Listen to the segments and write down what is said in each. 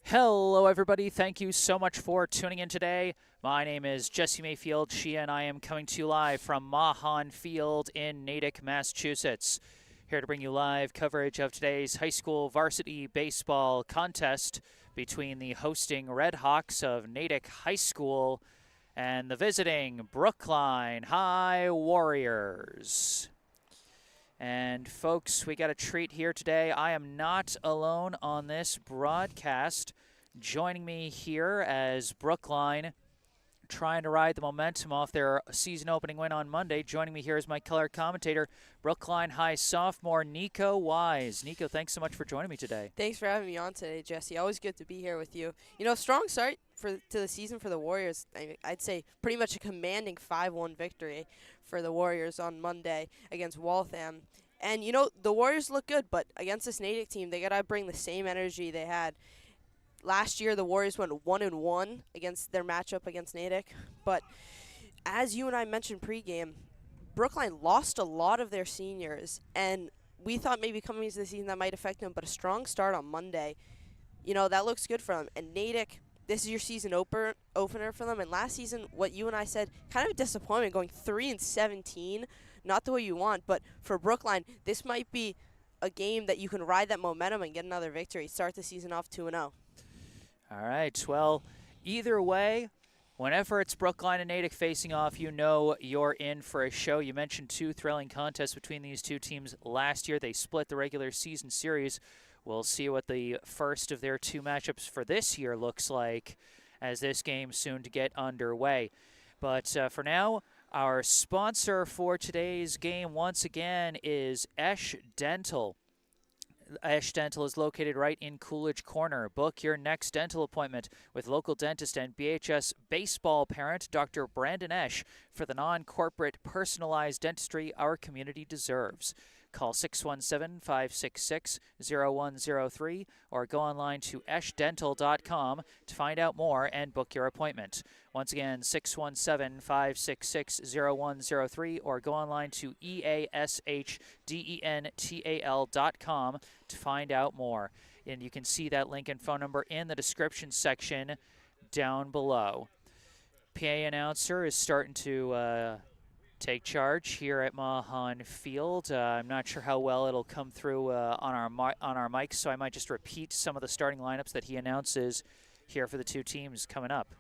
Hello, everybody. Thank you so much for tuning in today. My name is Jesse Mayfield-Sheehan. I am coming to you live from Mahan Field in Natick, Massachusetts. Here to bring you live coverage of today's high school varsity baseball contest between the hosting Red Hawks of Natick High School and the visiting Brookline High Warriors. And folks, we got a treat here today. I am not alone on this broadcast. Joining me here as Brookline trying to ride the momentum off their season opening win on Monday. Joining me here is my color commentator, Brookline High sophomore Nico Wise. Nico, thanks so much for joining me today. Thanks for having me on today, Jesse. Always good to be here with you. You know, strong start to the season for the Warriors. I'd say pretty much a commanding 5-1 victory for the Warriors on Monday against Waltham. And, you know, the Warriors look good, but against this Natick team, they got to bring the same energy they had. Last year, the Warriors went 1-1 against their matchup against Natick. But as you and I mentioned pregame, Brookline lost a lot of their seniors, and we thought maybe coming into the season that might affect them, but a strong start on Monday, you know, that looks good for them. And Natick, this is your season opener for them. And last season, what you and I said, kind of a disappointment, going 3-17, not the way you want. But for Brookline, this might be a game that you can ride that momentum and get another victory. Start the season off 2-0. All right. Well, either way, whenever it's Brookline and Natick facing off, you know you're in for a show. You mentioned two thrilling contests between these two teams last year. They split the regular season series. We'll see what the first of their two matchups for this year looks like as this game soon to get underway. But for now, our sponsor for today's game once again is Esch Dental. Esch Dental is located right in Coolidge Corner. Book your next dental appointment with local dentist and BHS baseball parent Dr. Brandon Esch for the non-corporate personalized dentistry our community deserves. Call 617-566-0103 or go online to eschdental.com to find out more and book your appointment. Once again, 617-566-0103 or go online to easchdental.com to find out more. And you can see that link and phone number in the description section down below. PA announcer is starting to take charge here at Mahan Field. I'm not sure how well it'll come through on our mics, so I might just repeat some of the starting lineups that he announces here for the two teams coming up.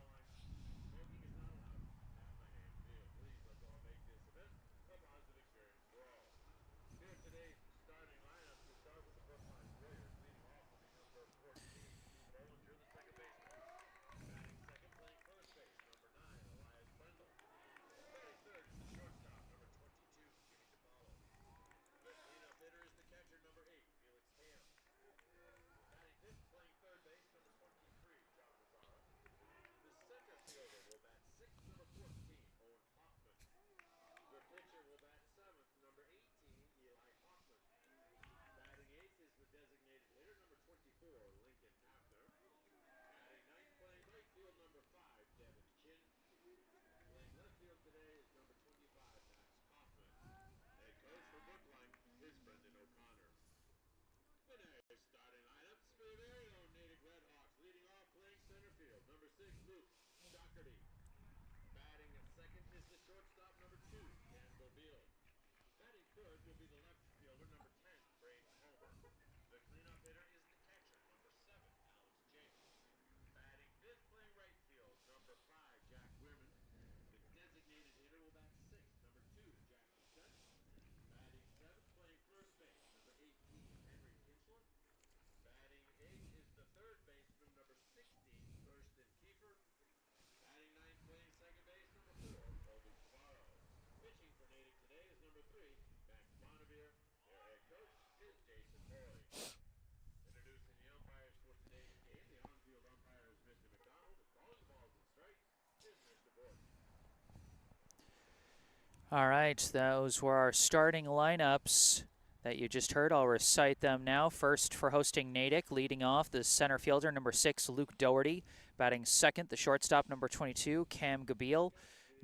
All right, those were our starting lineups that you just heard. I'll recite them now. First, for hosting Natick, leading off, the center fielder, number 6, Luke Doherty. Batting second, the shortstop, number 22, Cam Gabriel.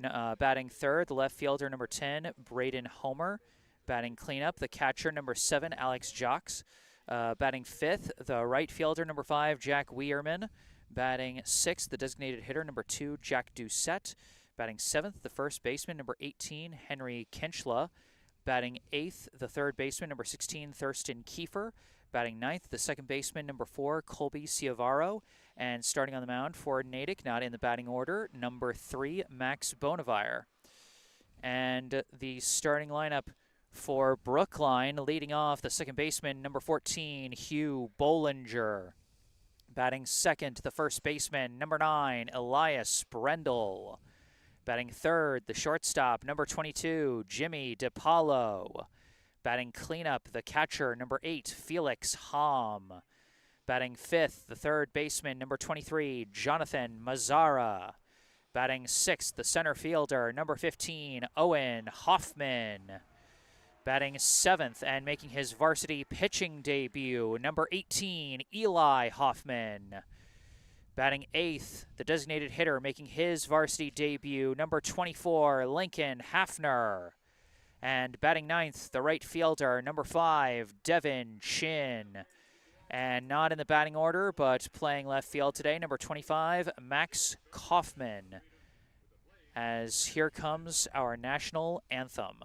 Batting third, the left fielder, number 10, Braden Homer. Batting cleanup, the catcher, number 7, Alex Jocks. Batting fifth, the right fielder, number 5, Jack Weirman. Batting sixth, the designated hitter, number 2, Jack Doucette. Batting seventh, the first baseman, number 18, Henry Kinchla. Batting eighth, the third baseman, number 16, Thurston Kiefer. Batting ninth, the second baseman, number 4, Colby Ciavaro. And starting on the mound for Natick, not in the batting order, number 3, Max Bonavire. And the starting lineup for Brookline, leading off, the second baseman, number 14, Hugh Bollinger. Batting second, the first baseman, number 9, Elias Brendel. Batting third, the shortstop, number 22, Jimmy DiPaolo. Batting cleanup, the catcher, number 8, Felix Hom. Batting fifth, the third baseman, number 23, Jonathan Mazzara. Batting sixth, the center fielder, number 15, Owen Hoffman. Batting seventh and making his varsity pitching debut, number 18, Eli Hoffman. Batting eighth, the designated hitter making his varsity debut, number 24, Lincoln Hafner. And batting ninth, the right fielder, number 5, Devin Chin. And not in the batting order, but playing left field today, number 25, Max Kaufman. As here comes our national anthem.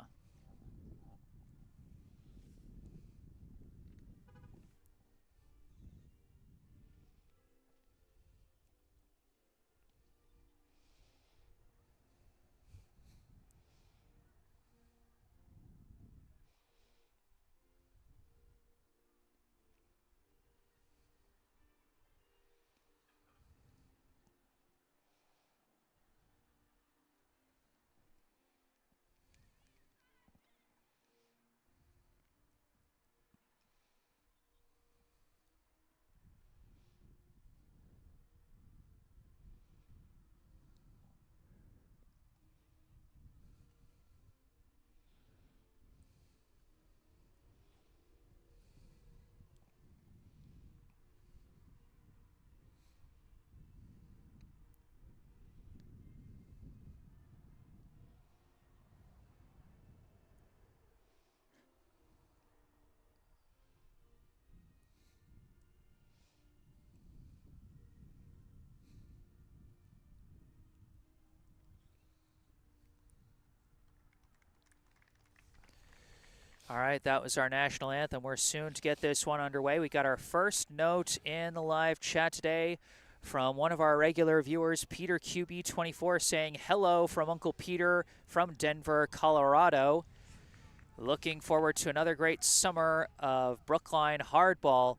All right, that was our national anthem. We're soon to get this one underway. We got our first note in the live chat today from one of our regular viewers, Peter QB24, saying hello from Uncle Peter from Denver, Colorado. Looking forward to another great summer of Brookline hardball.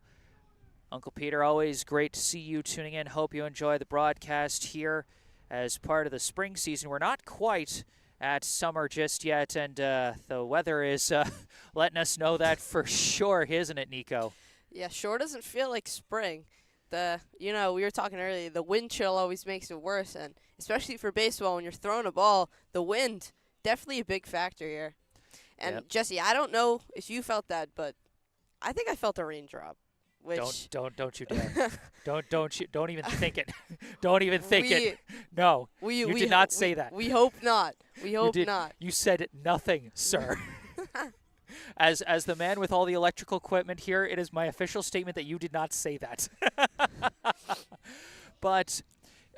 Uncle Peter, always great to see you tuning in. Hope you enjoy the broadcast here as part of the spring season. We're not quite at summer just yet, and the weather is letting us know that for sure, isn't it, Nico? Yeah, sure doesn't feel like spring. We were talking earlier, the wind chill always makes it worse, and especially for baseball, when you're throwing a ball, the wind, definitely a big factor here. And Yep. Jesse, I don't know if you felt that, but I think I felt a raindrop. Which Don't you dare. don't even think it. Don't even think it. No. You did not say that. We hope not. We hope not. You said nothing, sir. As the man with all the electrical equipment here, it is my official statement that you did not say that. But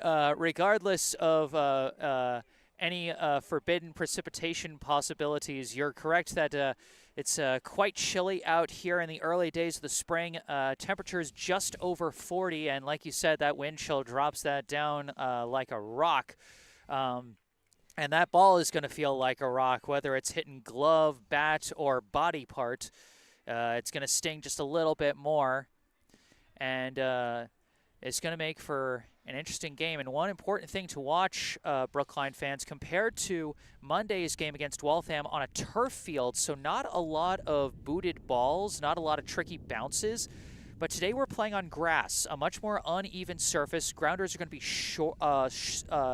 regardless of any forbidden precipitation possibilities, you're correct that it's quite chilly out here in the early days of the spring. Temperatures just over 40, and like you said, that wind chill drops that down like a rock. And that ball is going to feel like a rock, whether it's hitting glove, bat, or body part. It's going to sting just a little bit more, and it's going to make for an interesting game. And one important thing to watch, Brookline fans, compared to Monday's game against Waltham on a turf field, so not a lot of booted balls, not a lot of tricky bounces. But today we're playing on grass, a much more uneven surface. Grounders are going to be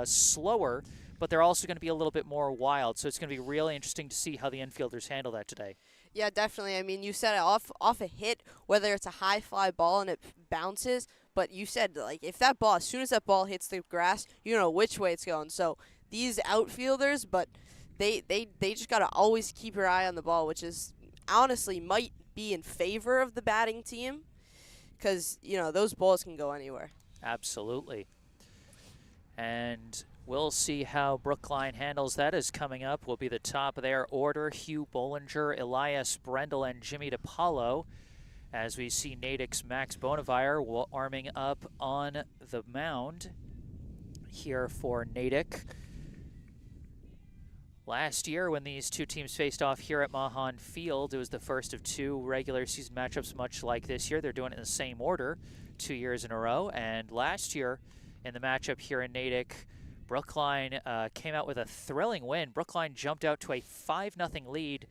slower, but they're also going to be a little bit more wild. So it's going to be really interesting to see how the infielders handle that today. Yeah, definitely. I mean, you said it off a hit, whether it's a high fly ball and it bounces, but you said, like, if that ball, as soon as that ball hits the grass, you know which way it's going. So these outfielders, but they just got to always keep your eye on the ball, which is honestly might be in favor of the batting team because, those balls can go anywhere. Absolutely. And we'll see how Brookline handles that. Is coming up will be the top of their order. Hugh Bollinger, Elias Brendel, and Jimmy DiPaolo. As we see Natick's Max Bonavire warming up on the mound here for Natick. Last year, when these two teams faced off here at Mahan Field, it was the first of two regular season matchups, much like this year. They're doing it in the same order 2 years in a row. And last year, in the matchup here in Natick, Brookline came out with a thrilling win. Brookline jumped out to a 5-0 lead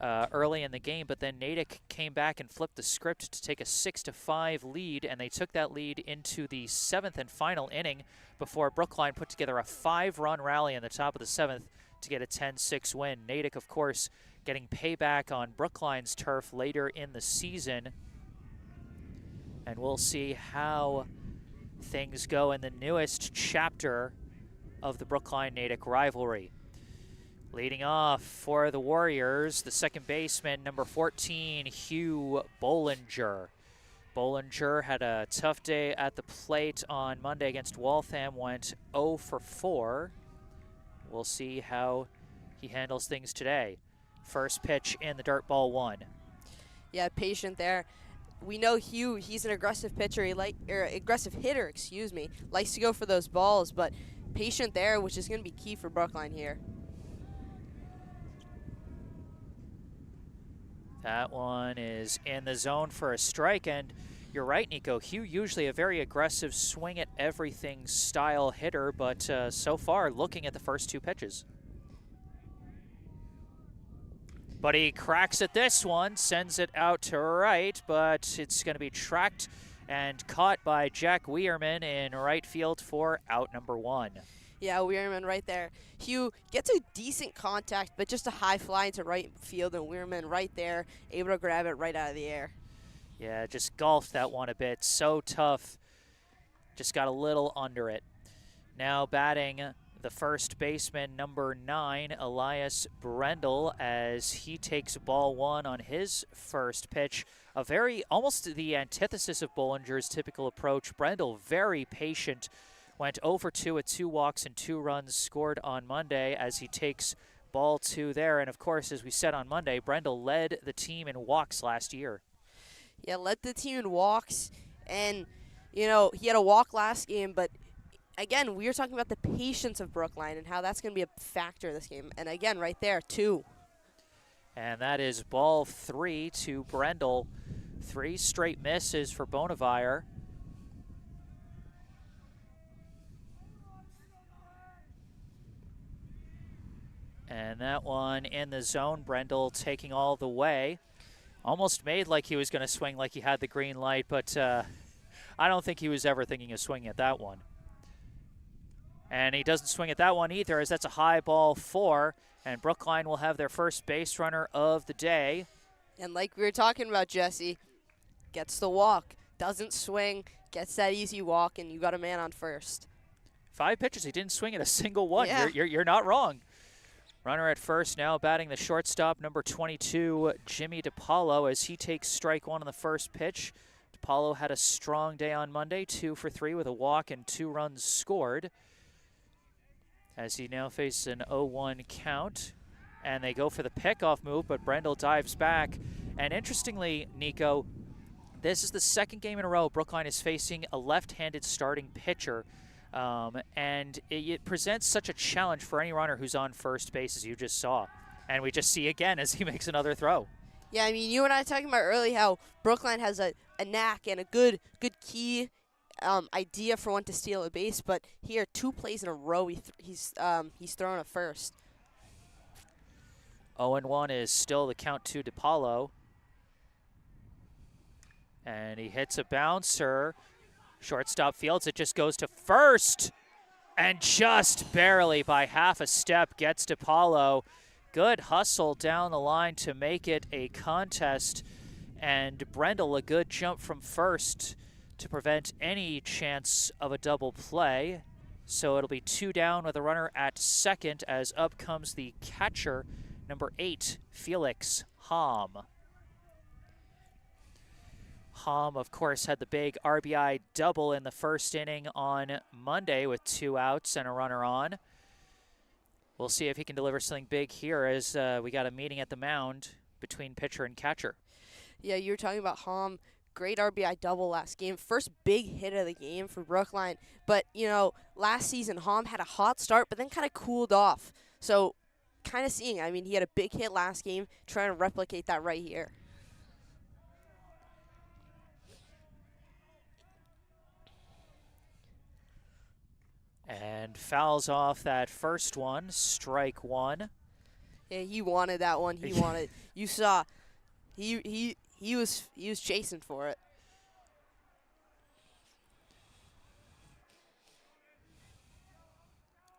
early in the game, but then Natick came back and flipped the script to take a 6-5 lead, and they took that lead into the 7th and final inning before Brookline put together a 5-run rally in the top of the 7th to get a 10-6 win. Natick, of course, getting payback on Brookline's turf later in the season, and we'll see how things go in the newest chapter of the Brookline-Natick rivalry. Leading off for the Warriors, the second baseman, number 14, Hugh Bollinger. Bollinger had a tough day at the plate on Monday against Waltham, went 0 for 4. We'll see how he handles things today. First pitch in the dirt, ball 1. Yeah, patient there. We know Hugh, he's an aggressive pitcher, aggressive hitter, likes to go for those balls, but patient there, which is going to be key for Brookline here. That one is in the zone for a strike, and you're right, Nico. Hugh usually a very aggressive swing at everything style hitter, but so far looking at the first two pitches. But he cracks at this one, sends it out to right, but it's going to be tracked and caught by Jack Weirman in right field for out number 1. Yeah, Weirman right there. Hugh gets a decent contact, but just a high fly into right field, and Weirman right there, able to grab it right out of the air. Yeah, just golfed that one a bit. So tough. Just got a little under it. Now batting the first baseman, number 9, Elias Brendel, as he takes ball 1 on his first pitch. A very, almost the antithesis of Bollinger's typical approach. Brendel, very patient, went 0 for 2 with 2 walks and 2 runs scored on Monday as he takes ball 2 there. And of course, as we said on Monday, Brendel led the team in walks last year. Yeah, led the team in walks, and, he had a walk last game, but again, we were talking about the patience of Brookline and how that's going to be a factor in this game. And again, right there, 2. And that is ball 3 to Brendel. 3 straight misses for Bonavire. And that one in the zone, Brendel taking all the way. Almost made like he was going to swing like he had the green light, but I don't think he was ever thinking of swinging at that one. And he doesn't swing at that one either, as that's a high ball 4, and Brookline will have their first base runner of the day. And like we were talking about, Jesse, gets the walk, doesn't swing, gets that easy walk, and you got a man on first. 5 pitches, he didn't swing at a single one. Yeah. You're not wrong. Runner at first now, batting the shortstop, number 22, Jimmy DiPaolo, as he takes strike 1 on the first pitch. DiPaolo had a strong day on Monday, 2 for 3 with a walk and 2 runs scored, as he now faces an 0-1 count. And they go for the pickoff move, but Brendel dives back. And interestingly, Nico, this is the second game in a row Brookline is facing a left-handed starting pitcher. And it presents such a challenge for any runner who's on first base, as you just saw. And we just see again as he makes another throw. Yeah, I mean, you and I talking about early how Brookline has a knack and a good key idea for when to steal a base, but here 2 plays in a row he's thrown a first. 0-1 is still the count to DiPaolo. And he hits a bouncer. Shortstop fields it, just goes to first. And just barely by half a step gets DiPaolo. Good hustle down the line to make it a contest. And Brendel, a good jump from first to prevent any chance of a double play. So it'll be 2 down with a runner at second, as up comes the catcher, number 8, Felix Hom. Hom, of course, had the big RBI double in the first inning on Monday with 2 outs and a runner on. We'll see if he can deliver something big here as we got a meeting at the mound between pitcher and catcher. Yeah, you were talking about Hom. Great RBI double last game. First big hit of the game for Brookline. But, last season, Hom had a hot start, but then kind of cooled off. So, kind of seeing, he had a big hit last game, trying to replicate that right here. And fouls off that first one, strike 1. Yeah, he wanted that one. He wanted. You saw, he was chasing for it.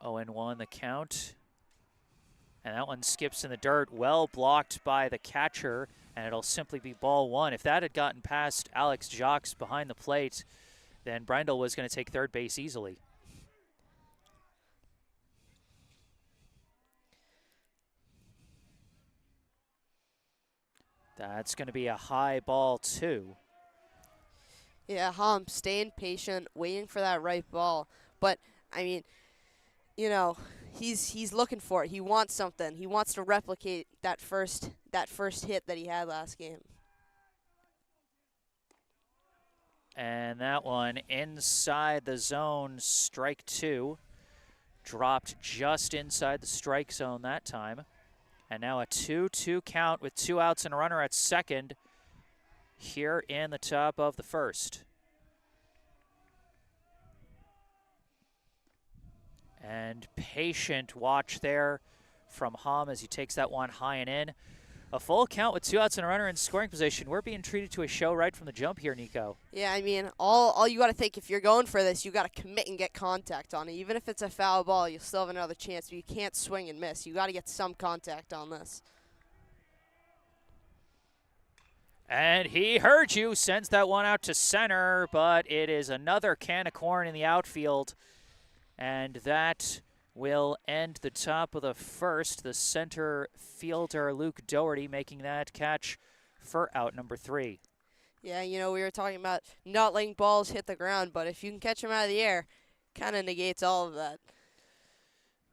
Oh, and 1 the count. And that one skips in the dirt, well blocked by the catcher, and it'll simply be ball 1. If that had gotten past Alex Jacques behind the plate, then Brendel was going to take third base easily. That's going to be a high ball 2. Yeah, Hom staying patient, waiting for that right ball. But he's looking for it. He wants something. He wants to replicate that first hit that he had last game. And that one inside the zone, strike 2. Dropped just inside the strike zone that time. And now a 2-2 count with 2 outs and a runner at second here in the top of the first. And patient watch there from Hom as he takes that one high and in. A full count with 2 outs and a runner in scoring position. We're being treated to a show right from the jump here, Nico. Yeah, all you got to think, if you're going for this, you got to commit and get contact on it. Even if it's a foul ball, you'll still have another chance, but you can't swing and miss. You got to get some contact on this. And he heard you, sends that one out to center, but it is another can of corn in the outfield. And that will end the top of the first. The center fielder, Luke Doherty, making that catch for out number 3. Yeah, we were talking about not letting balls hit the ground, but if you can catch them out of the air, kind of negates all of that.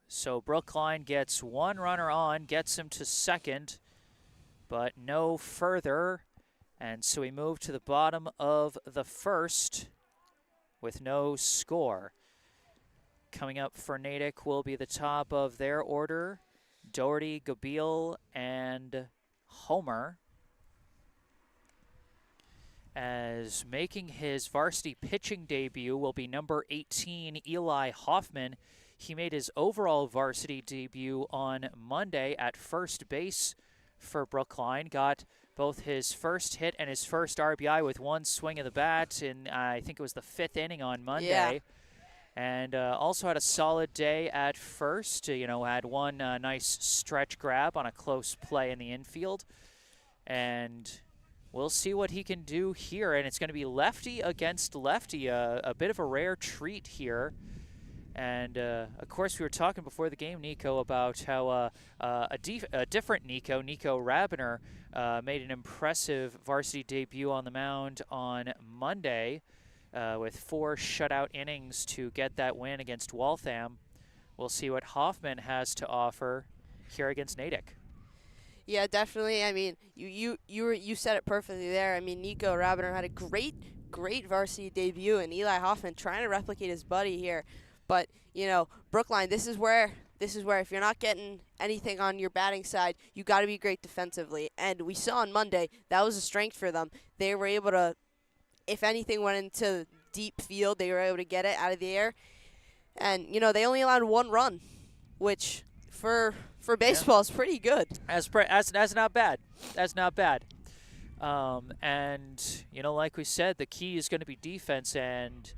So Brookline gets 1 runner on, gets him to second, but no further. And so we move to the bottom of the first with no score. Coming up for Natick will be the top of their order, Doherty, Gabil, and Homer. As making his varsity pitching debut will be number 18, Eli Hoffman. He made his overall varsity debut on Monday at first base for Brookline. Got both his first hit and his first RBI with 1 swing of the bat in, I think it was the 5th inning on Monday. Yeah. And also had a solid day at first. Had 1 nice stretch grab on a close play in the infield. And we'll see what he can do here. And it's going to be lefty against lefty, a bit of a rare treat here. And, of course, we were talking before the game, Nico, about how a different Nico Rabiner, made an impressive varsity debut on the mound on Monday. With 4 shutout innings to get that win against Waltham. We'll see what Hoffman has to offer here against Natick. Yeah, definitely. You said it perfectly there. Nico Rabiner had a great varsity debut, and Eli Hoffman trying to replicate his buddy here. But Brookline, this is where if you're not getting anything on your batting side, you got to be great defensively. And we saw on Monday that was a strength for them. They were able to, if anything went into deep field, they were able to get it out of the air. And, they only allowed 1 run, which for baseball is pretty good. That's not bad. That's not bad. And, like we said, the key is going to be defense. And,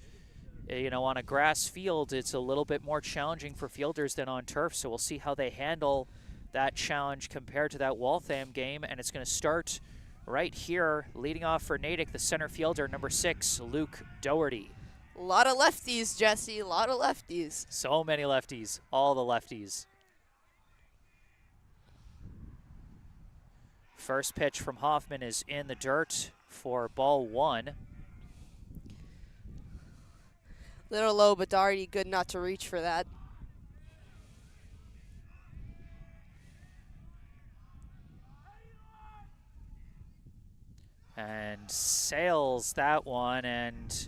on a grass field, it's a little bit more challenging for fielders than on turf. So we'll see how they handle that challenge compared to that Waltham game. And it's going to start right here, leading off for Natick, the center fielder, number 6, Luke Doherty. A lot of lefties, Jesse. A lot of lefties. So many lefties. All the lefties. First pitch from Hoffman is in the dirt for ball 1. Little low, but Doherty good not to reach for that. And sails that one, and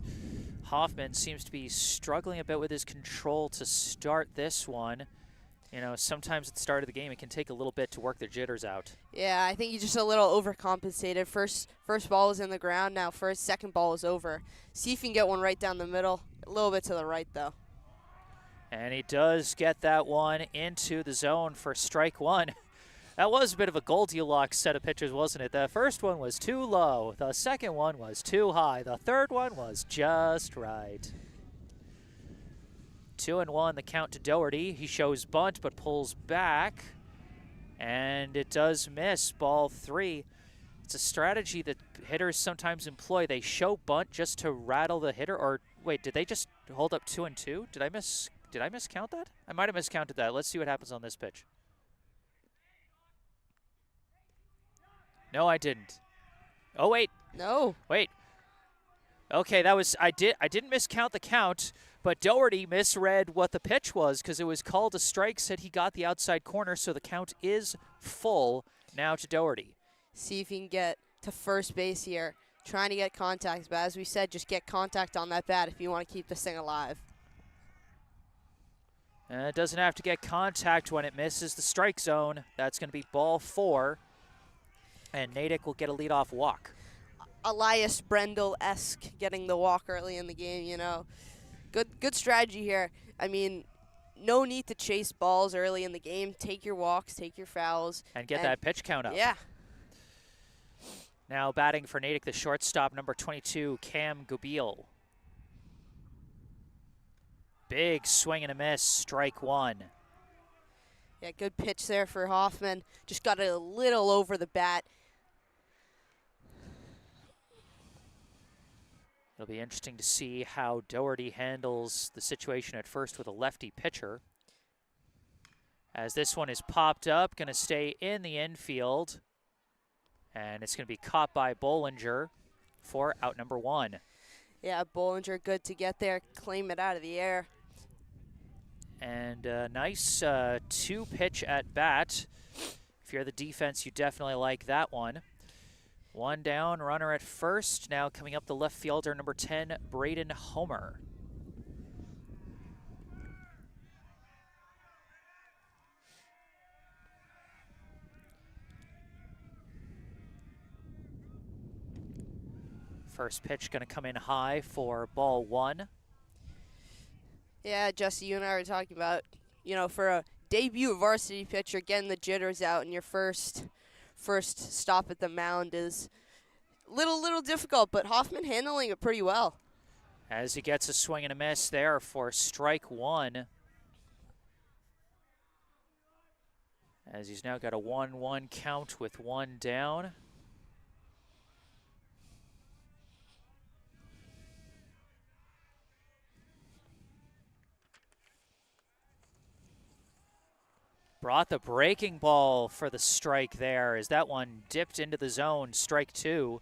Hoffman seems to be struggling a bit with his control to start this one. You know, sometimes at the start of the game, it can take a little bit to work their jitters out. Yeah, I think he's just a little overcompensated. First ball was in the ground. Now second ball is over. See if he can get one right down the middle. A little bit to the right, though. And he does get that one into the zone for strike 1. That was a bit of a Goldilocks set of pitches, wasn't it? The first one was too low. The second one was too high. The third one was just right. 2-1, the count to Doherty. He shows bunt but pulls back. And it does miss, ball 3. It's a strategy that hitters sometimes employ. They show bunt just to rattle the hitter. Or wait, did they just hold up 2-2? Did I miscount that? I might have miscounted that. Let's see what happens on this pitch. No, I didn't. Oh, wait. No. Wait. Okay, that was I didn't miscount the count, but Doherty misread what the pitch was because it was called a strike, said he got the outside corner, so the count is full now to Doherty. See if he can get to first base here. Trying to get contact, but as we said, just get contact on that bat if you want to keep this thing alive. And it doesn't have to get contact when it misses the strike zone. That's going to be ball 4. And Natick will get a leadoff walk. Elias Brendel-esque getting the walk early in the game, you know. Good strategy here. I mean, no need to chase balls early in the game. Take your walks, take your fouls. And get that pitch count up. Yeah. Now batting for Natick, the shortstop, number 22, Cam Gubiel. Big swing and a miss, strike 1. Yeah, good pitch there for Hoffman. Just got it a little over the bat. It'll be interesting to see how Doherty handles the situation at first with a lefty pitcher. As this one is popped up, going to stay in the infield. And it's going to be caught by Bollinger for out number 1. Yeah, Bollinger good to get there, claim it out of the air. And a nice 2-pitch at bat. If you're the defense, you definitely like that one. 1 down, runner at first. Now coming up the left fielder, number 10, Braden Homer. First pitch going to come in high for ball 1. Yeah, Jesse, you and I were talking about, you know, for a debut varsity pitcher, getting the jitters out in your first stop at the mound is little difficult, but Hoffman handling it pretty well. As he gets a swing and a miss there for strike 1. As he's now got a 1-1 count with 1 down. Brought the breaking ball for the strike there as that one dipped into the zone, strike 2.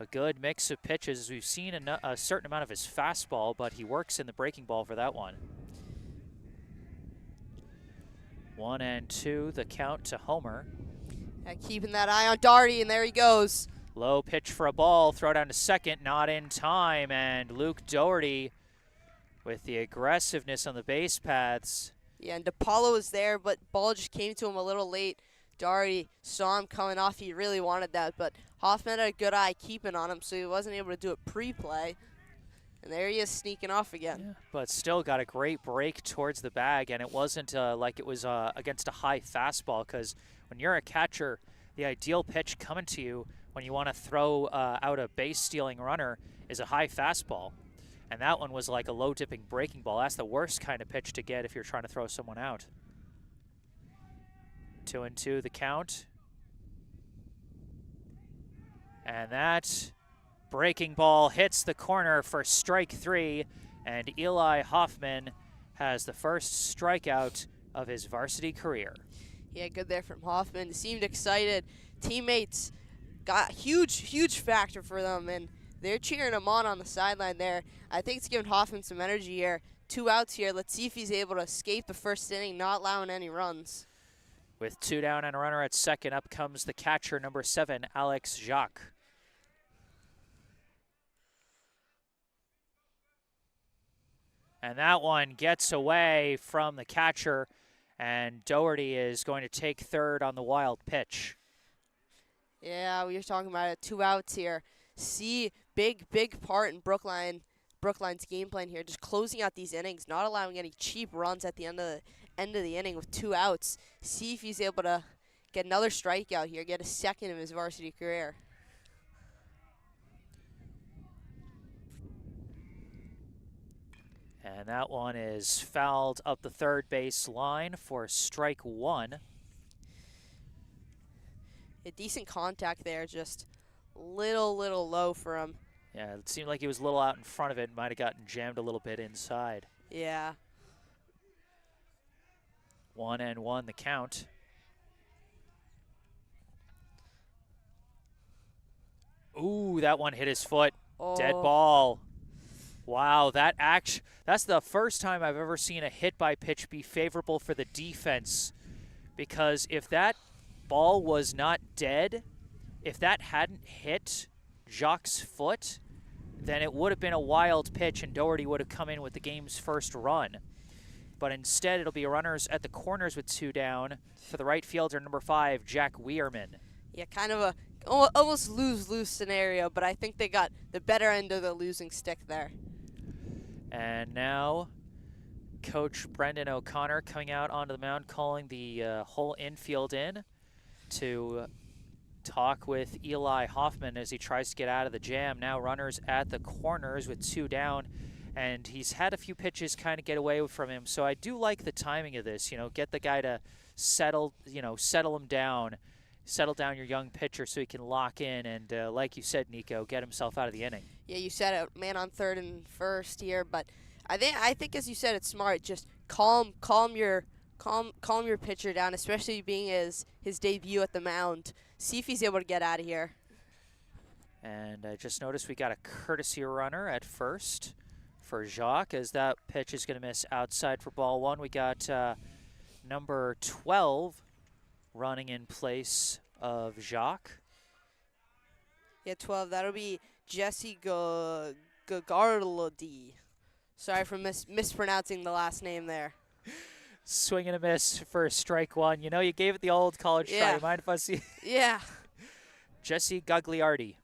A good mix of pitches. We've seen a certain amount of his fastball, but he works in the breaking ball for that one. 1-2, the count to Homer. Keeping that eye on Doherty, and there he goes. Low pitch for a ball, throw down to second, not in time, and Luke Doherty with the aggressiveness on the base paths. Yeah, and DePaulo was there, but ball just came to him a little late. Doherty saw him coming off. He really wanted that, but Hoffman had a good eye keeping on him, so he wasn't able to do it pre-play. And there he is sneaking off again. Yeah, but still got a great break towards the bag, and it wasn't like it was against a high fastball, because when you're a catcher, the ideal pitch coming to you when you want to throw out a base-stealing runner is a high fastball. And that one was like a low-dipping breaking ball. That's the worst kind of pitch to get if you're trying to throw someone out. 2-2 the count. And that breaking ball hits the corner for strike 3. And Eli Hoffman has the first strikeout of his varsity career. Yeah, good there from Hoffman. He seemed excited. Teammates got huge factor for them, and they're cheering him on the sideline there. I think it's giving Hoffman some energy here. 2 outs here. Let's see if he's able to escape the first inning, not allowing any runs. With 2 down and a runner at second, up comes the catcher, number 7, Alex Jacques. And that one gets away from the catcher, and Doherty is going to take third on the wild pitch. Yeah, we were talking about it. 2 outs here. See, big part in Brookline's game plan here, just closing out these innings, not allowing any cheap runs at the end of the inning with 2 outs. See if he's able to get another strikeout here, get a second of his varsity career. And that one is fouled up the third base line for strike 1. A decent contact there, just little low for him. Yeah, it seemed like he was a little out in front of it. Might have gotten jammed a little bit inside. Yeah. 1-1 the count. Ooh, that one hit his foot. Oh. Dead ball. Wow, that's the first time I've ever seen a hit by pitch be favorable for the defense. Because if that ball was not dead, if that hadn't hit Jacques' foot, then it would have been a wild pitch and Doherty would have come in with the game's first run. But instead, it'll be runners at the corners with 2 down for the right fielder, number 5, Jack Weirman. Yeah, kind of a almost lose-lose scenario, but I think they got the better end of the losing stick there. And now, Coach Brendan O'Connor coming out onto the mound, calling the whole infield in to talk with Eli Hoffman as he tries to get out of the jam. Now runners at the corners with 2 down, and he's had a few pitches kind of get away from him. So I do like the timing of this. Get the guy to settle him down, settle down your young pitcher so he can lock in and, like you said, Nico, get himself out of the inning. Yeah, you said it, man on third and first here, but I think as you said, it's smart. Just calm your pitcher down, especially being his debut at the mound. See if he's able to get out of here. And I just noticed we got a courtesy runner at first for Jacques, as that pitch is going to miss outside for ball 1. We got number 12 running in place of Jacques. Yeah, 12. That'll be Jesse Gagarlodi. Sorry for mispronouncing the last name there. Swing and a miss for strike 1. You gave it the old college try. You mind if I see? Yeah. Jesse Gagliardi.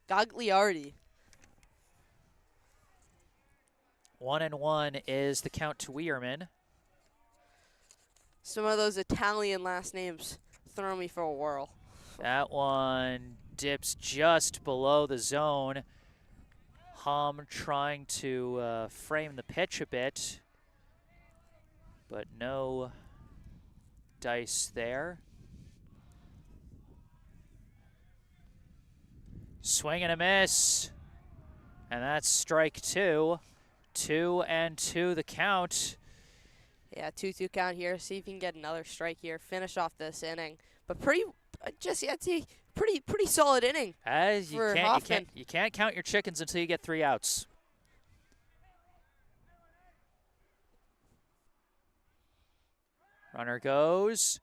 1-1 is the count to Weirman. Some of those Italian last names throw me for a whirl. That one dips just below the zone. Hom trying to frame the pitch a bit, but no dice there. Swing and a miss, and that's strike 2. 2-2 the count. Yeah, 2-2 count here. See if you can get another strike here. Finish off this inning. But Jesse, I'd say pretty solid inning. As you can't count your chickens until you get 3 outs. Runner goes,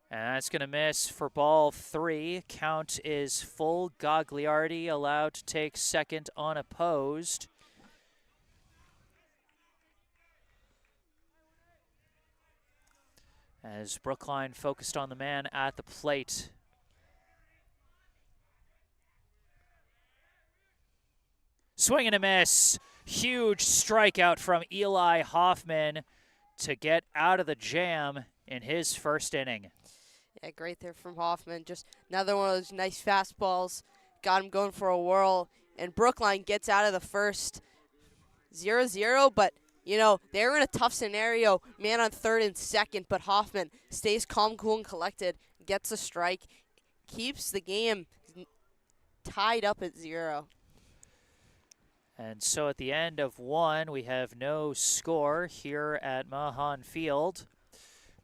and that's going to miss for ball 3. Count is full. Gagliardi allowed to take second unopposed. As Brookline focused on the man at the plate. Swing and a miss. Huge strikeout from Eli Hoffman to get out of the jam in his first inning. Yeah, great there from Hoffman. Just another one of those nice fastballs. Got him going for a whirl. And Brookline gets out of the first 0-0, but they were in a tough scenario, man on third and second, but Hoffman stays calm, cool, and collected, gets a strike, keeps the game tied up at 0. And so at the end of 1, we have no score here at Mahan Field.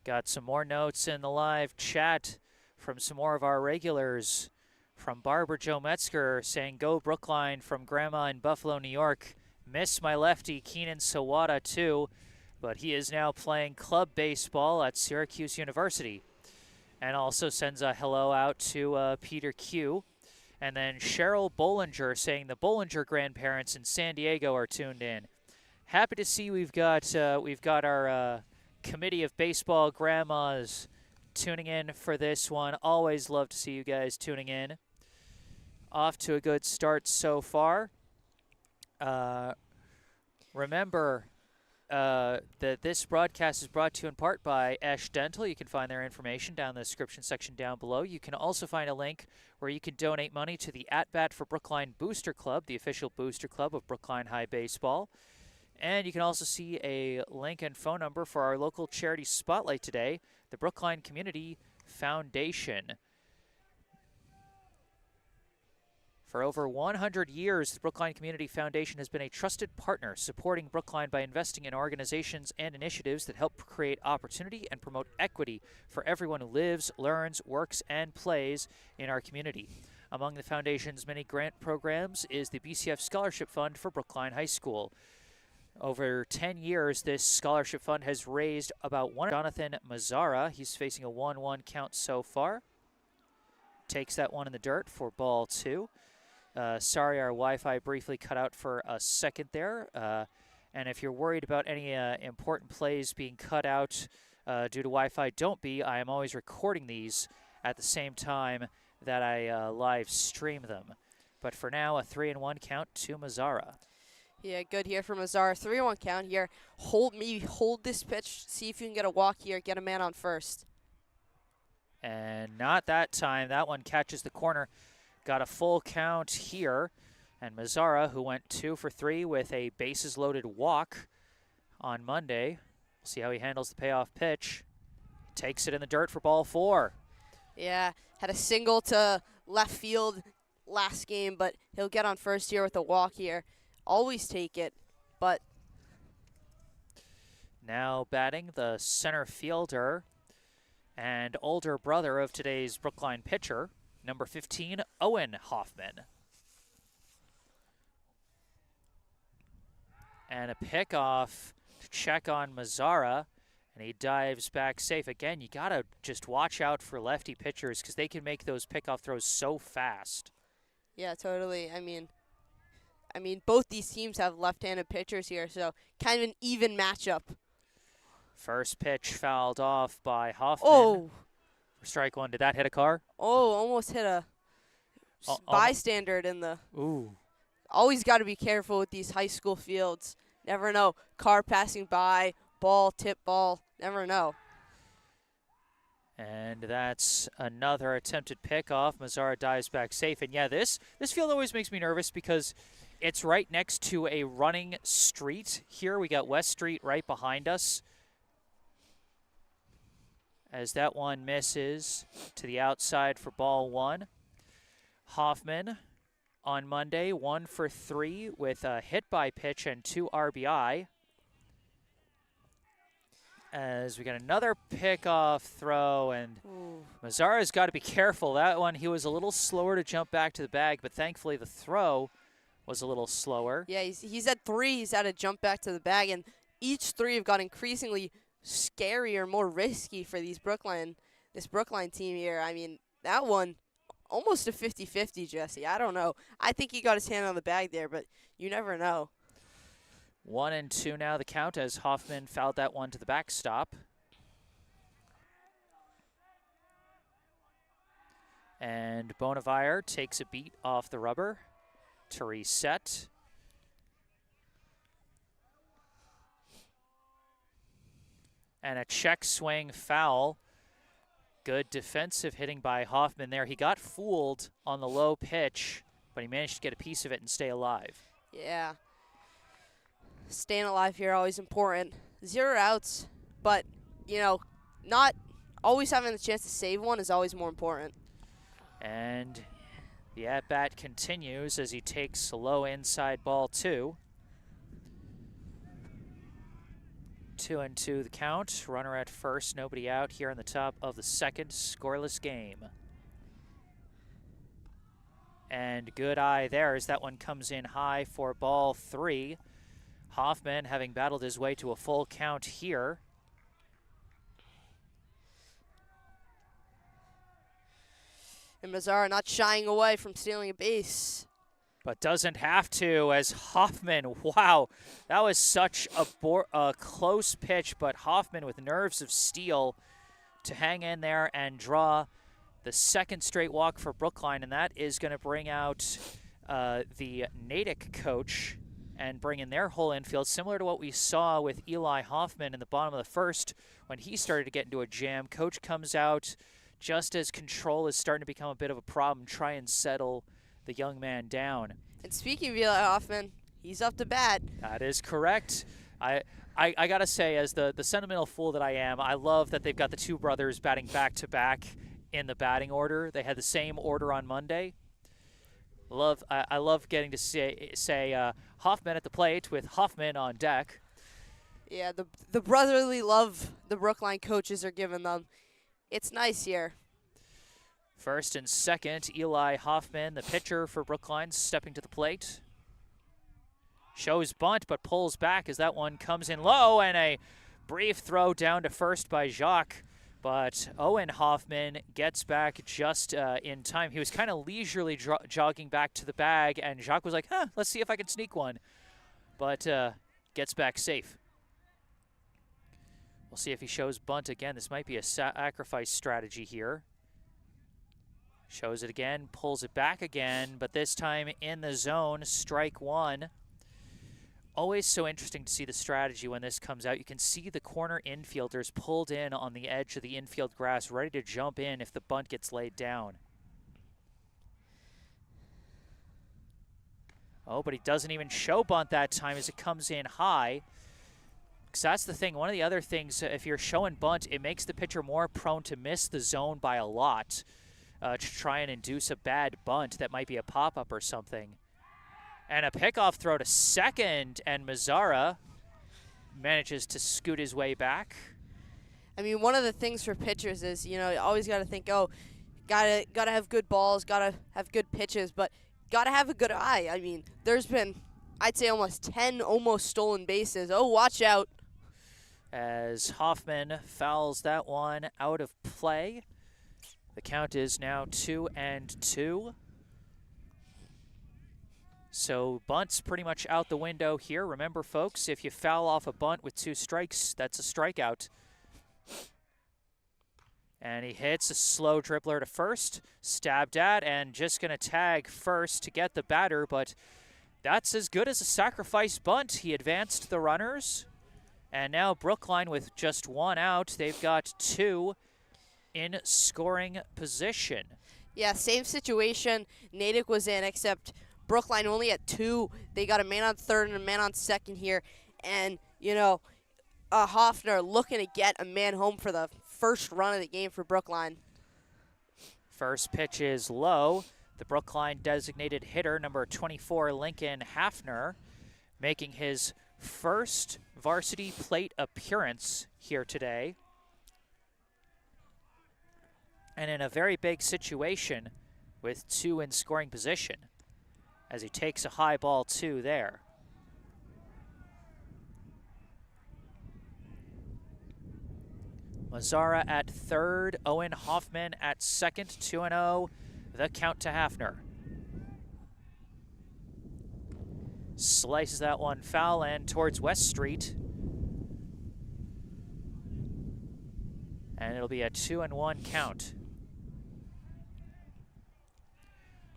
Got some more notes in the live chat from some more of our regulars from Barbara Jo Metzger saying, "Go Brookline," from Grandma in Buffalo, New York. Miss my lefty, Keenan Sawada, too, but he is now playing club baseball at Syracuse University. And also sends a hello out to Peter Q. And then Cheryl Bollinger saying the Bollinger grandparents in San Diego are tuned in. Happy to see we've got our committee of baseball grandmas tuning in for this one. Always love to see you guys tuning in. Off to a good start so far. Remember that this broadcast is brought to you in part by Esh Dental. You can find their information down in the description section down below. You can also find a link where you can donate money to the At Bat for Brookline Booster Club, the official booster club of Brookline High Baseball. And you can also see a link and phone number for our local charity spotlight today, the Brookline Community Foundation. For over 100 years, the Brookline Community Foundation has been a trusted partner, supporting Brookline by investing in organizations and initiatives that help create opportunity and promote equity for everyone who lives, learns, works, and plays in our community. Among the foundation's many grant programs is the BCF Scholarship Fund for Brookline High School. Over 10 years, this scholarship fund has raised about one. Jonathan Mazzara, he's facing a 1-1 count so far. Takes that one in the dirt for ball 2. Sorry, our Wi-Fi briefly cut out for a second there. And if you're worried about any important plays being cut out due to Wi-Fi, don't be. I am always recording these at the same time that I live stream them. But for now, a 3-1 count to Mazzara. Yeah, good here for Mazzara. 3-1 count here. Hold this pitch. See if you can get a walk here. Get a man on first. And not that time. That one catches the corner. Got a full count here. And Mazzara, who went 2 for 3 with a bases-loaded walk on Monday. We'll see how he handles the payoff pitch. Takes it in the dirt for ball 4. Yeah, had a single to left field last game, but he'll get on first here with a walk here. Always take it, but... Now batting the center fielder and older brother of today's Brookline pitcher, number 15, Owen Hoffman. And a pickoff to check on Mazzara, and he dives back safe. Again, you got to just watch out for lefty pitchers because they can make those pickoff throws so fast. Yeah, totally. I mean, both these teams have left-handed pitchers here, so kind of an even matchup. First pitch fouled off by Hoffman. Oh! For strike 1. Did that hit a car? Oh, almost hit a bystander in the... Ooh. Always got to be careful with these high school fields. Never know. Car passing by, ball, tip ball. Never know. And that's another attempted pickoff. Mazzara dives back safe. And yeah, this field always makes me nervous because it's right next to a running street here. We got West Street right behind us. As that one misses to the outside for ball 1. Hoffman on Monday, 1 for 3 with a hit by pitch and 2 RBI. As we got another pickoff throw, and Mazzara's got to be careful. That one, he was a little slower to jump back to the bag, but thankfully the throw was a little slower. Yeah, he's at 3. He's had to jump back to the bag, and each 3 have got increasingly scarier, more risky for this Brookline team here. I mean, that one, almost a 50-50, Jesse. I don't know. I think he got his hand on the bag there, but you never know. 1-2 now the count as Hoffman fouled that one to the backstop. And Bonavire takes a beat off the rubber to reset. And a check swing foul. Good defensive hitting by Hoffman there. He got fooled on the low pitch, but he managed to get a piece of it and stay alive. Yeah. Staying alive here, always important. 0 outs, but, not always having the chance to save one is always more important. And the at-bat continues as he takes a low inside ball 2. 2-2 the count. Runner at first, nobody out here in the top of the second. Scoreless game. And good eye there as that one comes in high for ball 3. Hoffman having battled his way to a full count here. And Mazzara not shying away from stealing a base. But doesn't have to, as Hoffman, wow, that was such a close pitch, but Hoffman with nerves of steel to hang in there and draw the second straight walk for Brookline, and that is going to bring out the Natick coach and bring in their whole infield, similar to what we saw with Eli Hoffman in the bottom of the first when he started to get into a jam. Coach comes out just as control is starting to become a bit of a problem, try and settle the young man down. And speaking of Eli Hoffman, he's up to bat. That is correct. I got to say, as the sentimental fool that I am, I love that they've got the two brothers batting back-to-back in the batting order. They had the same order on Monday. I love getting to say Hoffman at the plate with Hoffman on deck. Yeah, the brotherly love the Brookline coaches are giving them. It's nice here. First and second, Eli Hoffman, the pitcher for Brookline, stepping to the plate. Shows bunt, but pulls back as that one comes in low, and a brief throw down to first by Jacques. But Owen Hoffman gets back just in time. He was kind of leisurely jogging back to the bag, and Jacques was like, let's see if I can sneak one. But gets back safe. We'll see if he shows bunt again. This might be a sacrifice strategy here. Shows it again, pulls it back again, but this time in the zone, strike one. Always so interesting to see the strategy when this comes out. You can see the corner infielders pulled in on the edge of the infield grass, ready to jump in if the bunt gets laid down. Oh, but he doesn't even show bunt that time as it comes in high. Because that's the thing. One of the other things, if you're showing bunt, it makes the pitcher more prone to miss the zone by a lot. To try and induce a bad bunt that might be a pop-up or something. And a pickoff throw to second, and Mazzara manages to scoot his way back. I mean, one of the things for pitchers is, you always got to think, gotta have good balls, gotta have good pitches, but gotta have a good eye. I mean, there's been, I'd say, almost 10 almost stolen bases. Oh, watch out. As Hoffman fouls that one out of play. The count is now 2-2. So bunt's pretty much out the window here. Remember, folks, if you foul off a bunt with 2 strikes, that's a strikeout. And he hits a slow dribbler to first, stabbed at, and just going to tag first to get the batter, but that's as good as a sacrifice bunt. He advanced the runners, and now Brookline with just 1 out. They've got 2 in scoring position. Yeah, same situation Natick was in, except Brookline only had 2. They got a man on third and a man on second here. And, Hoffner looking to get a man home for the first run of the game for Brookline. First pitch is low. The Brookline designated hitter, number 24, Lincoln Hafner, making his first varsity plate appearance here today. And in a very big situation with 2 in scoring position as he takes a high ball 2 there. Mazzara at third, Owen Hoffman at second, 2-0, the count to Hafner. Slices that one foul and towards West Street. And it'll be a 2-1 count.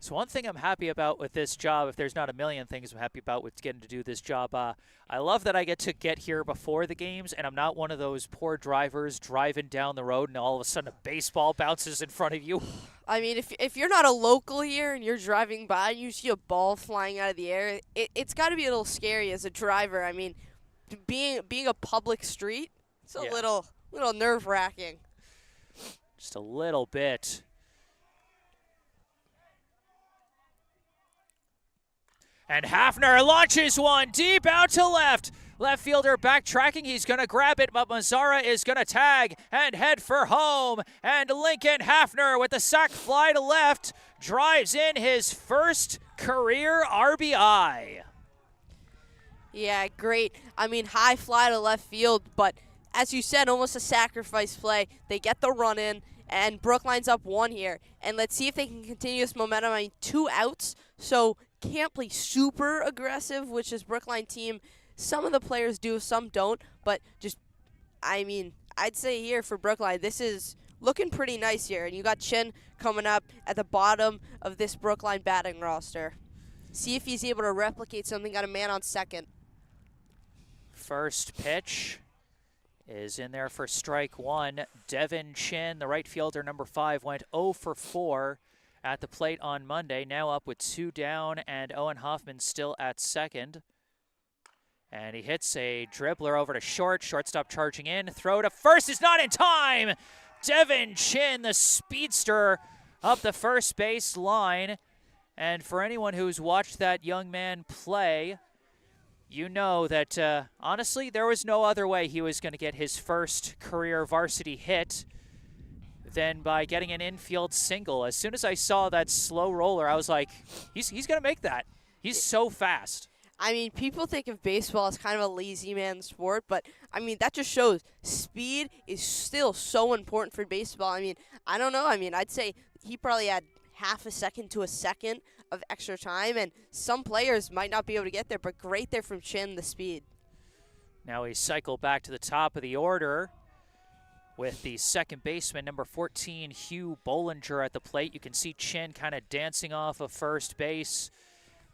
So one thing I'm happy about with this job, if there's not a million things I'm happy about with getting to do this job, I love that I get to get here before the games, and I'm not one of those poor drivers driving down the road and all of a sudden a baseball bounces in front of you. I mean, if you're not a local here and you're driving by and you see a ball flying out of the air, it's got to be a little scary as a driver. I mean, being a public street, it's a little nerve-wracking. Just a little bit. And Hafner launches one deep out to left. Left fielder backtracking. He's going to grab it, but Mazzara is going to tag and head for home. And Lincoln Hafner with the sac fly to left drives in his first career RBI. Yeah, great. I mean, high fly to left field, but as you said, almost a sacrifice play. They get the run in, and Brookline's up 1 here. And let's see if they can continue this momentum. I mean, 2 outs, so can't play super aggressive, which is Brookline team. Some of the players do, some don't, but just, I mean, I'd say here for Brookline, this is looking pretty nice here. And you got Chin coming up at the bottom of this Brookline batting roster. See if he's able to replicate something. Got a man on second. First pitch is in there for strike 1. Devin Chin, the right fielder, number 5, went 0 for 4 at the plate on Monday. Now up with 2 down, and Owen Hoffman still at second. And he hits a dribbler over to short. Shortstop charging in. Throw to first is not in time. Devin Chin, the speedster, up the first base line. And for anyone who's watched that young man play, you know that, honestly, there was no other way he was going to get his first career varsity hit than by getting an infield single. As soon as I saw that slow roller, I was like, he's going to make that. He's so fast. I mean, people think of baseball as kind of a lazy man sport, but, I mean, that just shows speed is still so important for baseball. I mean, I don't know. I mean, I'd say he probably had half a second to a second of extra time, and some players might not be able to get there, but great there from Chin, the speed. Now we cycle back to the top of the order with the second baseman, number 14, Hugh Bollinger at the plate. You can see Chin kind of dancing off of first base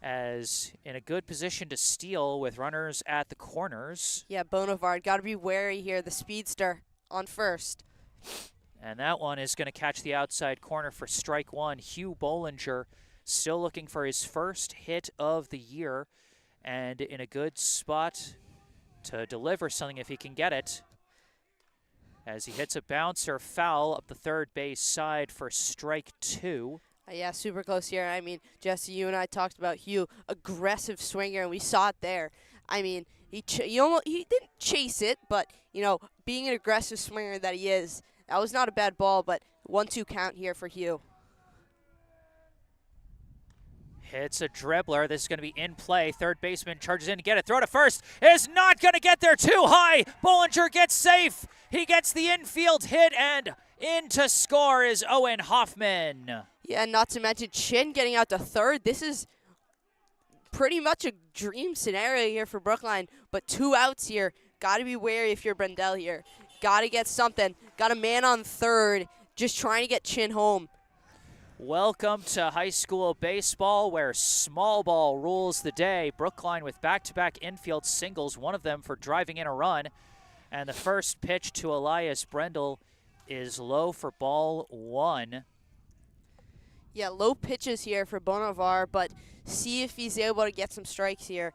as in a good position to steal with runners at the corners. Yeah, Bonavard, got to be wary here, the speedster on first. And that one is going to catch the outside corner for strike 1. Hugh Bollinger still looking for his first hit of the year and in a good spot to deliver something if he can get it, as he hits a bouncer foul up the third base side for strike 2. Yeah, super close here. I mean, Jesse, you and I talked about Hugh, aggressive swinger, and we saw it there. I mean, he didn't chase it, but, you know, being an aggressive swinger that he is, that was not a bad ball, but 1-2 count here for Hugh. Hits a dribbler. This is going to be in play. Third baseman charges in to get it. Throw to first is not going to get there. Too high. Bollinger gets safe. He gets the infield hit, and in to score is Owen Hoffman. Yeah, not to mention Chin getting out to third. This is pretty much a dream scenario here for Brookline, but 2 outs here. Got to be wary if you're Brendel here. Got to get something. Got a man on third, just trying to get Chin home. Welcome to high school baseball, where small ball rules the day. Brookline with back-to-back infield singles, one of them for driving in a run. And the first pitch to Elias Brendel is low for ball 1. Yeah, low pitches here for Bonavar, but see if he's able to get some strikes here.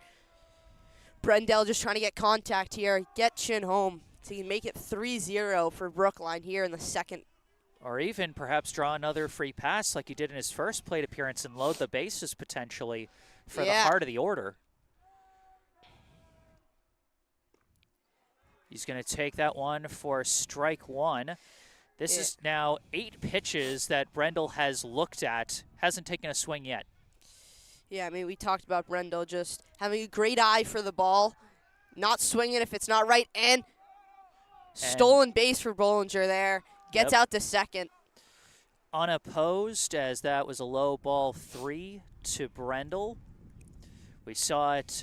Brendel just trying to get contact here, get Chin home, so he can make it 3-0 for Brookline here in the second. Or even perhaps draw another free pass like he did in his first plate appearance and load the bases potentially for the heart of the order. He's going to take that one for strike 1. This is now 8 pitches that Brendel has looked at, hasn't taken a swing yet. Yeah, I mean, we talked about Brendel just having a great eye for the ball, not swinging if it's not right, and stolen base for Bollinger there. Gets out to second. Unopposed, as that was a low ball 3 to Brendel. We saw it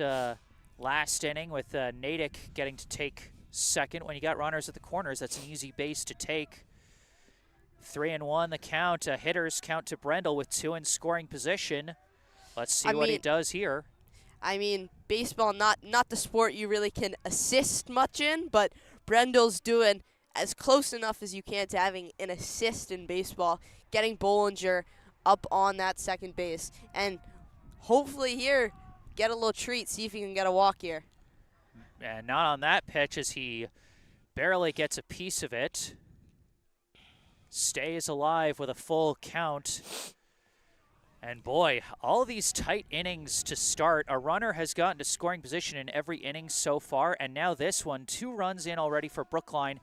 last inning with Natick getting to take second. When you got runners at the corners, that's an easy base to take. 3-1 the count. Hitters count to Brendel with 2 in scoring position. Let's see what he does here. I mean, baseball, not the sport you really can assist much in, but Brendel's doing as close enough as you can to having an assist in baseball, getting Bollinger up on that second base. And hopefully here, get a little treat, see if he can get a walk here. And not on that pitch, as he barely gets a piece of it. Stays alive with a full count. And boy, all these tight innings to start. A runner has gotten to scoring position in every inning so far, and now this one, 2 runs in already for Brookline.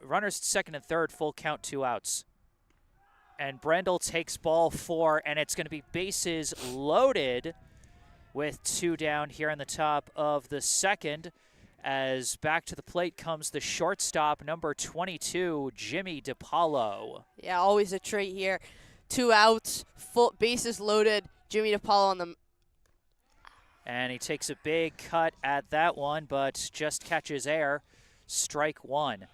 Runners second and third, full count, 2 outs. And Brendel takes ball 4, and it's going to be bases loaded with 2 down here in the top of the second, as back to the plate comes the shortstop, number 22, Jimmy DiPaolo. Yeah, always a trait here. 2 outs, full bases loaded. Jimmy DiPaolo on the. And he takes a big cut at that one, but just catches air. Strike 1.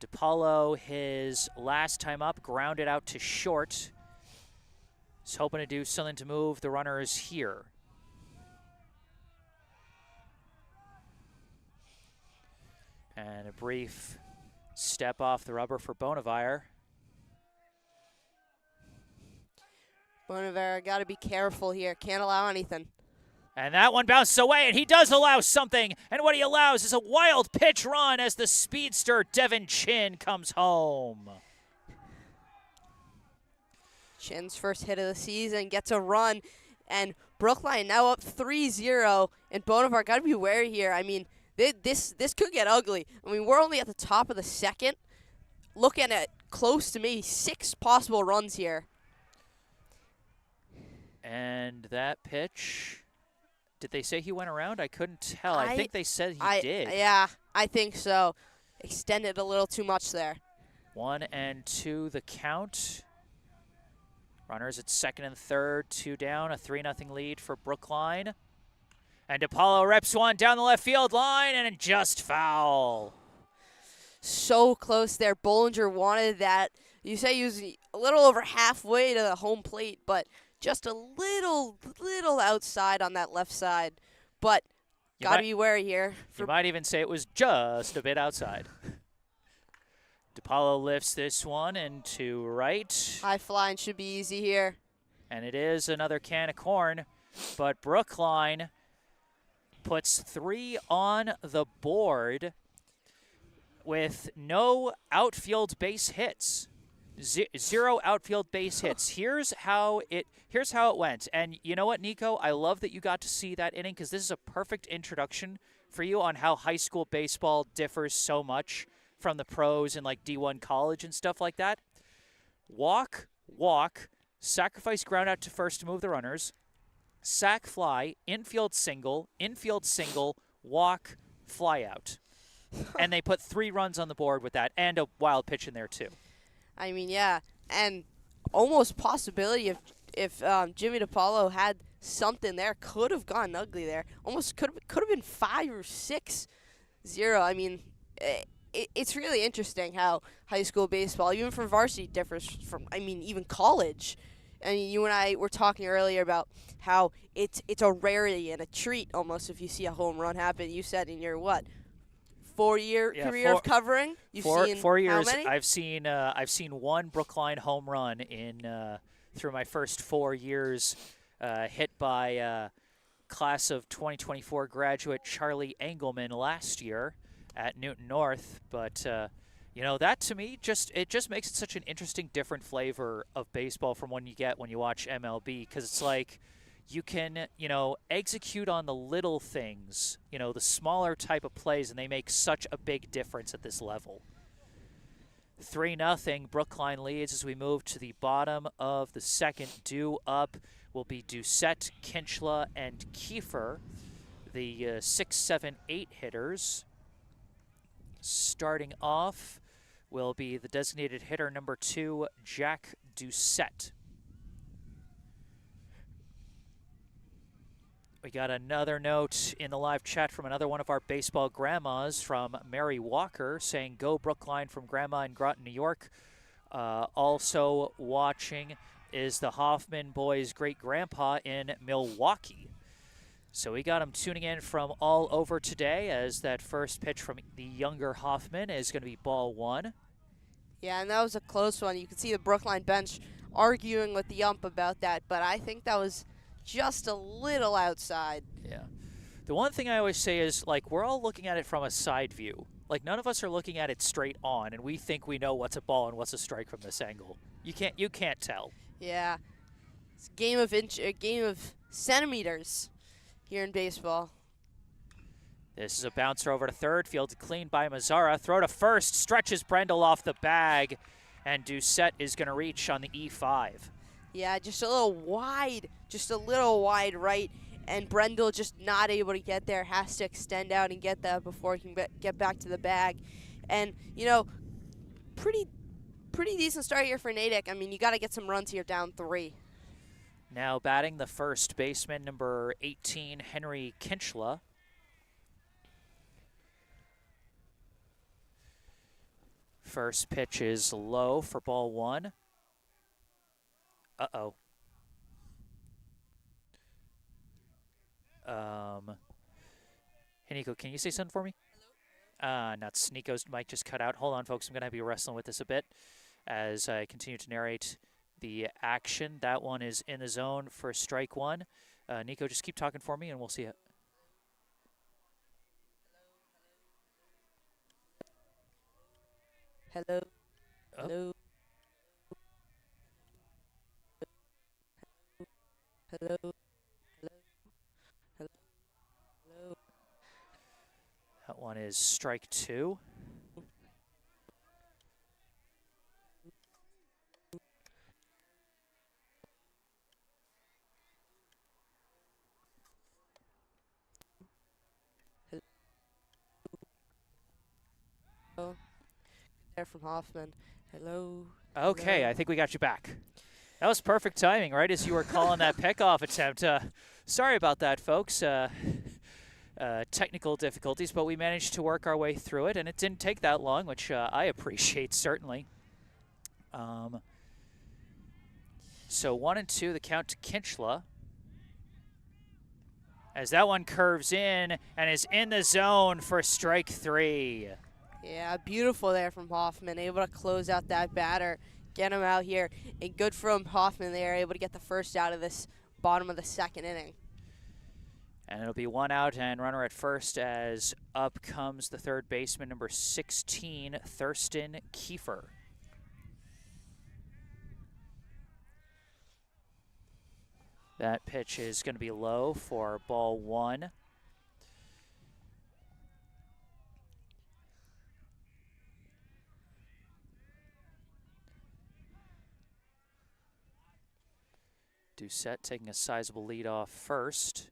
DiPaolo, his last time up, grounded out to short. He's hoping to do something to move the runners here. And a brief step off the rubber for Bonavire. Bonavera got to be careful here. Can't allow anything. And that one bounces away, and he does allow something. And what he allows is a wild pitch run as the speedster Devin Chin comes home. Chin's first hit of the season gets a run, and Brookline now up 3-0. And Bonavera got to be wary here. I mean, this could get ugly. I mean, we're only at the top of the second. Looking at close to maybe 6 possible runs here. And that pitch, did they say he went around? I couldn't tell. I think they said he did. Yeah, I think so. Extended a little too much there. 1-2 the count. Runners at second and third, 2 down, a 3-0 lead for Brookline. And DiPaolo reps one down the left field line, and just foul. So close there. Bollinger wanted that. You say he was a little over halfway to the home plate, but just a little outside on that left side. But got to be wary here. You might even say it was just a bit outside. DiPaolo lifts this one into right. High flying should be easy here. And it is another can of corn. But Brookline puts 3 on the board with no outfield base hits. 0 outfield base hits. Here's how it went. And you know what, Nico? I love that you got to see that inning, because this is a perfect introduction for you on how high school baseball differs so much from the pros and like D1 college and stuff like that. Walk, sacrifice ground out to first to move the runners, sac fly, infield single, walk, fly out. And they put 3 runs on the board with that, and a wild pitch in there too. I mean, yeah, and almost possibility if Jimmy DiPaolo had something there, could have gone ugly there. Almost could have been 5 or 6-0. I mean, it's really interesting how high school baseball, even from varsity, differs from, I mean, even college. I mean, you and I were talking earlier about how it's a rarity and a treat almost if you see a home run happen. You said in your 4-year career of covering? You've seen 4 years. How many? I've seen 1 Brookline home run in through my first 4 years, hit by class of 2024 graduate Charlie Engelman last year at Newton North. But you know, that to me just makes it such an interesting, different flavor of baseball from when you watch MLB, because it's like, you can, execute on the little things, the smaller type of plays, and they make such a big difference at this level. 3-0, Brookline leads as we move to the bottom of the second. Due up will be Doucette, Kinchla, and Kiefer, the 6, 7, 8 hitters. Starting off will be the designated hitter number 2, Jack Doucette. We got another note in the live chat from another one of our baseball grandmas, from Mary Walker, saying, "Go Brookline," from Grandma in Groton, New York. Also watching is the Hoffman boys' great-grandpa in Milwaukee. So we got them tuning in from all over today, as that first pitch from the younger Hoffman is going to be ball 1. Yeah, and that was a close one. You could see the Brookline bench arguing with the ump about that, but I think that was just a little outside. Yeah. The one thing I always say is, like, we're all looking at it from a side view. Like, none of us are looking at it straight on, and we think we know what's a ball and what's a strike from this angle. You can't tell. Yeah. It's a game of centimeters here in baseball. This is a bouncer over to third, fielded clean by Mazzara. Throw to first, stretches Brendel off the bag, and Doucette is going to reach on the E5. Yeah, just a little wide right, and Brendel just not able to get there, has to extend out and get that before he can get back to the bag. And, you know, pretty decent start here for Natick. I mean, you got to get some runs here, down 3. Now batting the first baseman, number 18, Henry Kinchla. First pitch is low for ball 1. Uh-oh. Hey, Nico, can you say something for me? Nuts. Nico's mic just cut out. Hold on, folks. I'm going to be wrestling with this a bit as I continue to narrate the action. That one is in the zone for strike 1. Nico, just keep talking for me, and we'll see it. Hello. Oh. Hello. Hello. Hello. Hello. That one is strike 2. Hello. There from Hoffman. Hello. Okay, Hello. I think we got you back. That was perfect timing, right as you were calling that pickoff attempt. Sorry about that, folks. Technical difficulties, but we managed to work our way through it, and it didn't take that long, which I appreciate, certainly. So 1 and 2, the count to Kinchla. As that one curves in and is in the zone for strike 3. Yeah, beautiful there from Hoffman, able to close out that batter, get him out here, and good from Hoffman there, able to get the first out of this bottom of the 2nd inning. And it'll be 1 out and runner at first as up comes the third baseman, number 16, Thurston Kiefer. That pitch is going to be low for ball 1. Doucette taking a sizable lead off first,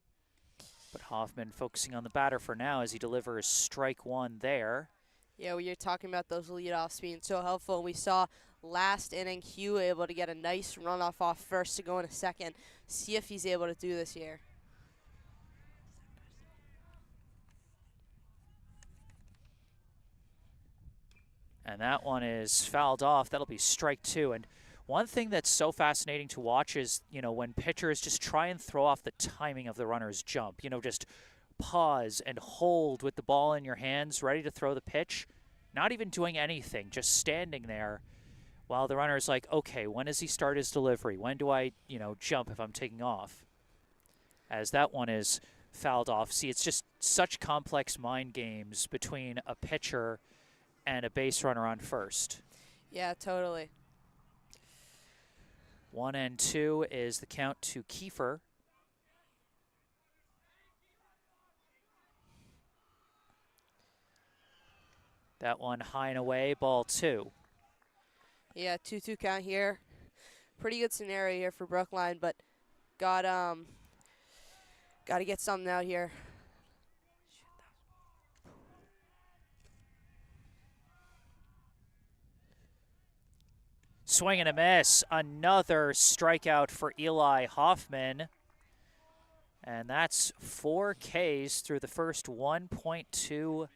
but Hoffman focusing on the batter for now as he delivers strike 1 there. Yeah, we were talking about those leadoffs being so helpful. We saw last inning Hugh able to get a nice runoff off first to go into second. See if he's able to do this here. And that one is fouled off. That'll be strike 2. And one thing that's so fascinating to watch is, when pitchers just try and throw off the timing of the runner's jump, just pause and hold with the ball in your hands, ready to throw the pitch, not even doing anything, just standing there while the runner's like, okay, when does he start his delivery? When do I, jump if I'm taking off? As that one is fouled off. See, it's just such complex mind games between a pitcher and a base runner on first. Yeah, totally. 1 and 2 is the count to Kiefer. That one high and away, ball 2. Yeah, 2-2 count here. Pretty good scenario here for Brookline, but got to get something out here. Swing and a miss. Another strikeout for Eli Hoffman. And that's 4 Ks through the first 1.2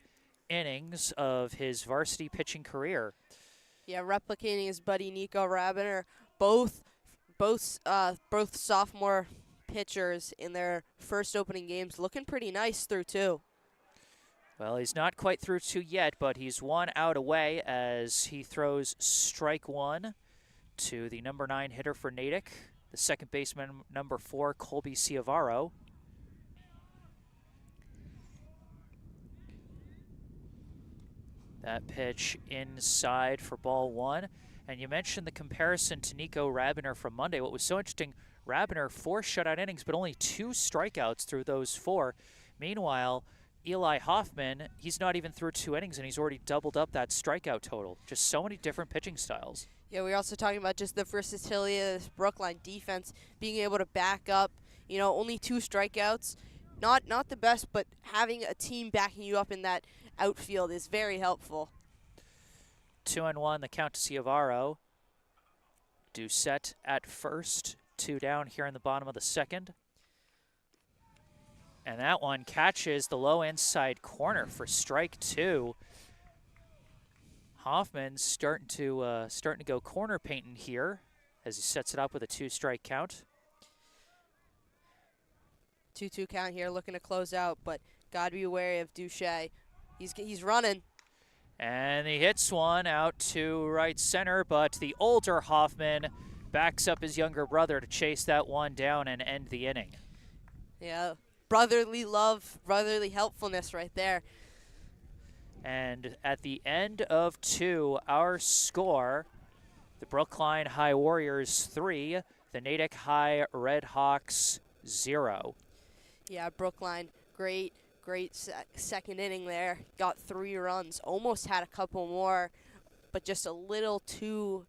innings of his varsity pitching career. Yeah, replicating his buddy Nico Rabiner. Both sophomore pitchers in their first opening games looking pretty nice through 2. Well, he's not quite through 2 yet, but he's 1 out away as he throws strike 1 to the number 9 hitter for Natick, the second baseman, number 4, Colby Ciavaro. That pitch inside for ball 1. And you mentioned the comparison to Nico Rabiner from Monday. What was so interesting, Rabiner 4 shutout innings, but only 2 strikeouts through those 4. Meanwhile, Eli Hoffman, he's not even through 2 innings, and he's already doubled up that strikeout total. Just so many different pitching styles. Yeah, we're also talking about just the versatility of this Brookline defense, being able to back up, only 2 strikeouts. Not the best, but having a team backing you up in that outfield is very helpful. 2-1, the count to Ciavaro. Doucette at first, 2 down here in the bottom of the second. And that one catches the low inside corner for strike 2. Hoffman's starting to go corner painting here as he sets it up with a 2-strike count. 2-2 count here, looking to close out, but gotta be wary of Duche. He's running. And he hits one out to right center, but the older Hoffman backs up his younger brother to chase that one down and end the inning. Yeah, brotherly love, brotherly helpfulness right there. And at the end of 2, our score, the Brookline High Warriors 3, the Natick High Red Hawks 0. Yeah, Brookline, great second inning there. Got 3 runs, almost had a couple more, but just a little too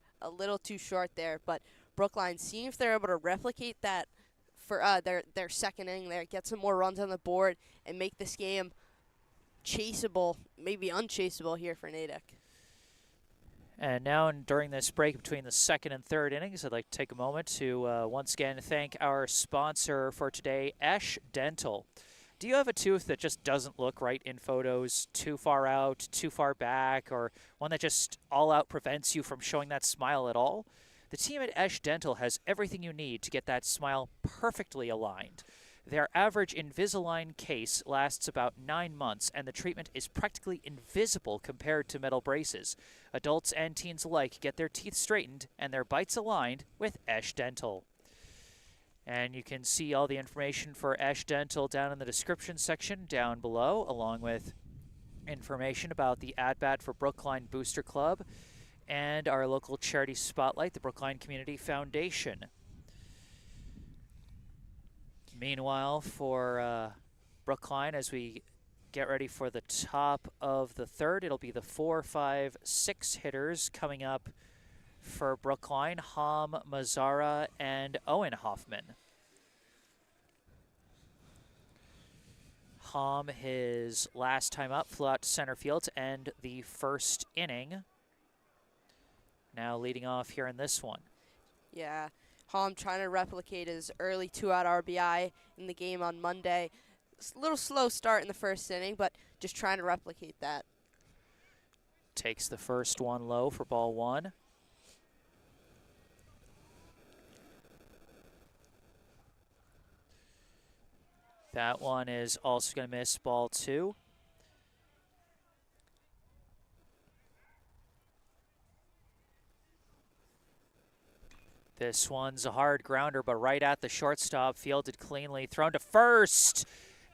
short there. But Brookline, seeing if they're able to replicate that for their second inning there, get some more runs on the board, and make this game chaseable, maybe unchaseable here for Natick. And now, during this break between the second and third innings, I'd like to take a moment to once again thank our sponsor for today, Esh Dental. Do you have a tooth that just doesn't look right in photos, too far out, too far back, or one that just all out prevents you from showing that smile at all? The team at Esh Dental has everything you need to get that smile perfectly aligned. Their average Invisalign case lasts about 9 months, and the treatment is practically invisible compared to metal braces. Adults and teens alike get their teeth straightened and their bites aligned with Esh Dental. And you can see all the information for Esh Dental down in the description section down below, along with information about the at-bat for Brookline Booster Club and our local charity spotlight, the Brookline Community Foundation. Meanwhile, for Brookline, as we get ready for the top of the third, it'll be the 4, 5, 6 hitters coming up for Brookline, Ham, Mazzara, and Owen Hoffman. Ham, his last time up, flew out to center field to end the first inning. Now leading off here in this one. Yeah, Ham trying to replicate his early 2-out RBI in the game on Monday. A little slow start in the first inning, but just trying to replicate that. Takes the first one low for ball 1. That one is also going to miss ball 2. This one's a hard grounder, but right at the shortstop, fielded cleanly, thrown to first.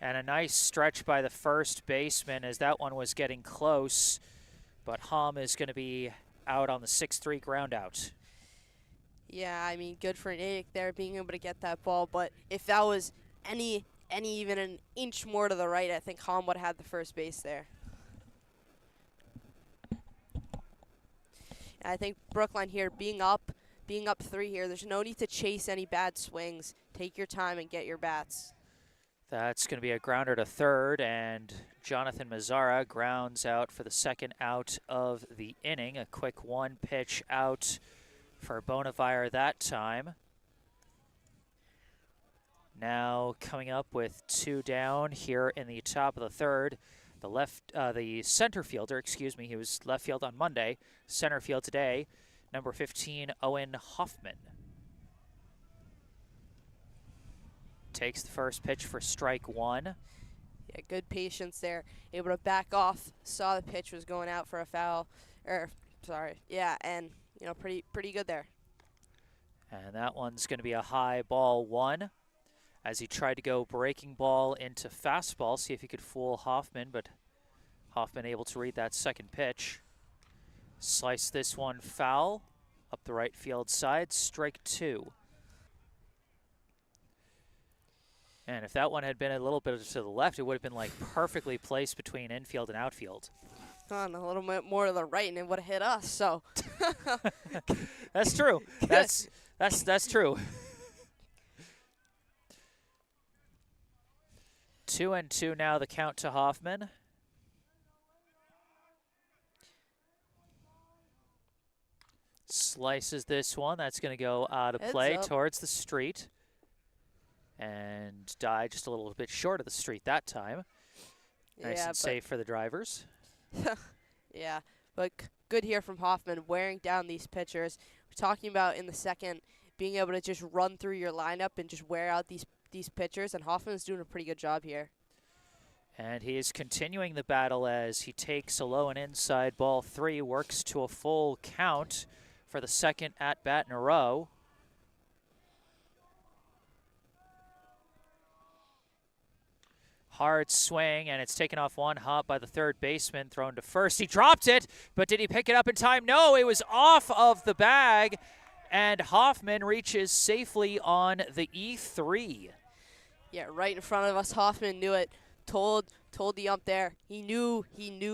And a nice stretch by the first baseman as that one was getting close. But Ham is going to be out on the 6-3 ground out. Yeah, I mean, good for Natick there being able to get that ball. But if that was even an inch more to the right, I think Ham would have had the first base there. And I think Brookline here being up 3 here, there's no need to chase any bad swings. Take your time and get your bats. That's going to be a grounder to third, and Jonathan Mazzara grounds out for the second out of the inning. A quick 1-pitch out for Bonavire that time. Now coming up with 2 down here in the top of the third. The center fielder, he was left field on Monday, center field today, number 15, Owen Hoffman. Takes the first pitch for strike 1. Yeah, good patience there. Able to back off. Saw the pitch was going out for a foul. Yeah, and pretty good there. And that one's going to be a high ball 1 as he tried to go breaking ball into fastball, see if he could fool Hoffman, but Hoffman able to read that second pitch. Slice this one foul up the right field side, strike 2. And if that one had been a little bit to the left, it would have been like perfectly placed between infield and outfield. And a little bit more to the right, and it would have hit us. So That's true. That's true. 2-2 now, the count to Hoffman. Slices this one. That's going to go out of play towards the street. And die just a little bit short of the street that time. Nice and safe for the drivers. Yeah, but good here from Hoffman, wearing down these pitchers. We're talking about in the second being able to just run through your lineup and just wear out these pitchers, and Hoffman's doing a pretty good job here. And he is continuing the battle as he takes a low and inside ball 3, works to a full count for the second at-bat in a row. Hard swing, and it's taken off one hop by the third baseman, thrown to first. He dropped it, but did he pick it up in time? No, it was off of the bag, and Hoffman reaches safely on the E3. Yeah, right in front of us. Hoffman knew it. Told the ump there. He knew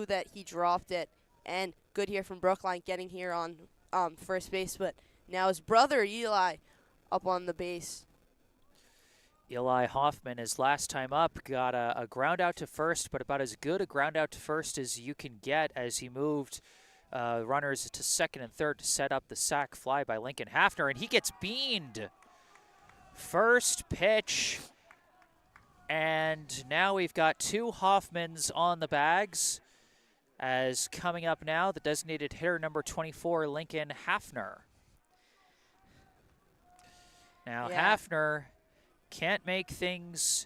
that he dropped it, and good here from Brookline getting here on first base. But now his brother Eli up on the base. Eli Hoffman, his last time up, got a ground out to first, but about as good a ground out to first as you can get as he moved runners to second and third to set up the sac fly by Lincoln Hafner, and he gets beamed. First pitch, and now we've got 2 Hoffmans on the bags, as coming up now, the designated hitter number 24, Lincoln Hafner. Now, Hafner can't make things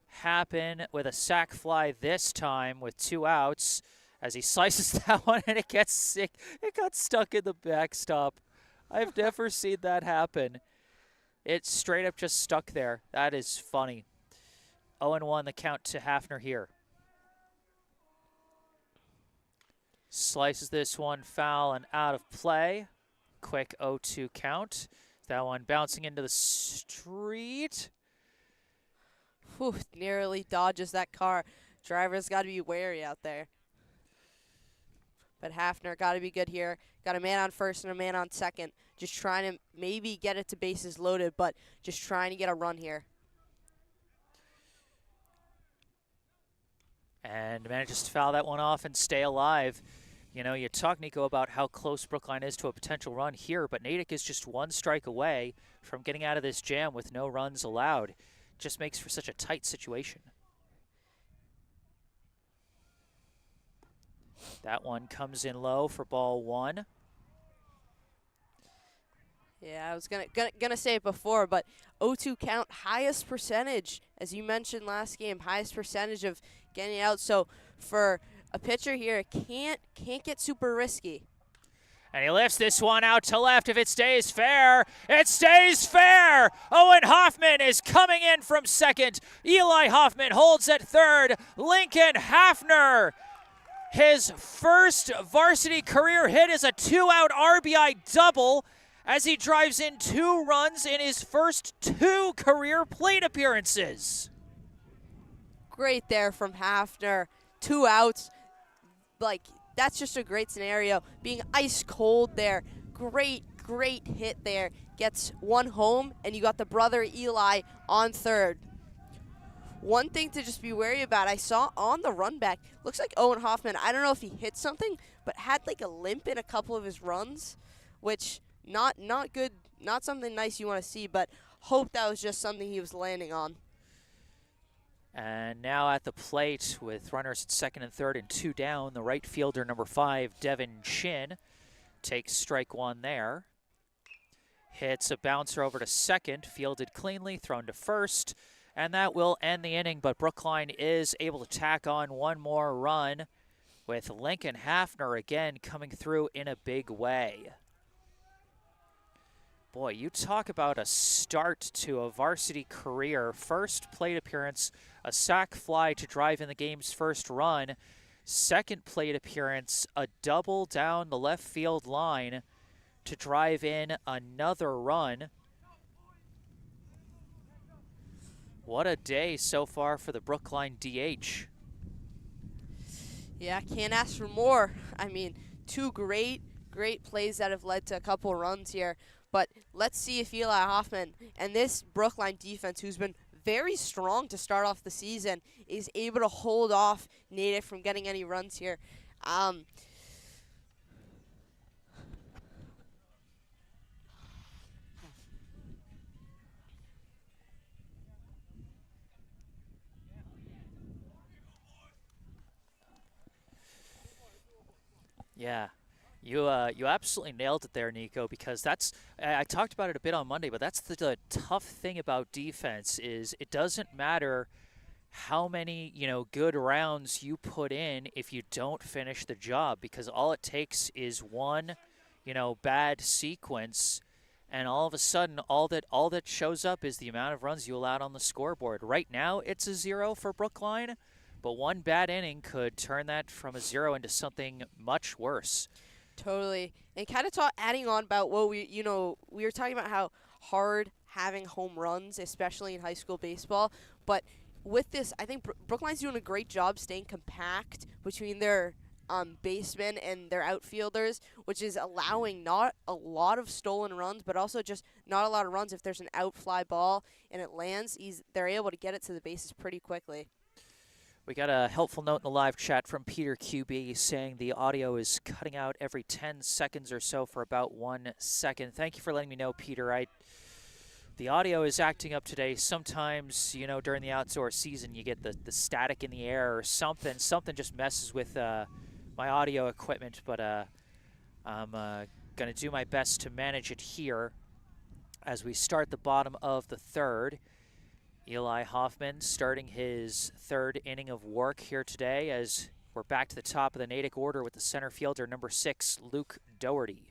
happen with a sac fly this time with 2 outs as he slices that one and it gets sick. It got stuck in the backstop. I've never seen that happen. It straight up just stuck there. That is funny. 0-1 the count to Hafner here. Slices this one foul and out of play. Quick 0-2 count. That one bouncing into the street. Whew, nearly dodges that car. Driver's got to be wary out there. But Hafner got to be good here. Got a man on first and a man on second. Just trying to maybe get it to bases loaded, but just trying to get a run here. And manages to foul that one off and stay alive. You know, you talk, Nico, about how close Brookline is to a potential run here, but Natick is just 1 strike away from getting out of this jam with no runs allowed. Just makes for such a tight situation. That one comes in low for ball 1. Yeah, I was gonna say it before, but 0-2 count, highest percentage, as you mentioned last game, highest percentage of getting out. So for a pitcher here, it can't get super risky. And he lifts this one out to left. If it stays fair, it stays fair. Owen Hoffman is coming in from second. Eli Hoffman holds at third. Lincoln Hafner, his first varsity career hit is a 2-out RBI double as he drives in 2 runs in his first 2 career plate appearances. Great there from Hafner. 2 outs. Like, that's just a great scenario. Being ice cold there. Great hit there. Gets 1 home, and you got the brother Eli on third. One thing to just be wary about, I saw on the run back, looks like Owen Hoffman, I don't know if he hit something, but had like a limp in a couple of his runs, which not good, not something nice you want to see, but hope that was just something he was landing on. And now at the plate with runners at second and third and 2 down, the right fielder, number 5, Devin Chin, takes strike 1 there. Hits a bouncer over to second, fielded cleanly, thrown to first, and that will end the inning, but Brookline is able to tack on 1 more run with Lincoln Hafner again coming through in a big way. Boy, you talk about a start to a varsity career. First plate appearance, a sac fly to drive in the game's first run. Second plate appearance, a double down the left field line to drive in another run. What a day so far for the Brookline DH. Yeah, can't ask for more. I mean, two great plays that have led to a couple runs here. But let's see if Eli Hoffman and this Brookline defense, who's been very strong to start off the season, is able to hold off Natick from getting any runs here. Yeah, you absolutely nailed it there, Nico, because I talked about it a bit on Monday, but that's the tough thing about defense is it doesn't matter how many, good rounds you put in if you don't finish the job, because all it takes is one, bad sequence, and all of a sudden all that shows up is the amount of runs you allowed on the scoreboard. Right now it's a 0 for Brookline, but one bad inning could turn that from a 0 into something much worse. Totally. And kind of adding on about what we were talking about how hard having home runs, especially in high school baseball. But with this, I think Brookline's doing a great job staying compact between their basemen and their outfielders, which is allowing not a lot of stolen runs, but also just not a lot of runs. If there's an out fly ball and it lands, they're able to get it to the bases pretty quickly. We got a helpful note in the live chat from Peter QB saying the audio is cutting out every 10 seconds or so for about 1 second. Thank you for letting me know, Peter. The audio is acting up today. Sometimes, during the outdoor season, you get the static in the air or something. Something just messes with my audio equipment, but I'm going to do my best to manage it here as we start the bottom of the third. Eli Hoffman starting his third inning of work here today as we're back to the top of the Natick order with the center fielder, number 6, Luke Doherty.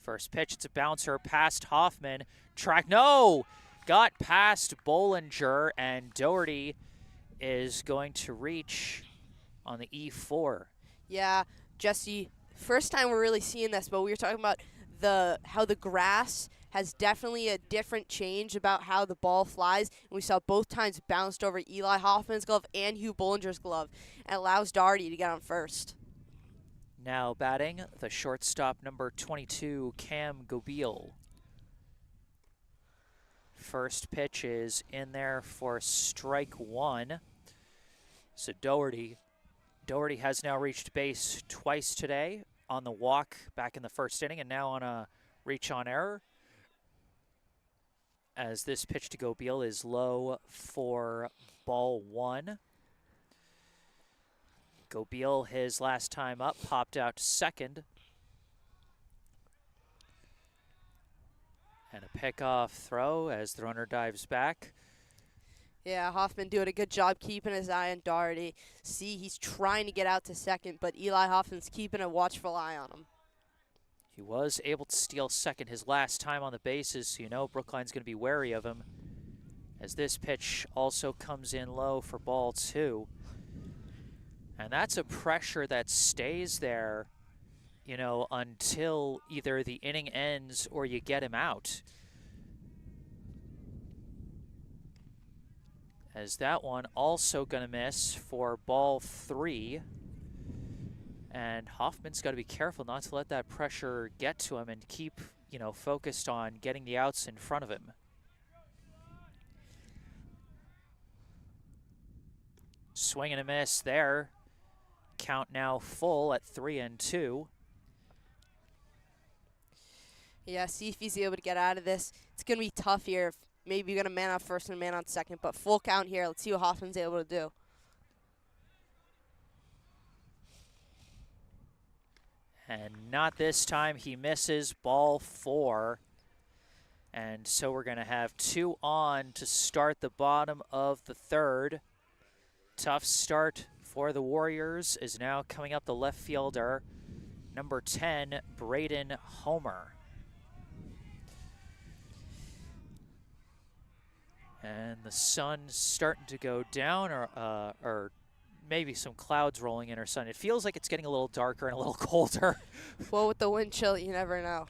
First pitch, it's a bouncer past Hoffman. Got past Bollinger, and Doherty is going to reach on the E4. Yeah, Jesse, first time we're really seeing this, but we were talking about how the grass has definitely a different change about how the ball flies. And we saw both times bounced over Eli Hoffman's glove and Hugh Bollinger's glove, and allows Doherty to get on first. Now batting, the shortstop, number 22, Cam Gobiel. First pitch is in there for strike 1. So Doherty has now reached base twice today, on the walk back in the first inning and now on a reach on error. As this pitch to Gobiel is low for ball 1. Gobiel, his last time up, popped out to second. And a pickoff throw as the runner dives back. Yeah, Hoffman doing a good job keeping his eye on Doherty. See, he's trying to get out to second, but Eli Hoffman's keeping a watchful eye on him. He was able to steal second his last time on the bases, so Brookline's going to be wary of him. As this pitch also comes in low for ball 2. And that's a pressure that stays there, until either the inning ends or you get him out. As that one also going to miss for ball 3. And Hoffman's got to be careful not to let that pressure get to him and keep, focused on getting the outs in front of him. Swing and a miss there. Count now full at 3-2. Yeah, see if he's able to get out of this. It's going to be tough here. Maybe you're going to man on first and man on second, but full count here. Let's see what Hoffman's able to do. And not this time. He misses ball 4. And so we're going to have 2 on to start the bottom of the third. Tough start for the Warriors is now coming up the left fielder, number 10, Braden Homer. And the sun's starting to go down, or maybe some clouds rolling in or sun. It feels like it's getting a little darker and a little colder. Well, with the wind chill, you never know.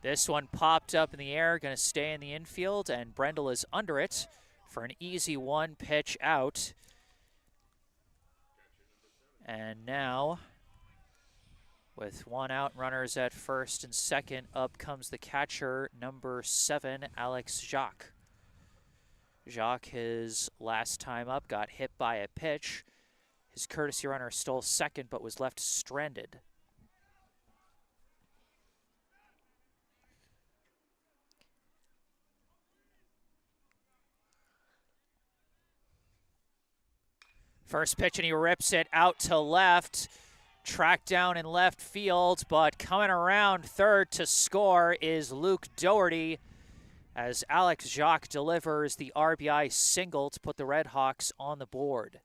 This one popped up in the air, going to stay in the infield, and Brendel is under it for an easy one pitch out. And now, with one out, runners at first and second, up comes the catcher, number 7, Alex Jacques. Jacques, his last time up, got hit by a pitch. His courtesy runner stole second but was left stranded. First pitch, and he rips it out to left. Tracked down in left field, but coming around third to score is Luke Doherty as Alex Jacques delivers the RBI single to put the Red Hawks on the board.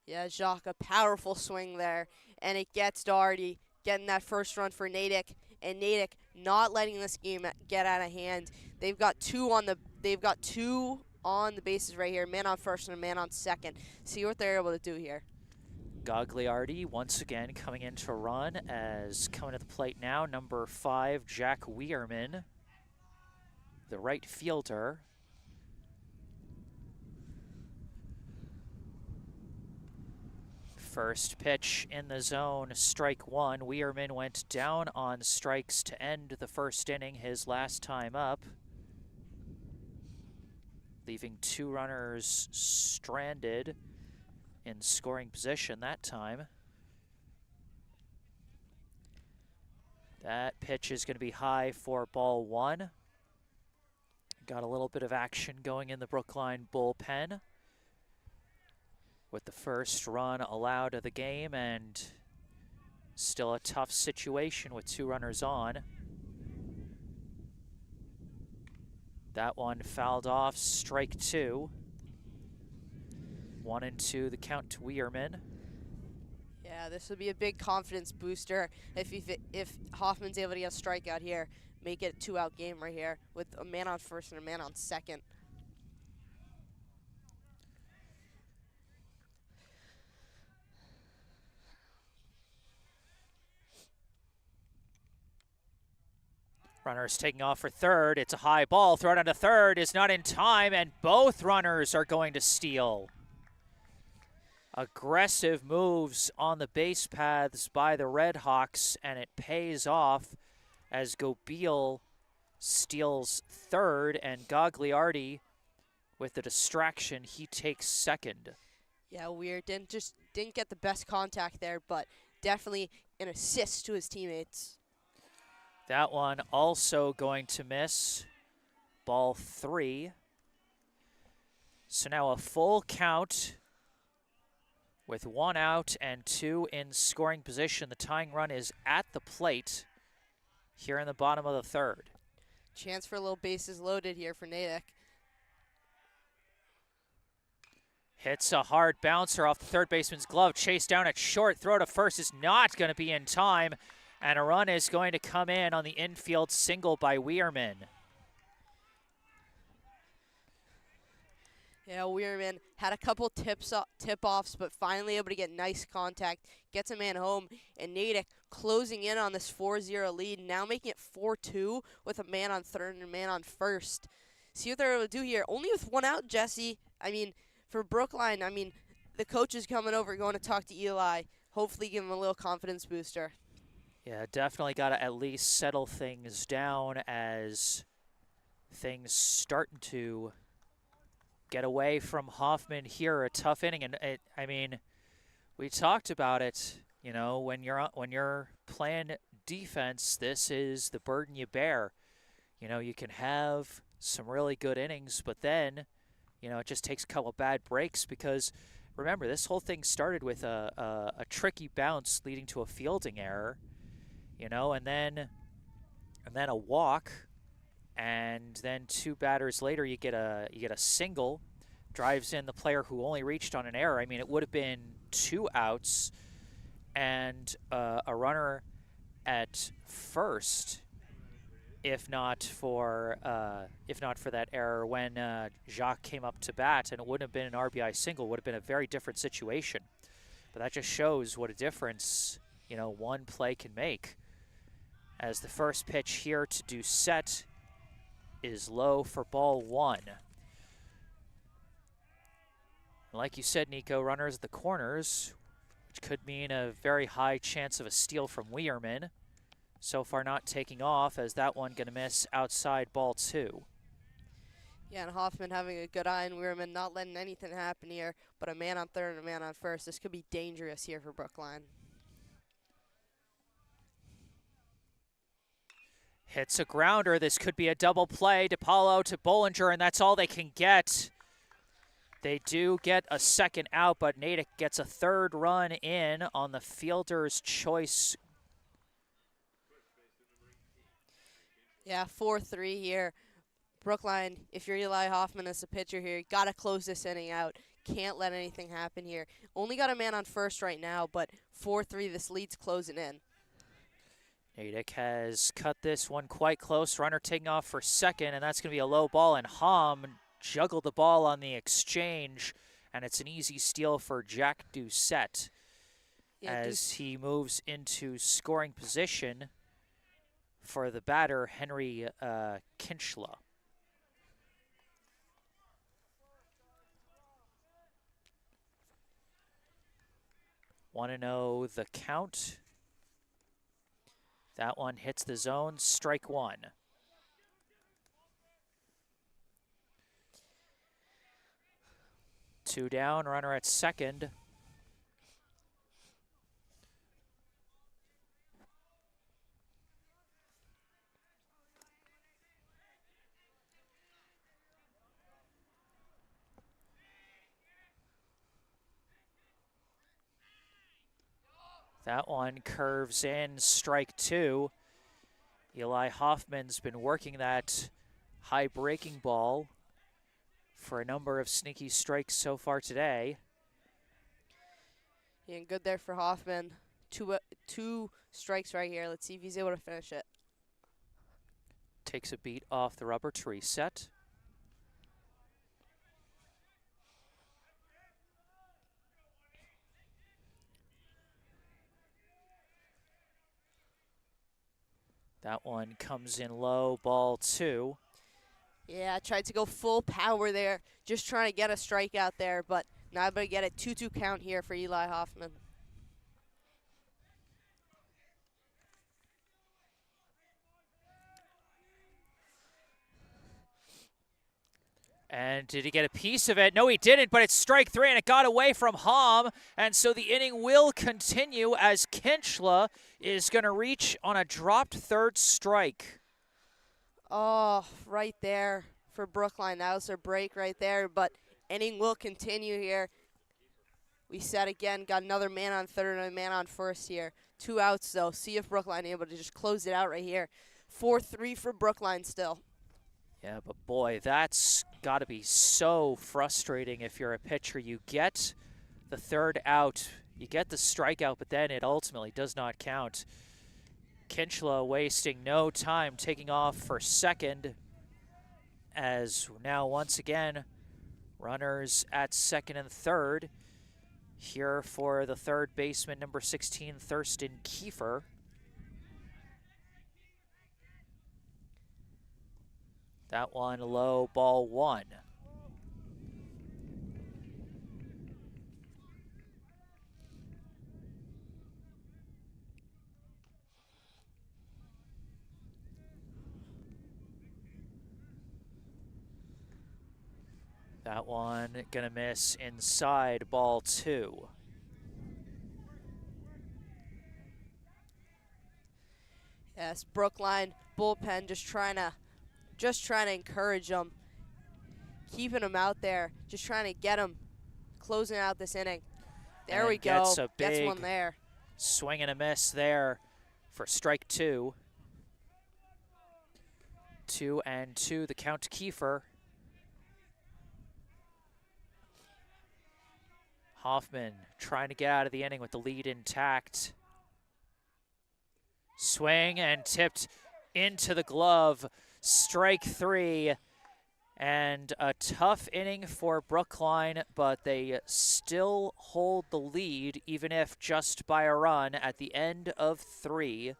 Yeah, Jacques, a powerful swing there, and it gets Doherty getting that first run for Natick, and Natick not letting this game get out of hand. They've got two on the bases right here, man on first and a man on second. See what they're able to do here. Gagliardi once again coming in to run, as coming to the plate now, number 5, Jack Weirman, the right fielder. First pitch in the zone, strike one. Weirman went down on strikes to end the first inning, his last time up, leaving 2 runners stranded in scoring position that time. That pitch is going to be high for ball 1. Got a little bit of action going in the Brookline bullpen with the first run allowed of the game, and still a tough situation with 2 runners on. That one fouled off, strike 2. 1-2 the count to Weirman. Yeah, this would be a big confidence booster if Hoffman's able to get a strikeout here, make it a 2-out game right here with a man on first and a man on second. Runners taking off for third. It's a high ball. Throw it onto third is not in time, and both runners are going to steal. Aggressive moves on the base paths by the Red Hawks, and it pays off as Gobeil steals third, and Gagliardi, with the distraction, he takes second. Yeah, Weir didn't get the best contact there, but definitely an assist to his teammates. That one also going to miss. Ball 3. So now a full count with 1 out and 2 in scoring position. The tying run is at the plate here in the bottom of the third. Chance for a little bases loaded here for Natick. Hits a hard bouncer off the third baseman's glove. Chase down at short. Throw to first is not going to be in time. And a run is going to come in on the infield single by Weirman. Yeah, Weirman had a couple tip-offs, but finally able to get nice contact. Gets a man home, and Natick closing in on this 4-0 lead, now making it 4-2 with a man on third and a man on first. See what they're able to do here. Only with 1 out, Jesse. I mean, for Brookline, the coach is coming over, going to talk to Eli. Hopefully give him a little confidence booster. Yeah, definitely got to at least settle things down as things starting to get away from Hoffman here. A tough inning, and we talked about it. You know, when you're playing defense, this is the burden you bear. You know, you can have some really good innings, but then, you know, it just takes a couple bad breaks because, remember, this whole thing started with a tricky bounce leading to a fielding error. You know, and then a walk, and then 2 batters later you get a single, drives in the player who only reached on an error. I mean, it would have been 2 outs and a runner at first, if not for that error when Jacques came up to bat, and it wouldn't have been an RBI single. Would have been a very different situation. But that just shows what a difference, you know, one play can make. As the first pitch here to Doucette is low for ball 1. Like you said, Nico, runners at the corners, which could mean a very high chance of a steal from Weirman. So far not taking off, as that one going to miss outside ball 2. Yeah, and Hoffman having a good eye on Weirman, not letting anything happen here, but a man on third and a man on first. This could be dangerous here for Brookline. Hits a grounder. This could be a double play. DePaulo to Bollinger, and that's all they can get. They do get a second out, but Natick gets a third run in on the fielder's choice. Yeah, 4-3 here. Brookline, if you're Eli Hoffman as a pitcher here, you got to close this inning out. Can't let anything happen here. Only got a man on first right now, but 4-3, this lead's closing in. Natick has cut this one quite close. Runner taking off for second, and that's going to be a low ball, and Hom juggled the ball on the exchange, and it's an easy steal for Jack Doucette as he moves into scoring position for the batter, Henry Kinchla. 1-0 the count. That one hits the zone, strike 1. Two down, runner at second. That one curves in, strike 2. Eli Hoffman's been working that high breaking ball for a number of sneaky strikes so far today. Yeah, and good there for Hoffman. Two strikes right here. Let's see if he's able to finish it. Takes a beat off the rubber to reset. That one comes in low, ball 2. Yeah, tried to go full power there, just trying to get a strikeout there, but not able to get a 2-2 count here for Eli Hoffman. And did he get a piece of it? No, he didn't, but it's strike 3, and it got away from Hom. And so the inning will continue as Kinchla is going to reach on a dropped third strike. Oh, right there for Brookline. That was their break right there, but inning will continue here. We said again, got another man on third and a man on first here. 2 outs, though. See if Brookline able to just close it out right here. 4-3 for Brookline still. Yeah, but boy, that's got to be so frustrating if you're a pitcher. You get the third out, you get the strikeout, but then it ultimately does not count. Kinchla wasting no time, taking off for second, as now once again, runners at second and third. Here for the third baseman, number 16, Thurston Kiefer. That one low, ball 1. That one gonna miss inside, ball 2. Yes, Brookline bullpen just trying to encourage them, keeping them out there, just trying to get them closing out this inning. There we go. Gets one there. Swing and a miss there for strike 2. 2-2 the count to Kiefer. Hoffman trying to get out of the inning with the lead intact. Swing and tipped into the glove. Strike 3. And a tough inning for Brookline, but they still hold the lead, even if just by a run at the end of 3.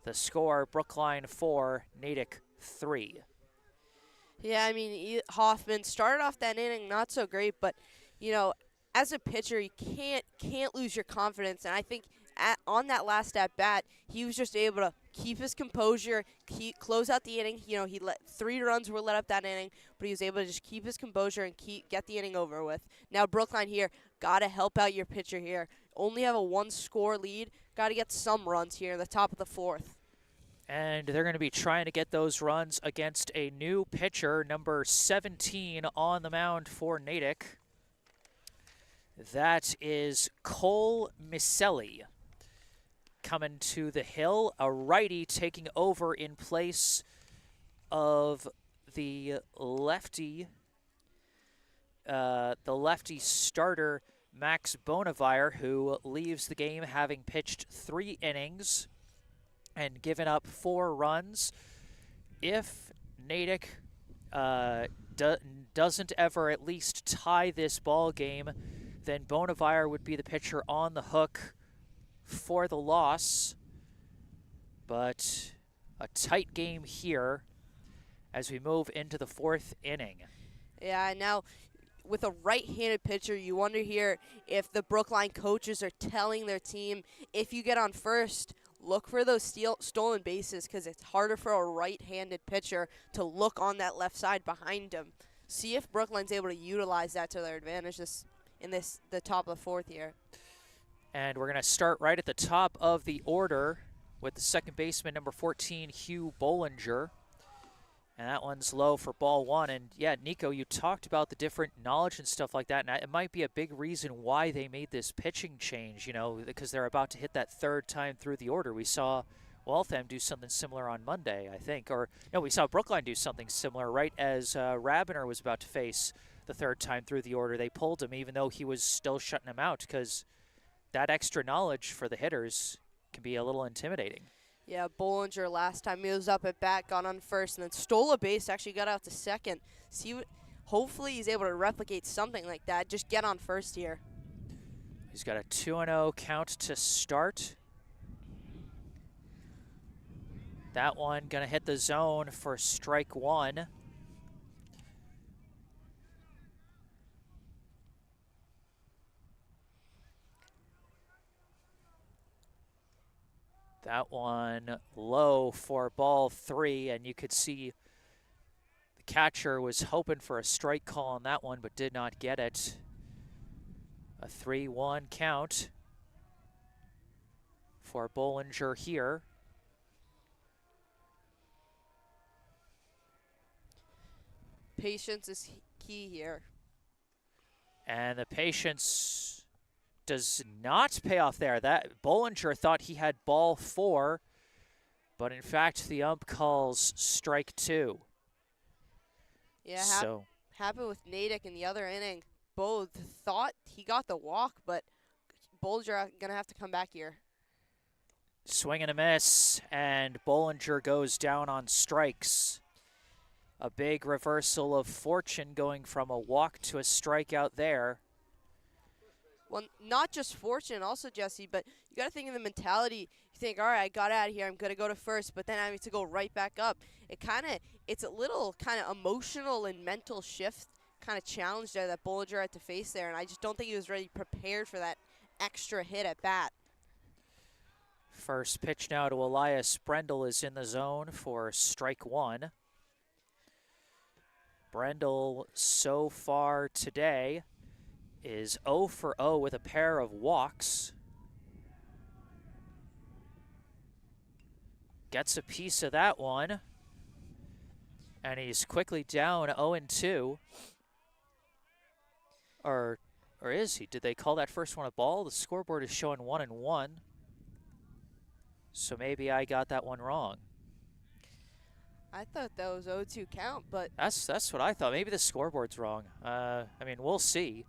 The score, Brookline 4, Natick 3. Yeah, I mean, Hoffman started off that inning not so great, but, you know, as a pitcher, you can't lose your confidence. And I think on that last at bat, he was just able to keep his composure, close out the inning. You know, he let 3 runs were let up that inning, but he was able to just keep his composure and get the inning over with. Now Brookline here, gotta help out your pitcher here. Only have a 1-score lead. Gotta get some runs here in the top of the 4th. And they're going to be trying to get those runs against a new pitcher, number 17 on the mound for Natick. That is Cole Miselli coming to the hill, a righty taking over in place of the lefty starter, Max Bonavire, who leaves the game having pitched 3 innings and given up 4 runs. If Natick doesn't ever at least tie this ball game, then Bonavire would be the pitcher on the hook for the loss. But a tight game here as we move into the 4th inning. Yeah, now with a right-handed pitcher, you wonder here if the Brookline coaches are telling their team, if you get on first, look for those stolen bases, because it's harder for a right-handed pitcher to look on that left side behind him. See if Brookline's able to utilize that to their advantage the top of the 4th here. And we're going to start right at the top of the order with the second baseman, number 14, Hugh Bollinger. And that one's low for ball 1. And yeah, Nico, you talked about the different knowledge and stuff like that, and it might be a big reason why they made this pitching change, you know, because they're about to hit that 3rd time through the order. We saw Waltham do something similar on Monday, I think. Or, no, we saw Brookline do something similar right as Rabiner was about to face the 3rd time through the order. They pulled him even though he was still shutting him out, because that extra knowledge for the hitters can be a little intimidating. Yeah, Bollinger last time he was up at bat, got on first, and then stole a base, actually got out to second. Hopefully he's able to replicate something like that. Just get on first here. He's got a 2-0 count to start. That one going to hit the zone for strike 1. That one low for ball 3, and you could see the catcher was hoping for a strike call on that one, but did not get it. A 3-1 count for Bollinger here. Patience is key here. And the patience does not pay off there. That Bollinger thought he had ball 4, but in fact the ump calls strike 2. Yeah, happened with Natick in the other inning. Both thought he got the walk, but Bollinger gonna have to come back here. Swing and a miss, and Bollinger goes down on strikes. A big reversal of fortune, going from a walk to a strikeout there. Well, not just fortune, also, Jesse, but you got to think of the mentality. You think, all right, I got out of here, I'm going to go to first, but then I need to go right back up. It's a little kind of emotional and mental shift kind of challenge there that Bollinger had to face there, and I just don't think he was really prepared for that extra hit at bat. First pitch now to Elias Brendel is in the zone for strike 1. Brendel so far today is 0 for 0 with a pair of walks. Gets a piece of that one. And he's quickly down 0-2. Or is he? Did they call that first one a ball? The scoreboard is showing 1-1. So maybe I got that one wrong. I thought that was 0-2 count, but that's what I thought. Maybe the scoreboard's wrong. I mean, we'll see.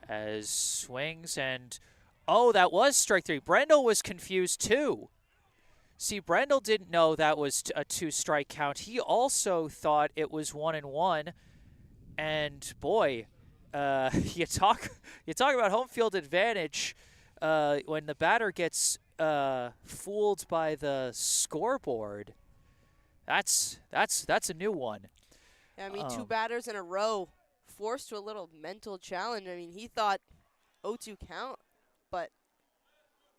As swings and, oh, that was strike 3. Brendel was confused too. See, Brendel didn't know that was a 2-strike count. He also thought it was 1-1. And boy, you talk about home field advantage when the batter gets fooled by the scoreboard. That's a new one. I mean, two batters in a row forced to a little mental challenge. I mean, he thought 0-2 count, but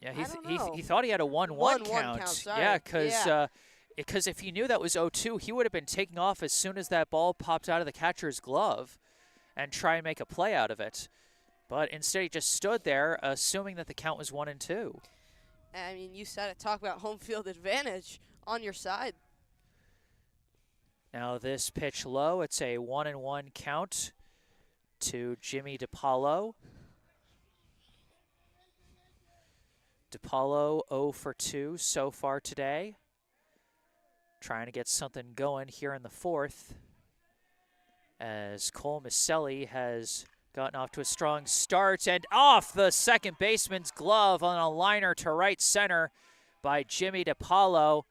yeah, I don't know. he thought he had a 1-1 count. Sorry. Yeah, because if he knew that was 0-2, he would have been taking off as soon as that ball popped out of the catcher's glove and try and make a play out of it. But instead, he just stood there, assuming that the count was 1-2. I mean, you said it. Talk about home field advantage on your side. Now this pitch low, it's a 1-1 count to Jimmy DiPaolo. DiPaolo 0 for 2 so far today. Trying to get something going here in the fourth, as Cole Maselli has gotten off to a strong start, and off the second baseman's glove on a liner to right center by Jimmy DiPaolo.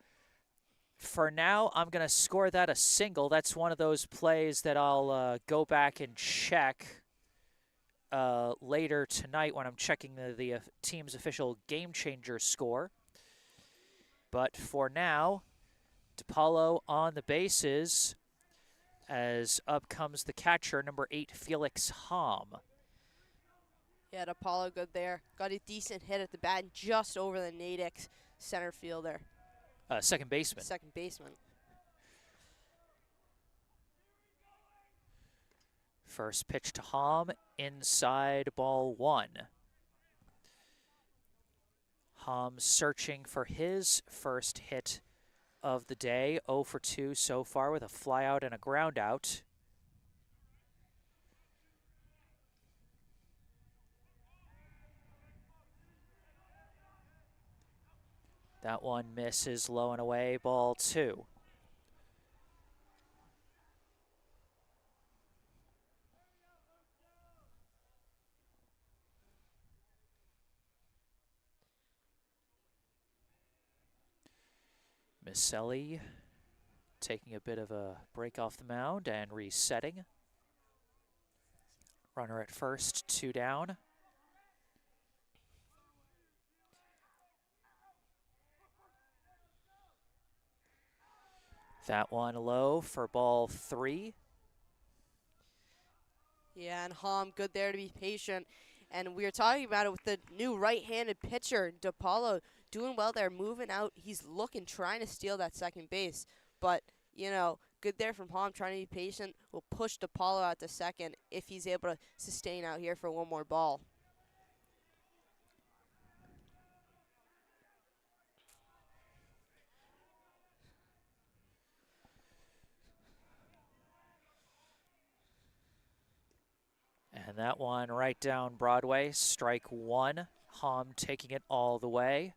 For now, I'm going to score that a single. That's one of those plays that I'll go back and check later tonight when I'm checking the team's official game changer score. But for now, DiPaolo on the bases, as up comes the catcher, number 8, Felix Hom. Yeah, DiPaolo good there. Got a decent hit at the bat, just over the Natick center fielder. Second baseman. Second baseman. First pitch to Hom, inside, ball 1. Hom searching for his first hit of the day, 0 for 2 so far with a flyout and a ground out. That one misses low and away, ball 2. Maselli taking a bit of a break off the mound and resetting. Runner at first, 2 down. That one low for ball 3. Yeah, and Hom good there to be patient. And we were talking about it with the new right-handed pitcher, DiPaolo, doing well there, moving out. He's looking, trying to steal that second base. But, you know, good there from Hom, trying to be patient. Will push DiPaolo out to second if he's able to sustain out here for one more ball. And that one right down Broadway, strike 1. Hom taking it all the way,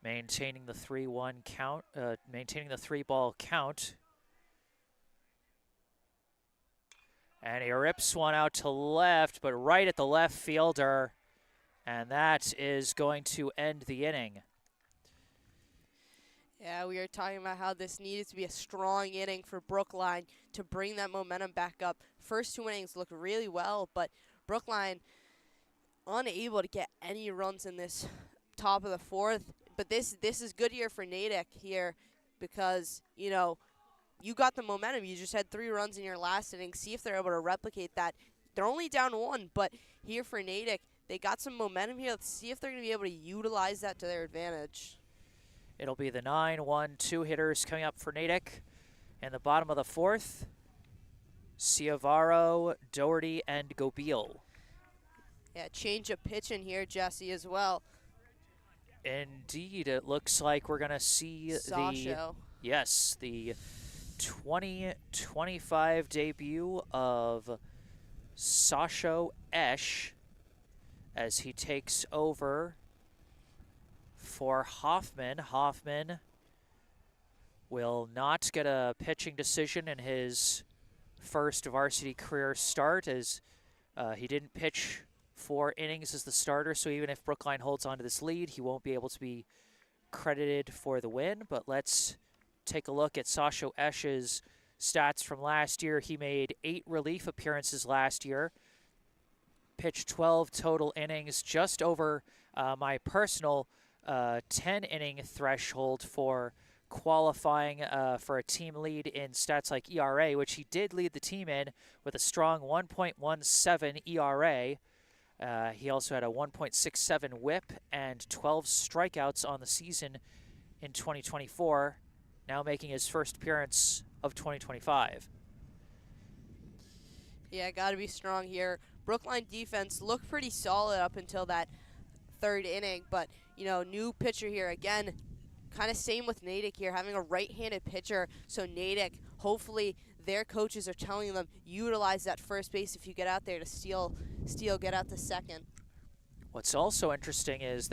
maintaining the 3-1 count, maintaining the 3-ball count. And he rips one out to left, but right at the left fielder, and that is going to end the inning. Yeah, we were talking about how this needed to be a strong inning for Brookline to bring that momentum back up. First 2 innings looked really well, but Brookline unable to get any runs in this top of the fourth. But this is good here for Natick here because, you know, you got the momentum. You just had 3 runs in your last inning. See if they're able to replicate that. They're only down 1, but here for Natick, they got some momentum here. Let's see if they're going to be able to utilize that to their advantage. It'll be the 9-1-2 hitters coming up for Natick. In the bottom of the fourth, Ciavaro, Doherty, and Gobeil. Yeah, change of pitch in here, Jesse, as well. Indeed, it looks like we're going to see Sasho. the 2025 debut of Sasho Esch as he takes over for Hoffman. Hoffman will not get a pitching decision in his first varsity career start, as he didn't pitch 4 innings as the starter, so even if Brookline holds on to this lead, he won't be able to be credited for the win, but let's take a look at Sasha Esch's stats from last year. He made 8 relief appearances last year, pitched 12 total innings, just over my personal 10-inning threshold for qualifying for a team lead in stats like ERA, which he did lead the team in with a strong 1.17 ERA. He also had a 1.67 whip and 12 strikeouts on the season in 2024, now making his first appearance of 2025. Yeah, got to be strong here. Brookline defense looked pretty solid up until that 3rd inning, but, you know, new pitcher here again. Kind of same with Natick here, having a right-handed pitcher. So Natick, hopefully their coaches are telling them, utilize that first base if you get out there to steal, get out to second. What's also interesting is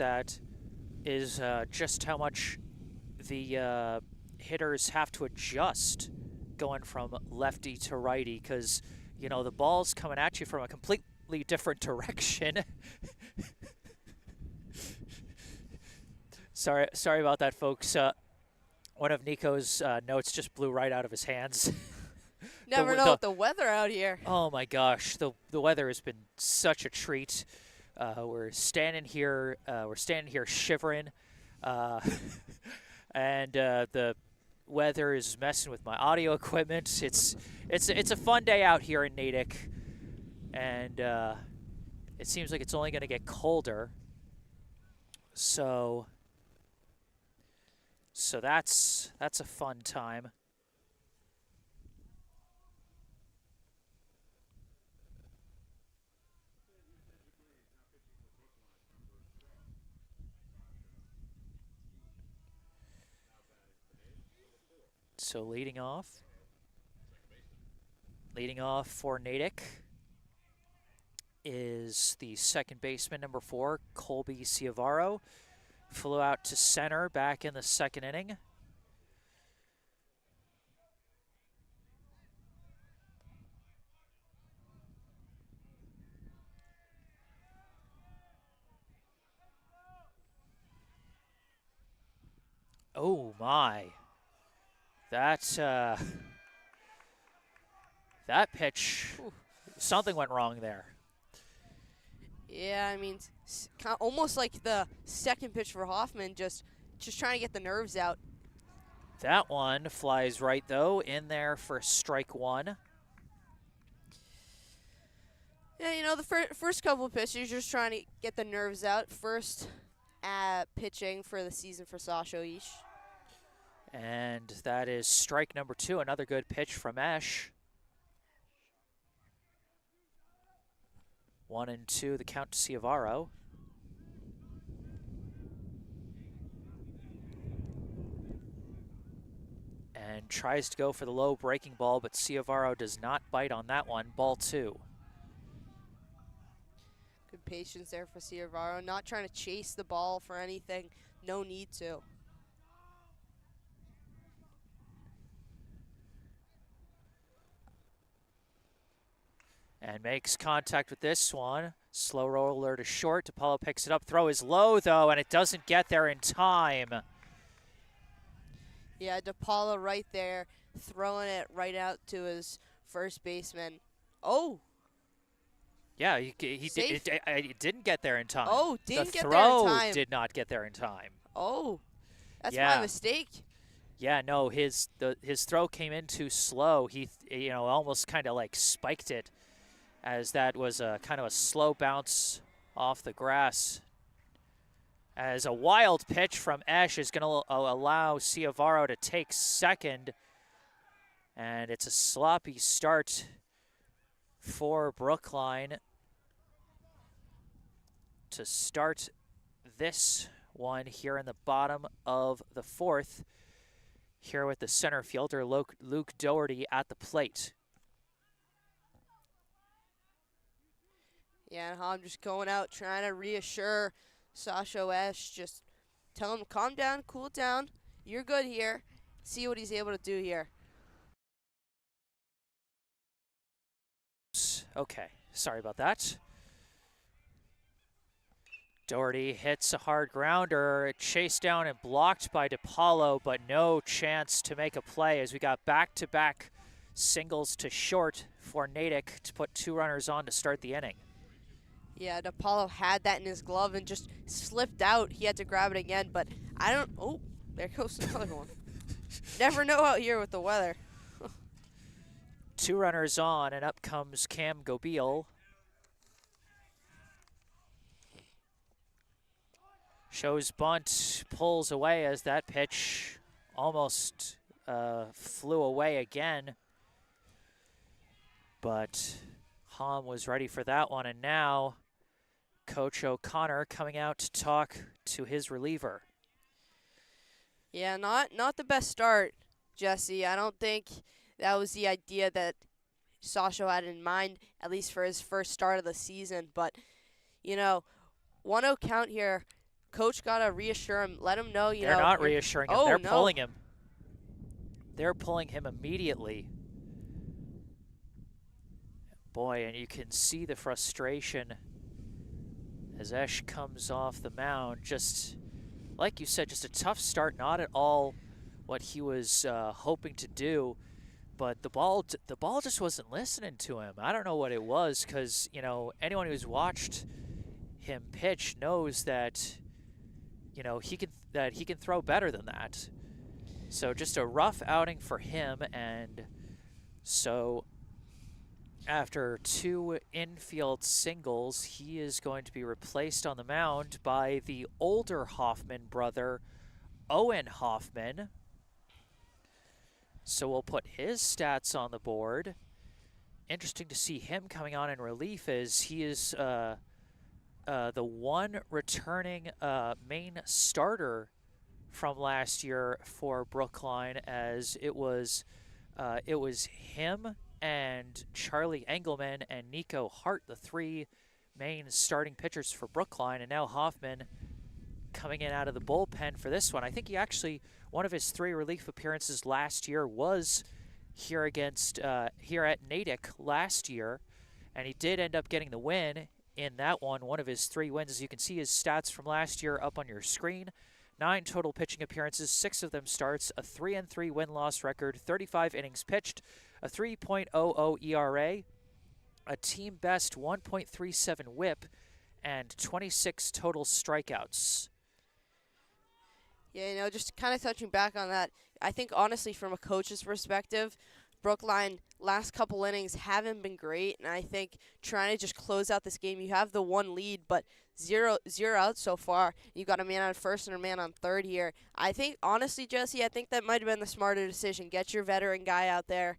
just how much the hitters have to adjust going from lefty to righty, because, you know, the ball's coming at you from a completely different direction. Sorry about that, folks. One of Nico's notes just blew right out of his hands. Never know with the weather out here. Oh my gosh, the weather has been such a treat. We're standing here shivering, and the weather is messing with my audio equipment. It's a fun day out here in Natick, and it seems like it's only going to get colder. So that's a fun time. So leading off for Natick is the second baseman, number 4, Colby Ciavaro. Flew out to center back in the 2nd inning. Oh my. That pitch, something went wrong there. Yeah, I mean, almost like the second pitch for Hoffman, just trying to get the nerves out. That one flies right, though, in there for strike 1. Yeah, you know, the first couple of pitches, just trying to get the nerves out. First pitching for the season for Sasha Esch. And that is strike number 2, another good pitch from Esch. 1-2, the count to Ciavaro. And tries to go for the low breaking ball, but Ciavaro does not bite on that one. Ball 2. Good patience there for Ciavaro, not trying to chase the ball for anything. No need to. And makes contact with this one. Slow roller to short. DePaulo picks it up. Throw is low, though, and it doesn't get there in time. Yeah, DePaulo right there, throwing it right out to his first baseman. Oh! Yeah, he didn't get there in time. Oh, didn't get there in The time. throw did not get there in time. Oh, that's Yeah. my mistake. Yeah, no, his throw came in too slow. He, almost kind of like spiked it, as that was a kind of a slow bounce off the grass. As a wild pitch from Esch is going to allow Ciavaro to take second. And it's a sloppy start for Brookline to start this one here in the bottom of the 4th. Here with the center fielder, Luke Doherty at the plate. Yeah, and I'm just going out trying to reassure Sasha Esch, just tell him, calm down, cool down. You're good here. See what he's able to do here. Okay, sorry about that. Doherty hits a hard grounder, chased down and blocked by DePaulo, but no chance to make a play as we got back-to-back singles to short for Natick to put 2 runners on to start the inning. Yeah, DePaulo had that in his glove and just slipped out. He had to grab it again, but I don't. Oh, there goes another one. Never know out here with the weather. 2 runners on, and up comes Cam Gobeil. Shows bunt, pulls away as that pitch almost flew away again. But Hom was ready for that one, and now Coach O'Connor coming out to talk to his reliever. Yeah, not the best start, Jesse. I don't think that was the idea that Sasho had in mind, at least for his first start of the season. But, 1-0 count here. Coach got to reassure him, let him know, They're not reassuring him. Oh, They're no. pulling him. They're pulling him immediately. Boy, and you can see the frustration as Esh comes off the mound. Just, like you said, just a tough start, not at all what he was hoping to do. But the ball just wasn't listening to him. I don't know what it was, because, anyone who's watched him pitch knows that, he can throw better than that. So just a rough outing for him, and so after 2 infield singles, he is going to be replaced on the mound by the older Hoffman brother, Owen Hoffman. So we'll put his stats on the board. Interesting to see him coming on in relief, as he is the one returning main starter from last year for Brookline, as it was him and Charlie Engelman and Nico Hart, the 3 main starting pitchers for Brookline, and now Hoffman coming in out of the bullpen for this one. I think he actually, one of his 3 relief appearances last year was here at Natick last year, and he did end up getting the win in that one of his 3 wins. As you can see his stats from last year up on your screen. 9 total pitching appearances, 6 of them starts, a 3-3 win-loss record, 35 innings pitched, a 3.00 ERA, a team best 1.37 whip, and 26 total strikeouts. Yeah, just kind of touching back on that, I think honestly from a coach's perspective, Brookline last couple innings haven't been great, and I think trying to just close out this game, you have the 1 lead, but zero out so far. You got a man on first and a man on third here. I think, honestly, Jesse, I think that might have been the smarter decision. Get your veteran guy out there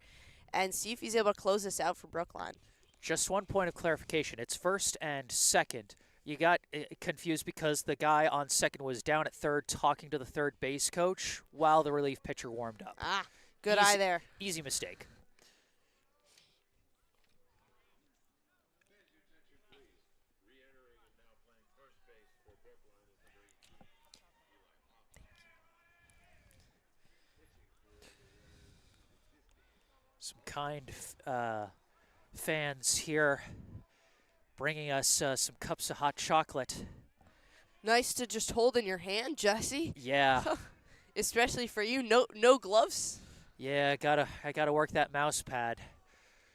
and see if he's able to close this out for Brookline. Just one point of clarification. It's first and second. You got confused because the guy on second was down at third talking to the third base coach while the relief pitcher warmed up. Ah, good eye there. Easy mistake. Some kind fans here bringing us some cups of hot chocolate. Nice to just hold in your hand, Jesse. Yeah. Especially for you, no gloves. Yeah, I gotta work that mouse pad.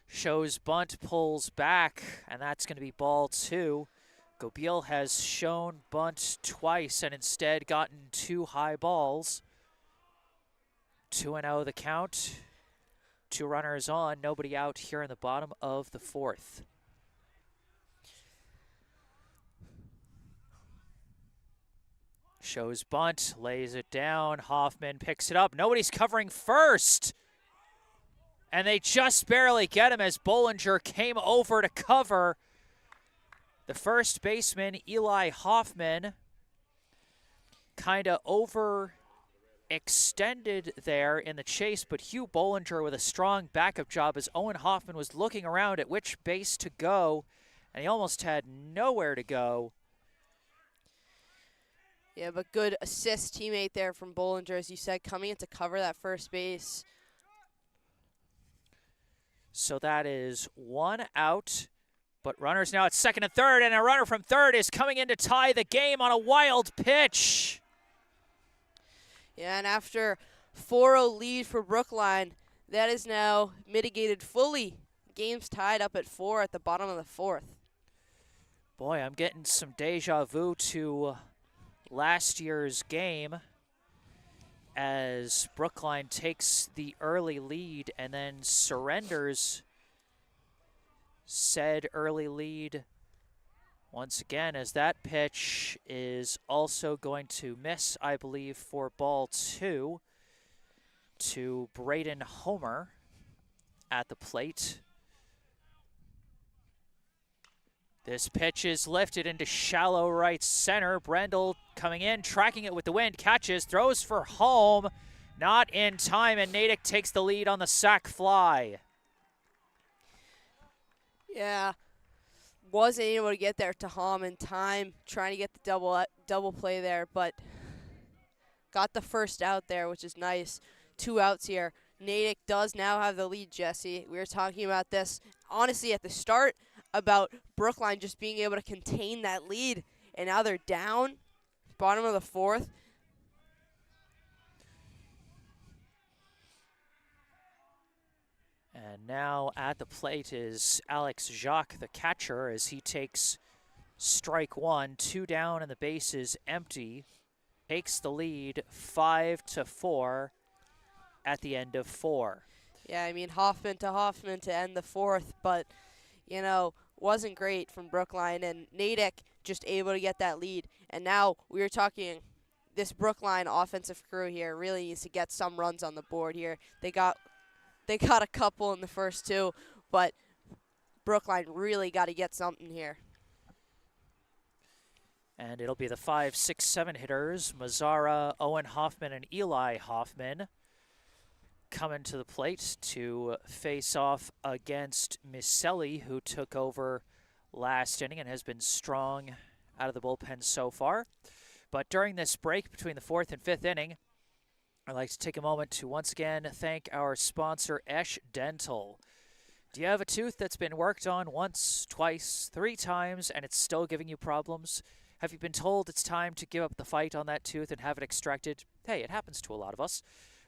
Shows bunt, pulls back, and that's gonna be ball 2. Gobeil has shown bunt twice and instead gotten 2 high balls. 2-0 the count. 2 runners on, nobody out here in the bottom of the 4th. Shows bunt, lays it down. Hoffman picks it up. Nobody's covering first. And they just barely get him as Bollinger came over to cover. The first baseman, Eli Hoffman, kind of overextended there in the chase, but Hugh Bollinger with a strong backup job as Owen Hoffman was looking around at which base to go, and he almost had nowhere to go. Yeah, but good assist teammate there from Bollinger, as you said, coming in to cover that first base. So that is 1 out, But runners now at second and third, and a runner from third is coming in to tie the game on a wild pitch. Yeah, and after 4-0 lead for Brookline, that is now mitigated fully. Game's tied up at 4 at the bottom of the fourth. Boy, I'm getting some deja vu to last year's game as Brookline takes the early lead and then surrenders said early lead once again, as that pitch is also going to miss, I believe, for ball 2 to Braden Homer at the plate. This pitch is lifted into shallow right center. Brendel coming in, tracking it with the wind, catches, throws for home. Not in time, and Natick takes the lead on the sac fly. Yeah, wasn't able to get there to Hom in time, trying to get the double play there, but got the first out there, which is nice. 2 outs here. Natick does now have the lead, Jesse. We were talking about this, honestly, at the start, about Brookline just being able to contain that lead, and now they're down, bottom of the fourth. And now at the plate is Alex Jacques, the catcher, as he takes strike 1, 2 down, and the base is empty. Takes the lead 5-4 at the end of 4. Yeah, I mean, Hoffman to end the fourth, but, you know, wasn't great from Brookline, and Natick just able to get that lead. And now we were talking, this Brookline offensive crew here really needs to get some runs on the board here. They got a couple in the first 2, but Brookline really got to get something here. And it'll be the 5, 6, 7 hitters, Mazzara, Owen Hoffman, and Eli Hoffman, coming to the plate to face off against Misselli, who took over last inning and has been strong out of the bullpen so far. But during this break between the 4th and 5th inning, I'd like to take a moment to once again thank our sponsor, Esch Dental. Do you have a tooth that's been worked on once, twice, 3 times, and it's still giving you problems? Have you been told it's time to give up the fight on that tooth and have it extracted? Hey, it happens to a lot of us.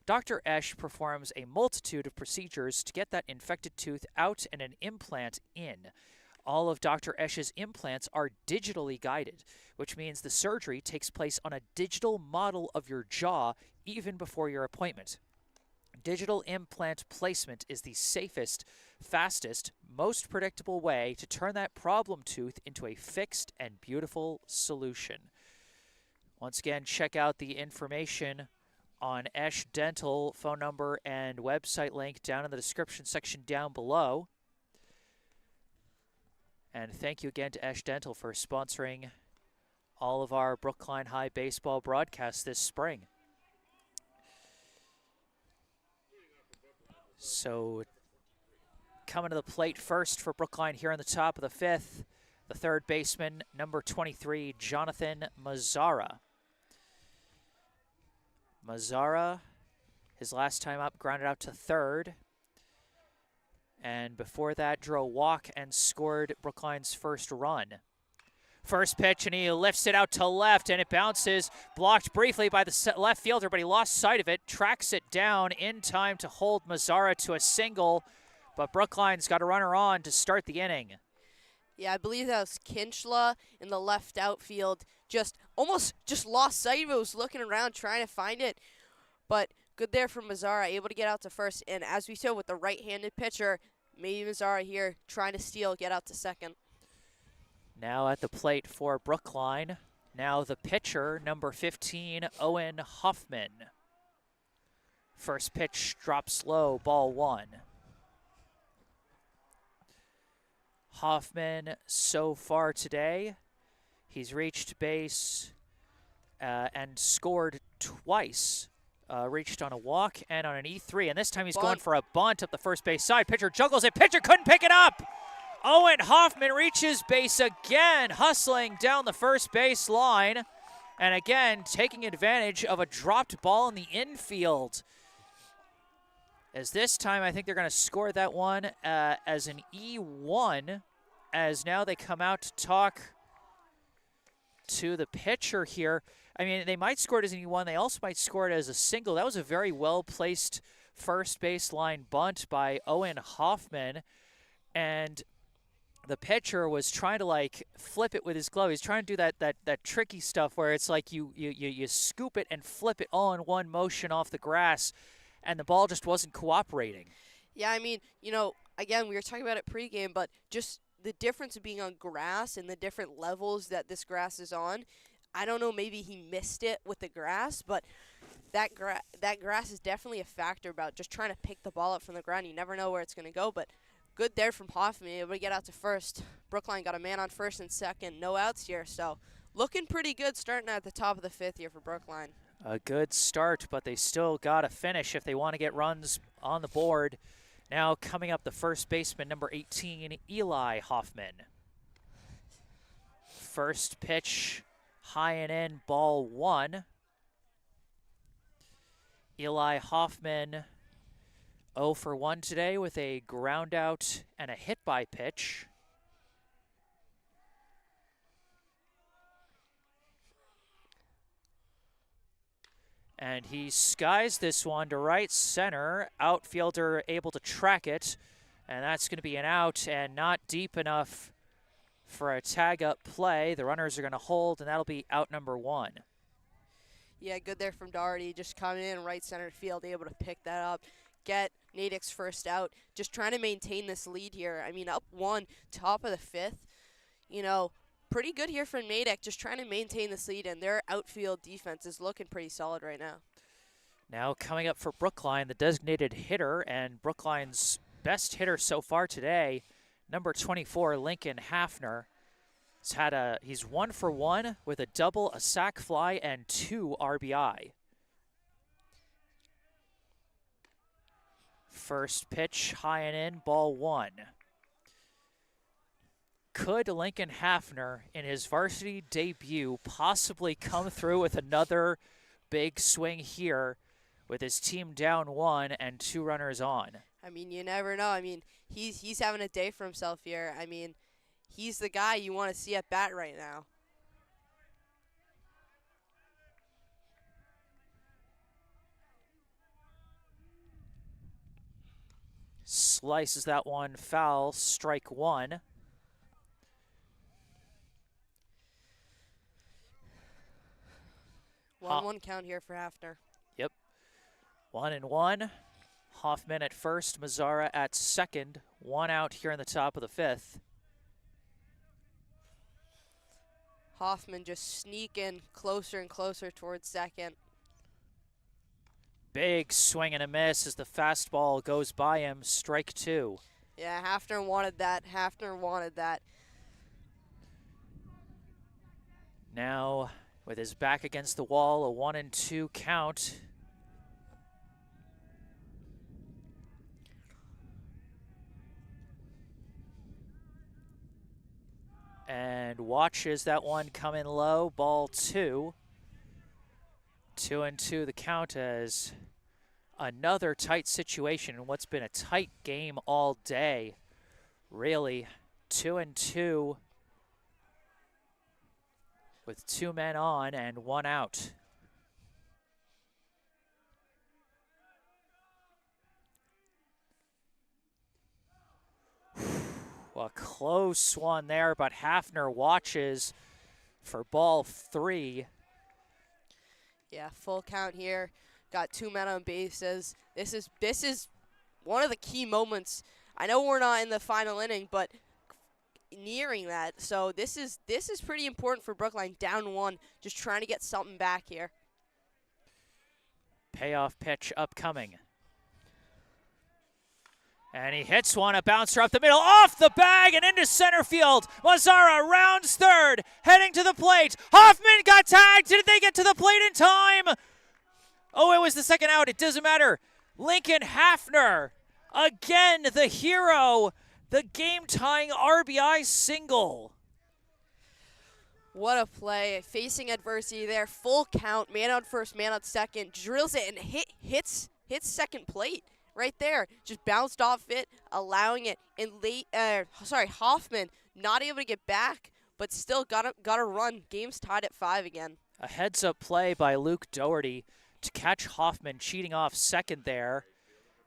Dr. Esch performs a multitude of procedures to get that infected tooth out and an implant in. All of Dr. Esch's implants are digitally guided, which means the surgery takes place on a digital model of your jaw even before your appointment. Digital implant placement is the safest, fastest, most predictable way to turn that problem tooth into a fixed and beautiful solution. Once again, check out the information on Esch Dental, phone number and website link down in the description section down below. And thank you again to Esch Dental for sponsoring all of our Brookline High baseball broadcasts this spring. So coming to the plate first for Brookline here on the top of the 5th, the third baseman, number 23, Jonathan Mazzara. Mazzara, his last time up, grounded out to third. And before that, drew a walk and scored Brookline's first run. First pitch, and he lifts it out to left, and it bounces, blocked briefly by the left fielder, but he lost sight of it, tracks it down in time to hold Mazzara to a single, but Brookline's got a runner on to start the inning. Yeah, I believe that was Kinchla in the left outfield. Almost lost sight of it, was looking around trying to find it, but good there from Mazzara, able to get out to first, and as we saw with the right-handed pitcher, maybe Mazzara here trying to steal, get out to second. Now at the plate for Brookline, now the pitcher, number 15, Owen Hoffman. First pitch drops low, ball 1. Hoffman, so far today, he's reached base and scored twice. Reached on a walk and on an E3, and this time he's going for a bunt up the first base side. Pitcher juggles it, pitcher couldn't pick it up! Owen Hoffman reaches base again, hustling down the first base line, and again taking advantage of a dropped ball in the infield. As this time I think they're going to score that one as an E1, as now they come out to talk to the pitcher here. I mean, they might score it as an E1. They also might score it as a single. That was a very well-placed first baseline bunt by Owen Hoffman. And the pitcher was trying to, like, flip it with his glove. He's trying to do that tricky stuff where it's like you scoop it and flip it all in one motion off the grass, and the ball just wasn't cooperating. Yeah, I mean, you know, again, we were talking about it pregame, but just the difference of being on grass and the different levels that this grass is on. I don't know, maybe he missed it with the grass, but that grass is definitely a factor about just trying to pick the ball up from the ground. You never know where it's going to go, but good there from Hoffman, able to get out to first. Brookline got a man on first and second, no outs here, so looking pretty good starting at the top of the fifth here for Brookline. A good start, but they still got to finish if they want to get runs on the board. Now coming up, the first baseman, number 18, Eli Hoffman. First pitch, high and in, ball 1. Eli Hoffman 0 for 1 today with a ground out and a hit by pitch. And he skies this one to right center. Outfielder able to track it. And that's going to be an out and not deep enough for a tag-up play. The runners are going to hold, and that'll be out number 1. Yeah, good there from Doherty, just coming in right center field, able to pick that up, get Natick's first out, just trying to maintain this lead here. I mean, up 1, top of the 5th, you know, pretty good here from Natick, just trying to maintain this lead, and their outfield defense is looking pretty solid right now. Now coming up for Brookline, the designated hitter, and Brookline's best hitter so far today, number 24, Lincoln Hafner. He's 1 for 1 with a double, a sac fly, and 2 RBI. First pitch, high and in, ball 1. Could Lincoln Hafner, in his varsity debut, possibly come through with another big swing here with his team down 1 and 2 runners on? I mean, you never know. I mean, he's having a day for himself here. I mean, he's the guy you want to see at bat right now. Slices that one foul, strike 1. One count here for Hafner. Yep. 1-1. Hoffman at first, Mazzara at second. 1 out here in the top of the 5th. Hoffman just sneaking closer and closer towards second. Big swing and a miss as the fastball goes by him. Strike 2. Yeah, Hafner wanted that. Hafner wanted that. Now, with his back against the wall, a 1-2 count. And watches that one come in low, ball 2. 2-2 the count as another tight situation in what's been a tight game all day. Really, 2-2 with 2 men on and 1 out. Well, a close one there, but Hafner watches for ball 3. Yeah, full count here. Got 2 men on bases. This is one of the key moments. I know we're not in the final inning, but nearing that. So this is pretty important for Brookline. Down 1, just trying to get something back here. Payoff pitch upcoming. And he hits one, a bouncer up the middle, off the bag and into center field. Mazzara rounds third, heading to the plate. Hoffman got tagged. Did they get to the plate in time? Oh, it was the second out. It doesn't matter. Lincoln Hafner, again the hero, the game-tying RBI single. What a play. Facing adversity there. Full count. Man on first, man on second. Drills it and hits second plate. right there. Just bounced off it, allowing it. And Hoffman not able to get back, but still got a run. Game's tied at 5 again. A heads-up play by Luke Doherty to catch Hoffman cheating off second there,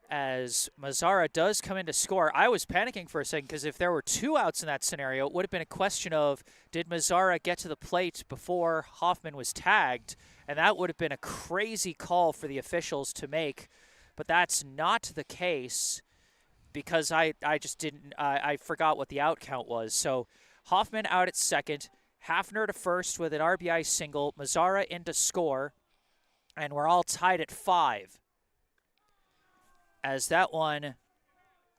as Mazzara does come in to score. I was panicking for a second because if there were 2 outs in that scenario, it would have been a question of, did Mazzara get to the plate before Hoffman was tagged? And that would have been a crazy call for the officials to make. But that's not the case because I just didn't, I forgot what the out count was. So Hoffman out at second, Hafner to first with an RBI single, Mazzara in to score, and we're all tied at 5. As that one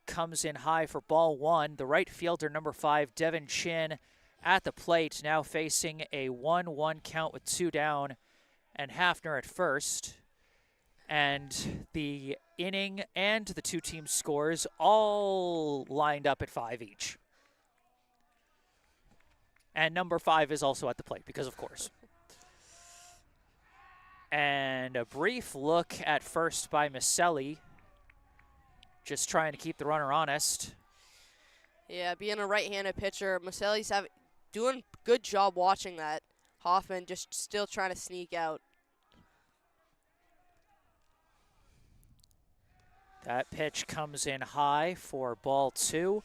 comes in high for ball 1, the right fielder, number 5, Devin Chin, at the plate, now facing a 1-1 count with 2 down, and Hafner at first. And the inning and the 2 team scores all lined up at 5 each. And number 5 is also at the plate, because of course. And a brief look at first by Miceli, just trying to keep the runner honest. Yeah, being a right-handed pitcher, Miceli's doing a good job watching that. Hoffman just still trying to sneak out. That pitch comes in high for ball 2.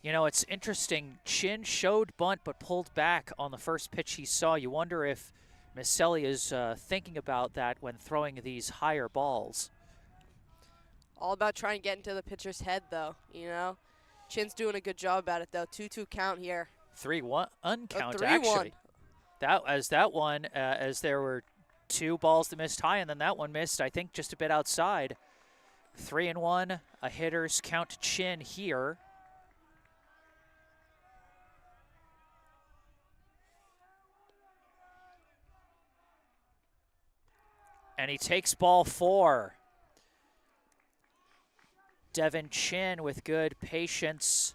You know, it's interesting. Chin showed bunt but pulled back on the first pitch he saw. You wonder if Miceli is thinking about that when throwing these higher balls. All about trying to get into the pitcher's head, though, you know. Chin's doing a good job at it, though. 2-2 count here. 3-1 uncount, 3-1. actually. As there were 2 balls that missed high, and then that one missed, I think, just a bit outside. 3-1, a hitter's count to Chin here. And he takes ball 4. Devin Chin with good patience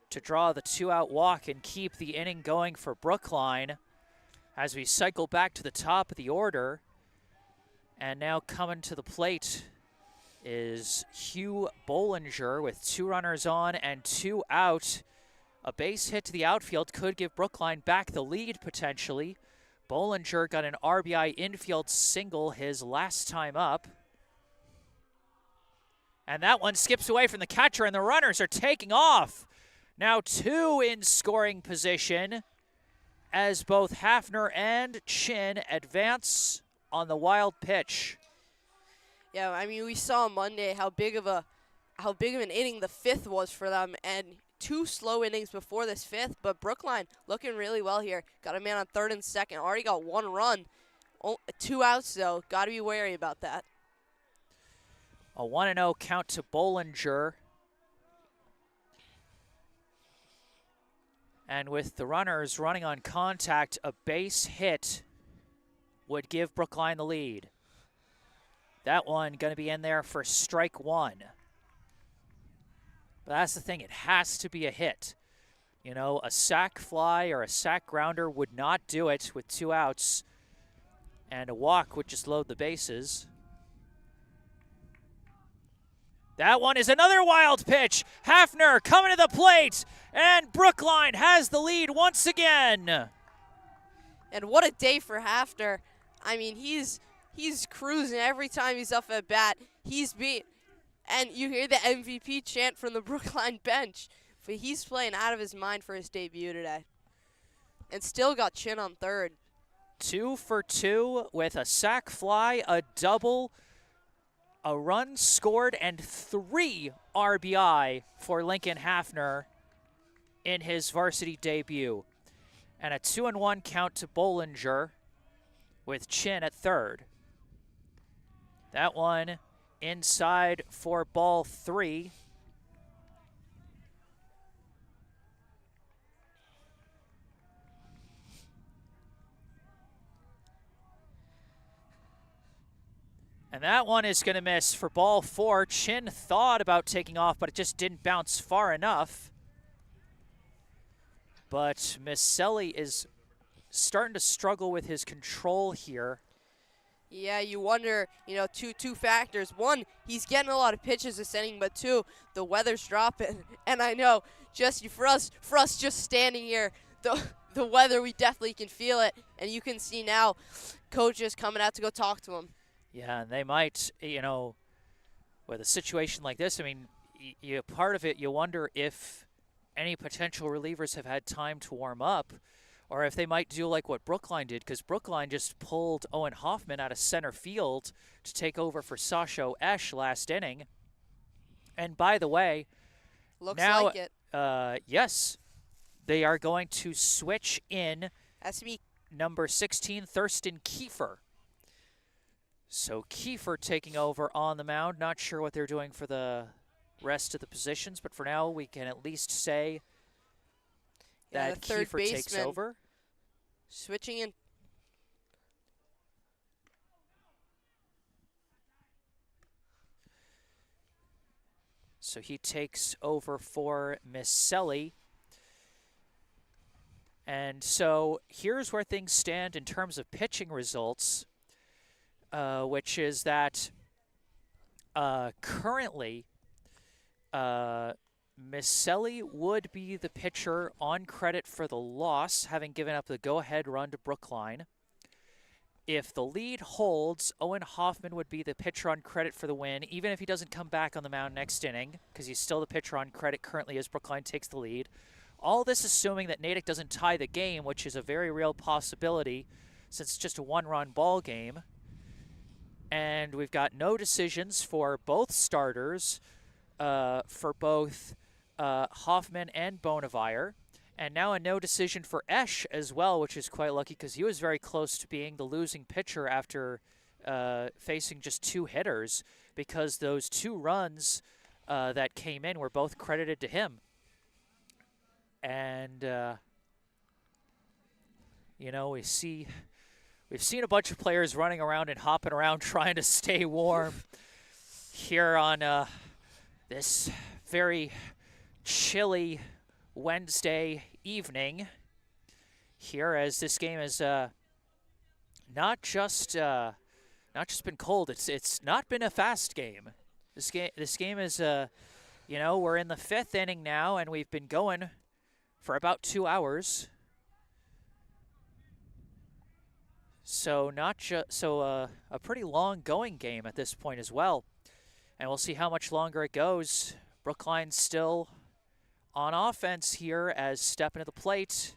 to draw the 2-out walk and keep the inning going for Brookline as we cycle back to the top of the order. And now coming to the plate is Hugh Bollinger with 2 runners on and 2 out. A base hit to the outfield could give Brookline back the lead potentially. Bollinger got an RBI infield single his last time up. And that one skips away from the catcher, and the runners are taking off. Now 2 in scoring position as both Hafner and Chin advance on the wild pitch. Yeah, I mean, we saw Monday how big of an inning the 5th was for them, and 2 slow innings before this 5th, but Brookline looking really well here. Got a man on 3rd and 2nd, already got 1 run. 2 outs, though. Got to be wary about that. A 1-0 count to Bollinger. And with the runners running on contact, a base hit would give Brookline the lead. That one going to be in there for strike 1. But that's the thing, it has to be a hit. You know, a sac fly or a sac grounder would not do it with 2 outs, and a walk would just load the bases. That one is another wild pitch. Hafner coming to the plate, and Brookline has the lead once again. And what a day for Hafner. I mean, he's cruising every time he's up at bat. And you hear the MVP chant from the Brookline bench. But he's playing out of his mind for his debut today. And still got Chin on 3rd. 2 for 2 with a sac fly, a double, a run scored, and 3 RBI for Lincoln Hafner in his varsity debut. And a 2-1 count to Bollinger with Chin at 3rd. That one inside for ball 3. And that one is going to miss for ball 4. Chin thought about taking off, but it just didn't bounce far enough. But Miceli is starting to struggle with his control here. Yeah, you wonder, two factors. One, he's getting a lot of pitches this inning, but two, the weather's dropping. And I know, Jesse, for us just standing here, the weather, we definitely can feel it. And you can see now coaches coming out to go talk to him. Yeah, and they might, with a situation like this, I mean, part of it, you wonder if any potential relievers have had time to warm up, or if they might do like what Brookline did, because Brookline just pulled Owen Hoffman out of center field to take over for Sasho Esch last inning. And by the way, Looks now, like it. yes, they are going to switch in That's me. number 16, Thurston Kiefer. So Kiefer taking over on the mound. Not sure what they're doing for the rest of the positions, but for now we can at least say that Kiefer takes over. Switching in. So he takes over for Misselli. And so here's where things stand in terms of pitching results, which is that currently Misselli would be the pitcher on credit for the loss, having given up the go-ahead run to Brookline. If the lead holds, Owen Hoffman would be the pitcher on credit for the win, even if he doesn't come back on the mound next inning, because he's still the pitcher on credit currently as Brookline takes the lead. All this assuming that Natick doesn't tie the game, which is a very real possibility since it's just a one-run ball game. And we've got no decisions for both starters, for both Hoffman and Bonavire. And now a no decision for Esch as well, which is quite lucky because he was very close to being the losing pitcher after facing just two hitters, because those two runs that came in were both credited to him. And, we've seen a bunch of players running around and hopping around trying to stay warm here on this very chilly Wednesday evening here, as this game is not just been cold. It's not been a fast game. This game is we're in the fifth inning now, and we've been going for about 2 hours. So a pretty long going game at this point as well. And we'll see how much longer it goes. Brookline's still on offense here as stepping to the plate,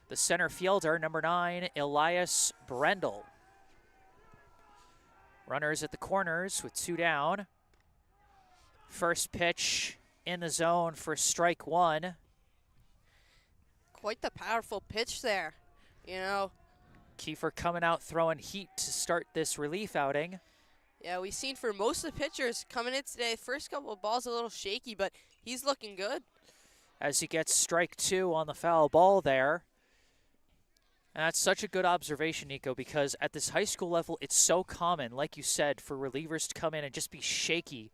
the center fielder, number 9, Elias Brendel. Runners at the corners with 2 down. First pitch in the zone for strike 1. Quite the powerful pitch there, Kiefer coming out throwing heat to start this relief outing. Yeah, we've seen for most of the pitchers coming in today, first couple of balls a little shaky, but he's looking good. As he gets strike 2 on the foul ball there. And that's such a good observation, Nico, because at this high school level, it's so common, like you said, for relievers to come in and just be shaky.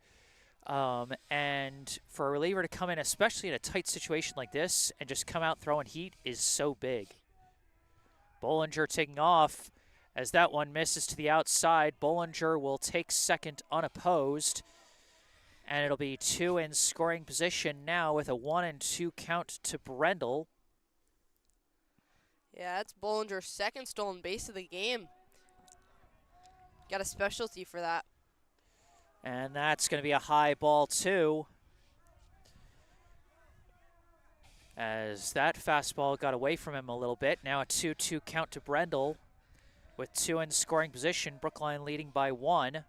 And for a reliever to come in, especially in a tight situation like this, and just come out throwing heat is so big. Bollinger taking off as that one misses to the outside. Bollinger will take second unopposed. And it'll be 2 in scoring position now with a 1-2 count to Brendel. Yeah, that's Bollinger's second stolen base of the game. Got a specialty for that. And that's going to be a high ball, too. As that fastball got away from him a little bit. Now a 2-2 count to Brendel with 2 in scoring position. Brookline leading by 1.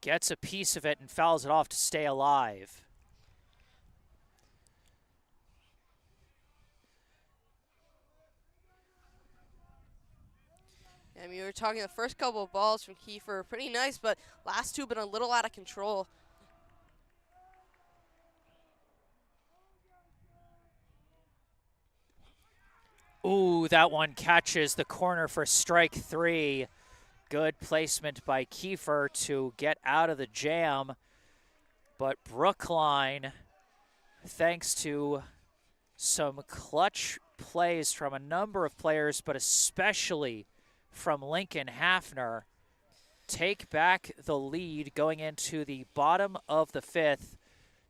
Gets a piece of it and fouls it off to stay alive. I mean, we were talking the first couple of balls from Kiefer, pretty nice, but last two been a little out of control. Ooh, that one catches the corner for strike 3. Good placement by Kiefer to get out of the jam. But Brookline, thanks to some clutch plays from a number of players, but especially from Lincoln Hafner, take back the lead going into the bottom of the fifth,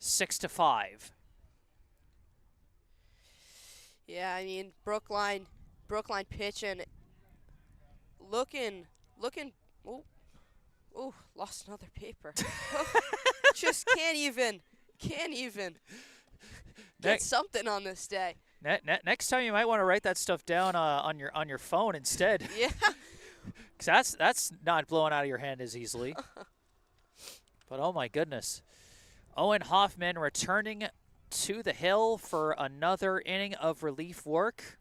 6-5. Yeah, I mean, Brookline pitching, looking, ooh, lost another paper. Just can't even get something on this day. Next time you might want to write that stuff down on your phone instead. Yeah. Because that's not blowing out of your hand as easily. But oh my goodness. Owen Hoffman returning to the hill for another inning of relief work.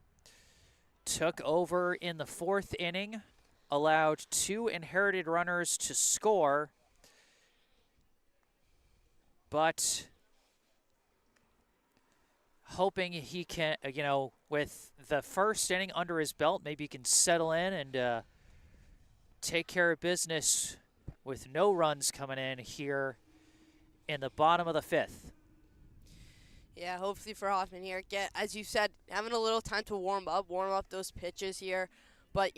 Took over in the fourth inning. Allowed 2 inherited runners to score. But hoping he can, with the first inning under his belt, maybe he can settle in and take care of business with no runs coming in here in the bottom of the fifth. Yeah, hopefully for Hoffman here, as you said, having a little time to warm up those pitches here. But,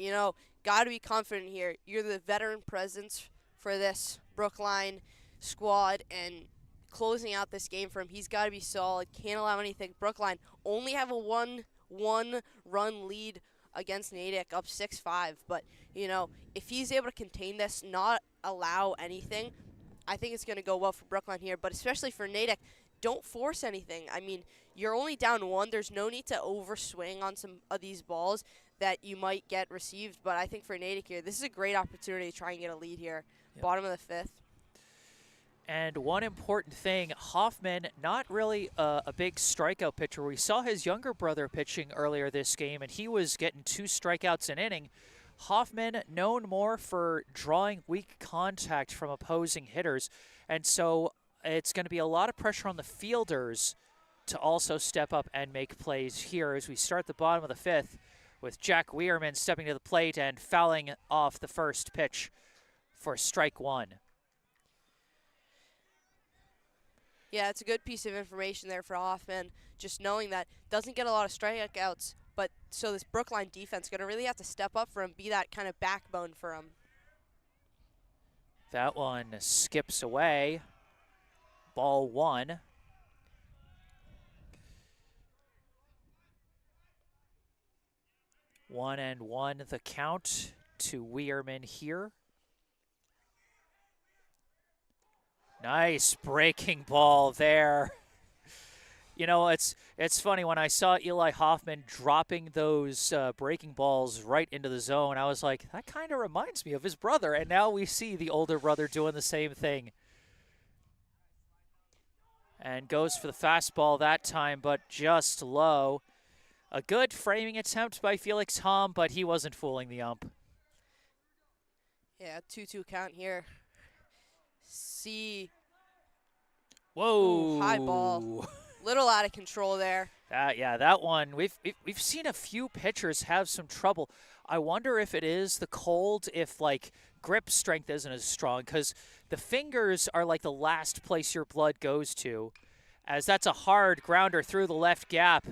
got to be confident here. You're the veteran presence for this Brookline squad, and closing out this game for him, he's got to be solid. Can't allow anything. Brookline only have a one-run lead against Natick, up 6-5. But, if he's able to contain this, not allow anything, I think it's going to go well for Brookline here. But especially for Natick, don't force anything. I mean, you're only down 1. There's no need to overswing on some of these balls that you might get received. But I think for Natick here, this is a great opportunity to try and get a lead here. Yep. Bottom of the fifth. And one important thing, Hoffman, not really a big strikeout pitcher. We saw his younger brother pitching earlier this game, and he was getting 2 strikeouts an inning. Hoffman known more for drawing weak contact from opposing hitters, and so it's going to be a lot of pressure on the fielders to also step up and make plays here as we start the bottom of the fifth with Jack Weirman stepping to the plate and fouling off the first pitch for strike 1. Yeah, it's a good piece of information there for Hoffman, just knowing that doesn't get a lot of strikeouts, but so this Brookline defense going to really have to step up for him, be that kind of backbone for him. That one skips away. Ball 1. One and one the count to Weirman here. Nice breaking ball there. It's funny, when I saw Eli Hoffman dropping those breaking balls right into the zone, I was like, that kind of reminds me of his brother. And now we see the older brother doing the same thing. And goes for the fastball that time, but just low. A good framing attempt by Felix Hom, but he wasn't fooling the ump. Yeah, 2-2 count here. Whoa. Ooh, high ball. Little out of control there. That one, we've seen a few pitchers have some trouble. I wonder if it is the cold, if grip strength isn't as strong, because the fingers are like the last place your blood goes to, as that's a hard grounder through the left gap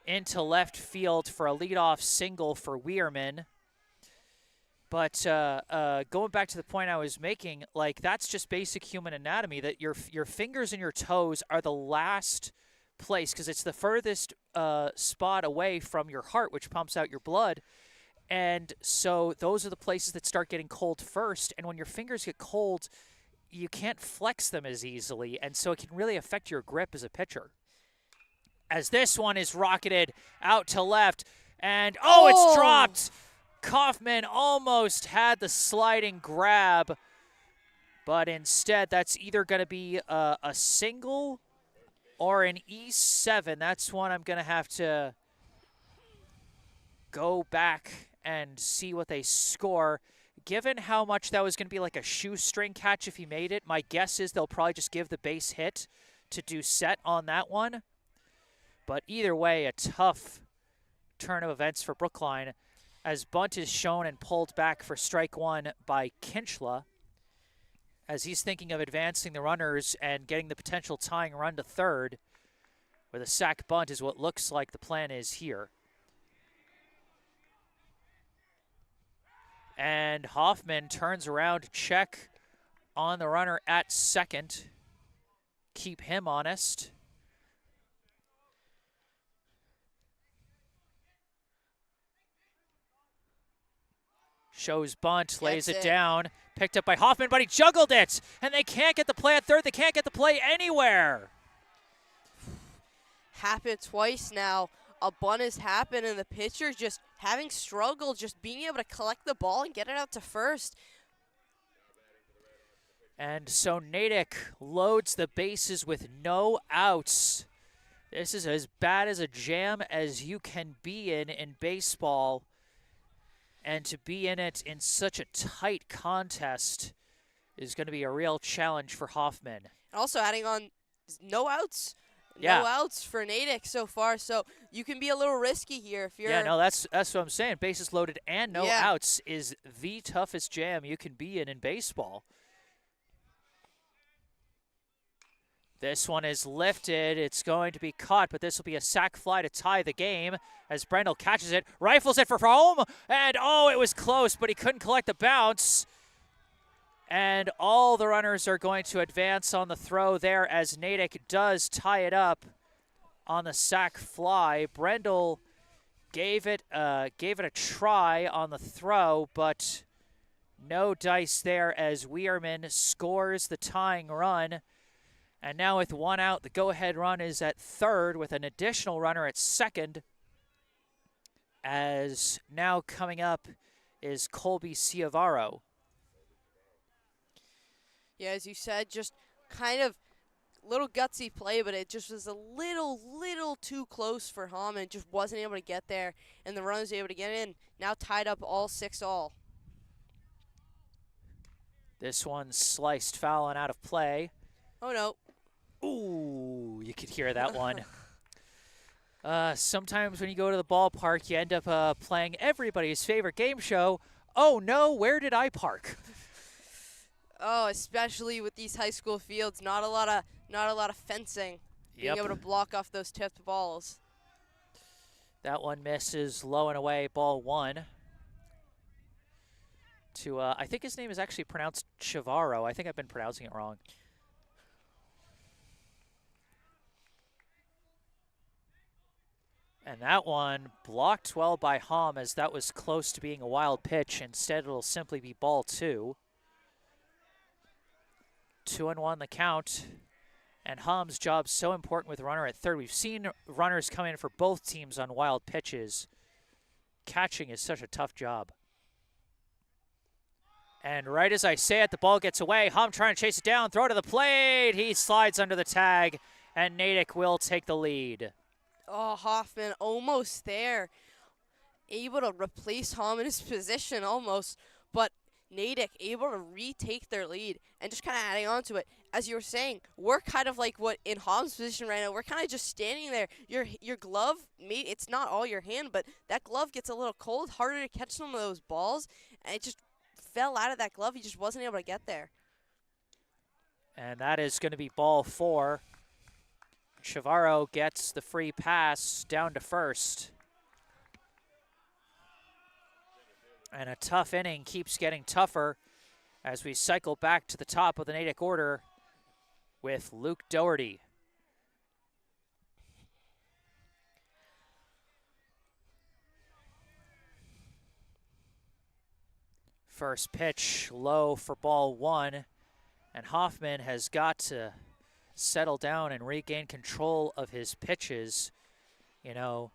into left field for a leadoff single for Weirman. But going back to the point I was making, that's just basic human anatomy, that your fingers and your toes are the last place, because it's the furthest spot away from your heart, which pumps out your blood. And so those are the places that start getting cold first. And when your fingers get cold, you can't flex them as easily. And so it can really affect your grip as a pitcher. As this one is rocketed out to left. And, it's dropped. Kaufman almost had the sliding grab. But instead, that's either going to be a single or an E7. That's one I'm going to have to go back and see what they score. Given how much that was going to be like a shoestring catch if he made it, my guess is they'll probably just give the base hit to do set on that one. But either way, a tough turn of events for Brookline as bunt is shown and pulled back for strike 1 by Kinchla, as he's thinking of advancing the runners and getting the potential tying run to third, where the sac bunt is what looks like the plan is here. And Hoffman turns around to check on the runner at second. Keep him honest. Shows bunt, lays it down. Picked up by Hoffman, but he juggled it. And they can't get the play at third. They can't get the play anywhere. Happened twice now. A bunt has happened, and the pitcher just having struggled, just being able to collect the ball and get it out to first. And so Natick loads the bases with no outs. This is as bad as a jam as you can be in baseball. And to be in it in such a tight contest is going to be a real challenge for Hoffman. Also adding on no outs. Yeah. No outs for Natick so far, so you can be a little risky here if you're. Yeah, no, that's what I'm saying. Bases loaded and no outs is the toughest jam you can be in baseball. This one is lifted. It's going to be caught, but this will be a sac fly to tie the game as Brendel catches it, rifles it for home, and oh, it was close, but he couldn't collect the bounce. And all the runners are going to advance on the throw there as Natick does tie it up on the sac fly. Brendel gave it a try on the throw, but no dice there as Weirman scores the tying run. And now with one out, the go-ahead run is at third with an additional runner at second. As now coming up is Colby Ciavaro. Yeah, as you said, just kind of little gutsy play, but it just was a little too close for Hom and just wasn't able to get there. And the run was able to get in. Now tied up all 6-all. This one sliced foul and out of play. Oh, no. Ooh, you could hear that one. Sometimes when you go to the ballpark, you end up playing everybody's favorite game show. Oh, no, where did I park? Oh, especially with these high school fields, not a lot of fencing. Being able to block off those tipped balls. That one misses low and away, ball one. To I think his name is actually pronounced Chavarro. I think I've been pronouncing it wrong. And that one blocked well by Hom as that was close to being a wild pitch. Instead, it'll simply be ball two. 2-1 the count. And Hom's job's so important with runner at third. We've seen runners come in for both teams on wild pitches. Catching is such a tough job. And right as I say it, the ball gets away. Hom trying to chase it down, throw to the plate. He slides under the tag, and Natick will take the lead. Oh, Hoffman almost there. Able to replace Hom in his position almost, but Natick able to retake their lead. And just kind of adding on to it, as you were saying, we're kind of like what in Hom's position right now, we're kind of just standing there. Your glove, it's not all your hand, but that glove gets a little cold, harder to catch some of those balls, and it just fell out of that glove. He just wasn't able to get there. And that is going to be ball four. Chavarro gets the free pass down to first. And a tough inning keeps getting tougher as we cycle back to the top of the Natick order with Luke Doherty. First pitch low for ball one, and Hoffman has got to settle down and regain control of his pitches. You know,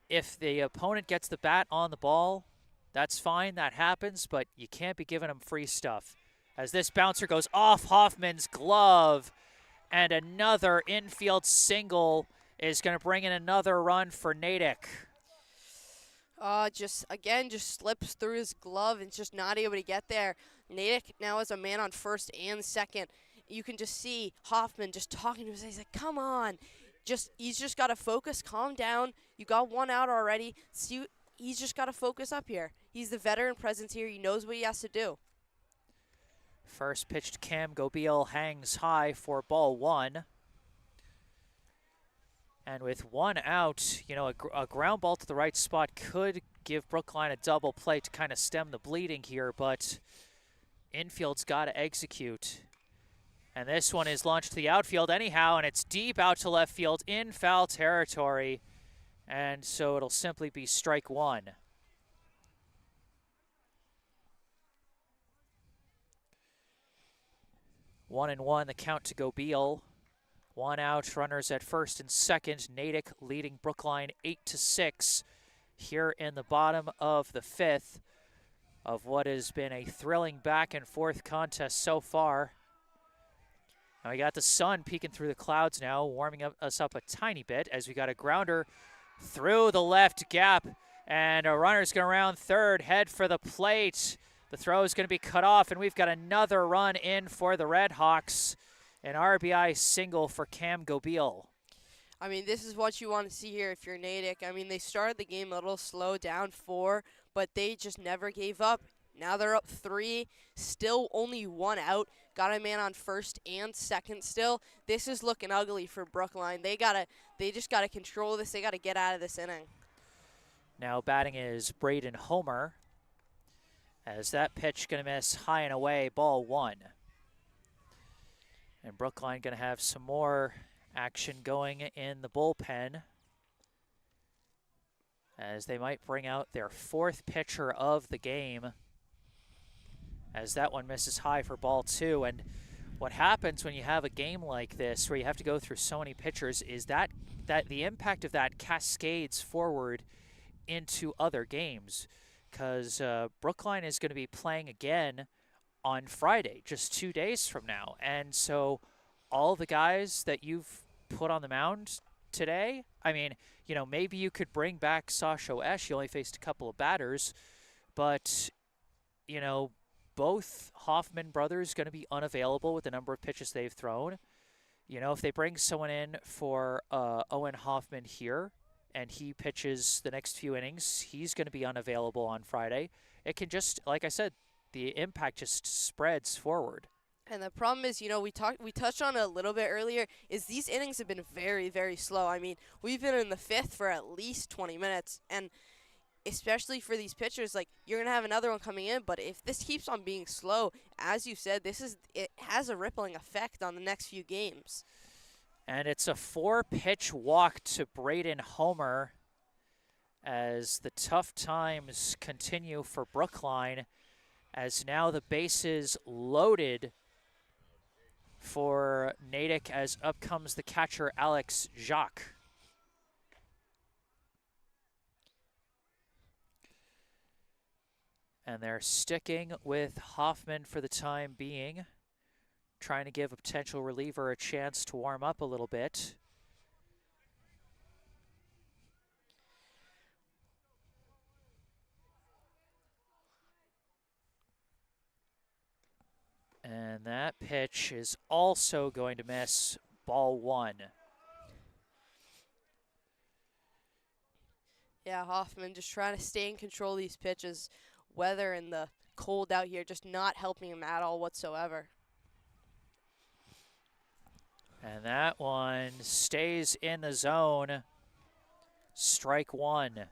if the opponent gets the bat on the ball, that's fine, that happens, but you can't be giving him free stuff. As this bouncer goes off Hoffman's glove, and another infield single is going to bring in another run for Natick. Just slips through his glove and just not able to get there. Natick now has a man on first and second. You can just see Hoffman just talking to him. He's like, come on. He's just got to focus, calm down. You got one out already. He's just got to focus up here. He's the veteran presence here. He knows what he has to do. First pitch to Cam Gobeil hangs high for ball one. And with one out, you know, a ground ball to the right spot could give Brookline a double play to kind of stem the bleeding here, but infield's got to execute. And this one is launched to the outfield anyhow, and it's deep out to left field in foul territory. And so it'll simply be strike one. One and one, the count to Gobeil. One out, runners at first and second. Natick leading Brookline 8-6 here in the bottom of the fifth of what has been a thrilling back and forth contest so far. Now we got the sun peeking through the clouds now, warming us up a tiny bit as we got a grounder through the left gap, and a runner's going around third, head for the plate. The throw is going to be cut off, and we've got another run in for the Red Hawks. An RBI single for Cam Gobeil. I mean, this is what you want to see here if you're Natick. I mean, they started the game a little slow, down 4, but they just never gave up. Now they're up 3, still only 1 out. Got a man on first and second still. This is looking ugly for Brookline. They just gotta control this. They gotta get out of this inning. Now batting is Braden Homer, as that pitch gonna miss high and away, ball 1. And Brookline gonna have some more action going in the bullpen, as they might bring out their 4th pitcher of the game, as that one misses high for ball 2. And what happens when you have a game like this where you have to go through so many pitchers is that the impact of that cascades forward into other games, because Brookline is going to be playing again on Friday, just 2 days from now. And so all the guys that you've put on the mound today, I mean, you know, maybe you could bring back Sasho Esch. He only faced a couple of batters, but, you know, both Hoffman brothers going to be unavailable with the number of pitches they've thrown. You know, if they bring someone in for Owen Hoffman here and he pitches the next few innings, he's going to be unavailable on Friday. It can just, like I said, the impact just spreads forward. And the problem is, you know, we touched on it a little bit earlier, is these innings have been very, very slow. I mean, we've been in the 5th for at least 20 minutes, and especially for these pitchers, like, you're going to have another one coming in, but if this keeps on being slow, as you said, it has a rippling effect on the next few games. And it's a 4-pitch walk to Braden Homer as the tough times continue for Brookline, as now the bases loaded for Natick, as up comes the catcher Alex Jacques. And they're sticking with Hoffman for the time being, trying to give a potential reliever a chance to warm up a little bit. And that pitch is also going to miss, ball 1. Yeah, Hoffman just trying to stay in control of these pitches. Weather and the cold out here just not helping him at all whatsoever. And that one stays in the zone. Strike 1.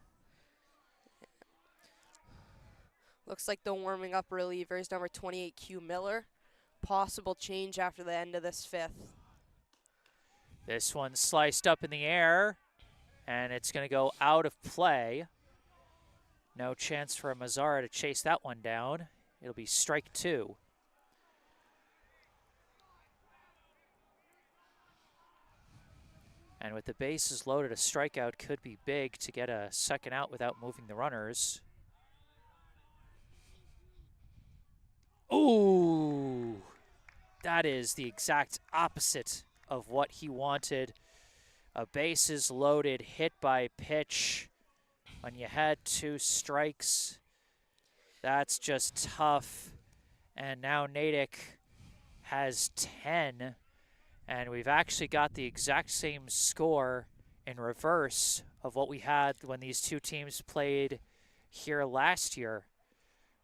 Looks like the warming up reliever is number 28, Q Miller. Possible change after the end of this 5th. This one sliced up in the air, and it's going to go out of play. No chance for Mazzara to chase that one down. It'll be strike 2. And with the bases loaded, a strikeout could be big to get a second out without moving the runners. Ooh, that is the exact opposite of what he wanted. A bases loaded hit by pitch when you had 2 strikes. That's just tough. And now Natick has 10. And we've actually got the exact same score in reverse of what we had when these two teams played here last year.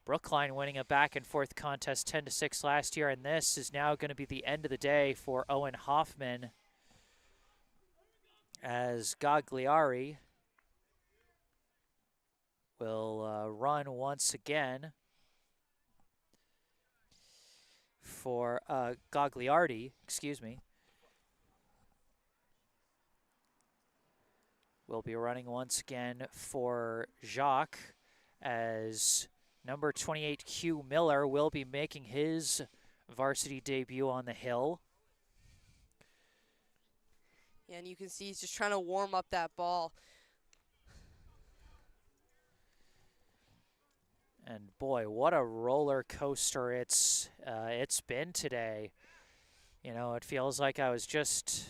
Brookline winning a back-and-forth contest 10-6 last year, and this is now going to be the end of the day for Owen Hoffman, as Gagliari will run once again for Gagliardi, excuse me. Will be running once again for Jacques, as number 28 Q Miller will be making his varsity debut on the hill. Yeah, and you can see he's just trying to warm up that ball. And boy, what a roller coaster it's been today. You know, it feels like I was just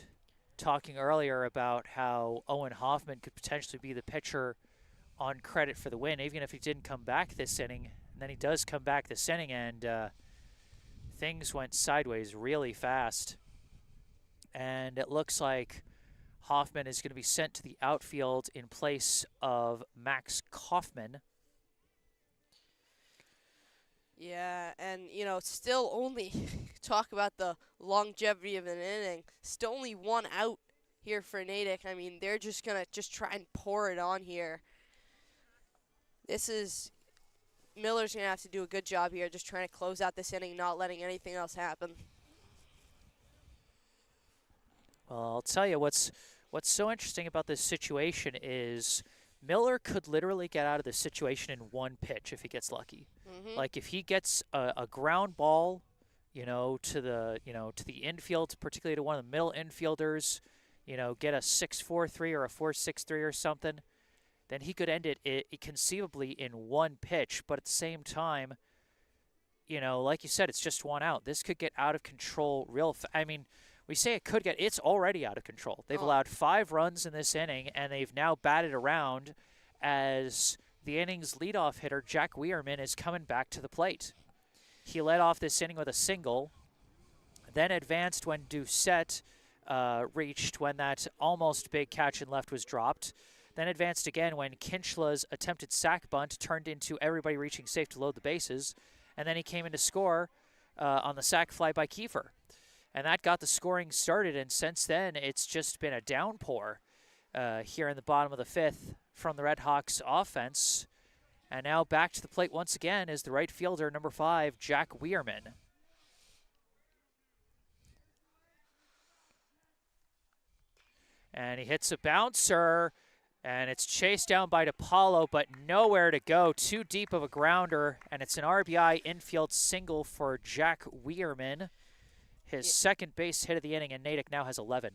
talking earlier about how Owen Hoffman could potentially be the pitcher on credit for the win, even if he didn't come back this inning. And then he does come back this inning, and things went sideways really fast. And it looks like Hoffman is going to be sent to the outfield in place of Max Kaufman. Yeah, and, you know, still only talk about the longevity of an inning. Still only one out here for Natick. I mean, they're just going to try and pour it on here. Miller's going to have to do a good job here just trying to close out this inning, not letting anything else happen. Well, I'll tell you what's so interesting about this situation is Miller could literally get out of this situation in one pitch if he gets lucky. Mm-hmm. Like if he gets a ground ball, to the infield, particularly to one of the middle infielders, get a 6-4-3 or a 4-6-3 or something, then he could end it conceivably in one pitch. But at the same time, like you said, it's just one out. This could get out of control real I mean, we say it's already out of control. They've allowed 5 runs in this inning, and they've now batted around as the inning's leadoff hitter, Jack Weirman, is coming back to the plate. He led off this inning with a single, then advanced when Doucette reached when that almost big catch in left was dropped, then advanced again when Kinchla's attempted sac bunt turned into everybody reaching safe to load the bases, and then he came in to score on the sac fly by Kiefer. And that got the scoring started, and since then, it's just been a downpour here in the bottom of the 5th from the Red Hawks offense. And now back to the plate once again is the right fielder, number 5, Jack Weirman. And he hits a bouncer, and it's chased down by DePaulo, but nowhere to go. Too deep of a grounder, and it's an RBI infield single for Jack Weirman. His second base hit of the inning, and Natick now has 11.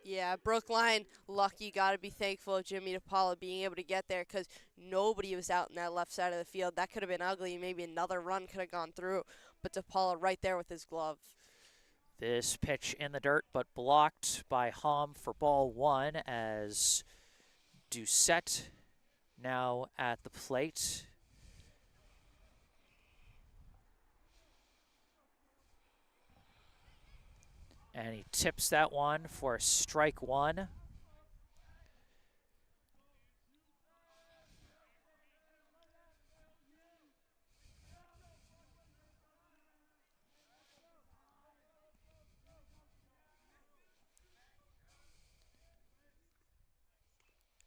Yeah, Brookline, lucky, got to be thankful of Jimmy DePaula being able to get there because nobody was out in that left side of the field. That could have been ugly. Maybe another run could have gone through, but DePaula right there with his glove. This pitch in the dirt, but blocked by Hom for ball 1 as Doucette now at the plate. And he tips that one for strike 1.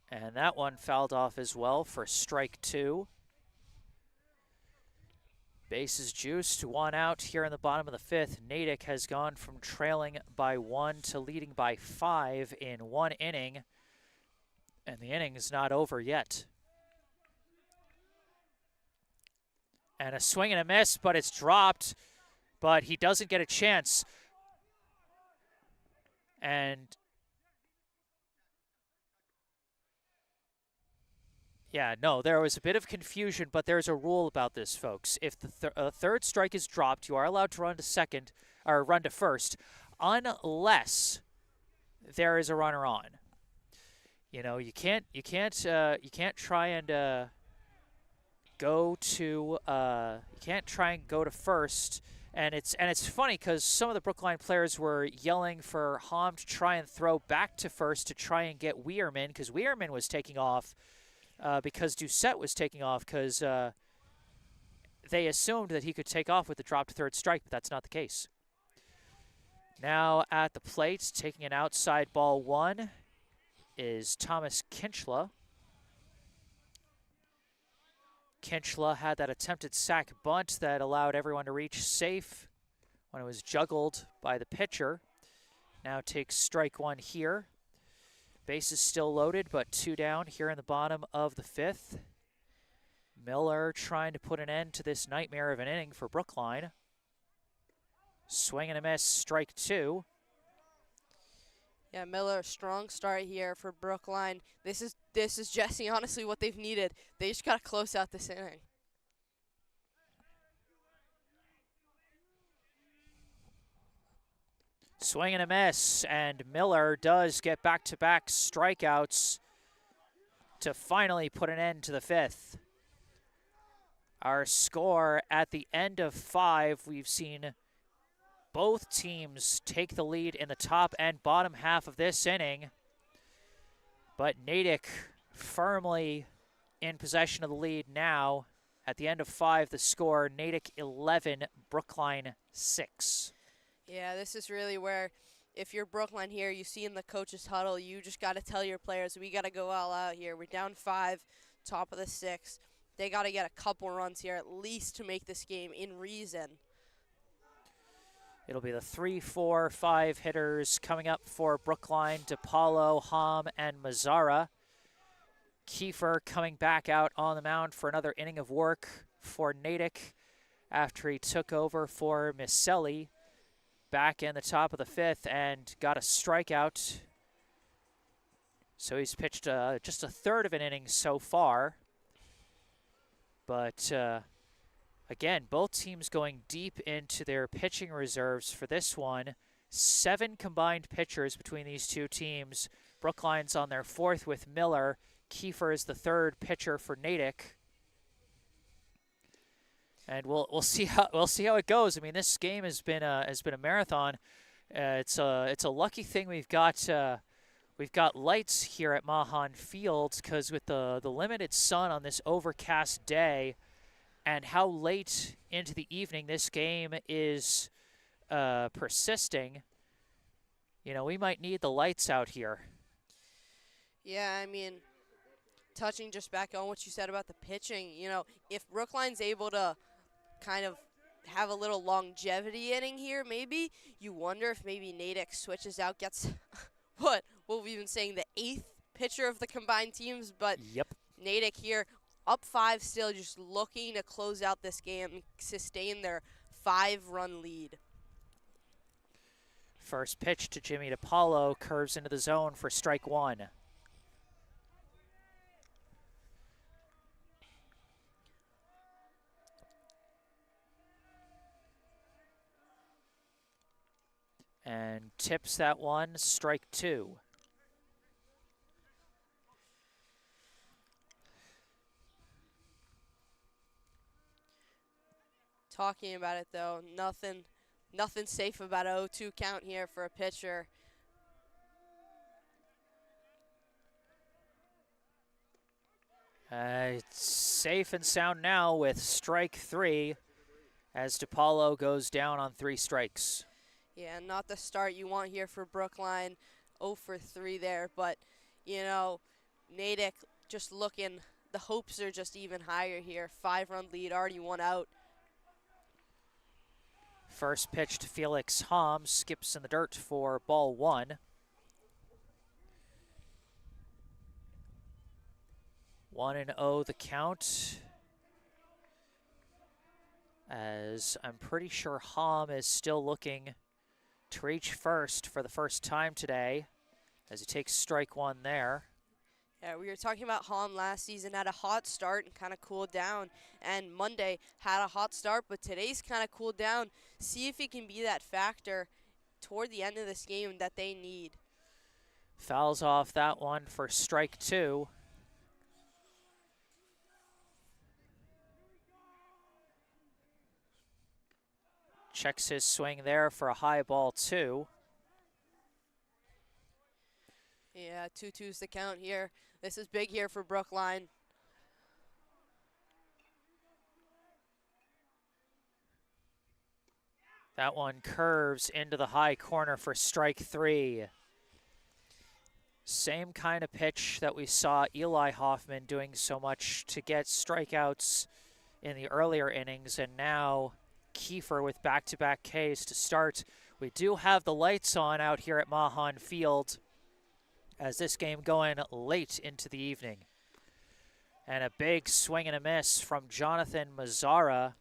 And that one fouled off as well for strike 2. Bases juiced, 1 out here in the bottom of the 5th. Natick has gone from trailing by 1 to leading by 5 in 1 inning. And the inning is not over yet. And a swing and a miss, but it's dropped. But he doesn't get a chance. And yeah, no, there was a bit of confusion, but there's a rule about this, folks. If the third strike is dropped, you are allowed to run to second or run to first, unless there is a runner on. You can't try and go to first. And it's funny because some of the Brookline players were yelling for Hom to try and throw back to first to try and get Weirman, because Weirman was taking off. Because Doucette was taking off, because they assumed that he could take off with the dropped third strike, but that's not the case. Now at the plate, taking an outside ball 1 is Thomas Kinchla. Kinchla had that attempted sack bunt that allowed everyone to reach safe when it was juggled by the pitcher. Now takes strike one here. Base is still loaded, but 2 down here in the bottom of the 5th. Miller trying to put an end to this nightmare of an inning for Brookline. Swing and a miss, strike 2. Yeah, Miller, strong start here for Brookline. This is Jesse, honestly, what they've needed. They just got to close out this inning. Swing and a miss, and Miller does get back-to-back strikeouts to finally put an end to the 5th. Our score at the end of 5, we've seen both teams take the lead in the top and bottom half of this inning, but Natick firmly in possession of the lead now. At the end of 5, the score, Natick 11, Brookline 6. Yeah, this is really where, if you're Brookline here, you see in the coach's huddle, you just got to tell your players, we got to go all out here. We're down 5, top of the 6th. They got to get a couple runs here at least to make this game in reason. It'll be the 3, 4, 5 hitters coming up for Brookline: DePaulo, Hom, and Mazzara. Kiefer coming back out on the mound for another inning of work for Natick after he took over for Misselli back in the top of the 5th and got a strikeout. So he's pitched just a third of an inning so far. But again, both teams going deep into their pitching reserves for this one. 7 combined pitchers between these two teams. Brookline's on their 4th with Miller. Kiefer is the 3rd pitcher for Natick. And we'll see how it goes. I mean, this game has been a marathon. It's a lucky thing we've got lights here at Mahan Field, because with the limited sun on this overcast day and how late into the evening this game is persisting, you know, we might need the lights out here. Yeah, I mean, touching just back on what you said about the pitching, you know, if Brookline's able to kind of have a little longevity inning here, maybe you wonder if maybe Natick switches out, gets what we've been saying, the 8th pitcher of the combined teams, but Yep. Natick here up 5 still, just looking to close out this game and sustain their 5-run lead. First pitch to Jimmy DePaulo, curves into the zone for strike 1. And tips that one, strike 2. Talking about it though, nothing safe about a 0-2 count here for a pitcher. It's safe and sound now with strike 3 as DePaulo goes down on 3 strikes. Yeah, not the start you want here for Brookline. 0 for 3 there, but, you know, Natick just looking, the hopes are just even higher here. 5-run lead, already 1 out. First pitch to Felix Hom, skips in the dirt for ball 1. 1-0 the count, as I'm pretty sure Hom is still looking to reach first for the first time today as he takes strike 1 there. Yeah, we were talking about Hom last season, had a hot start and kind of cooled down, and Monday had a hot start, but today's kind of cooled down. See if he can be that factor toward the end of this game that they need. Fouls off that one for strike 2. Checks his swing there for a high ball 2. Yeah, 2-2's the count here. This is big here for Brookline. That one curves into the high corner for strike 3. Same kind of pitch that we saw Eli Hoffman doing so much to get strikeouts in the earlier innings, and now Kiefer with back-to-back Ks to start. We do have the lights on out here at Mahan Field as this game going late into the evening. And a big swing and a miss from Jonathan Mazzara.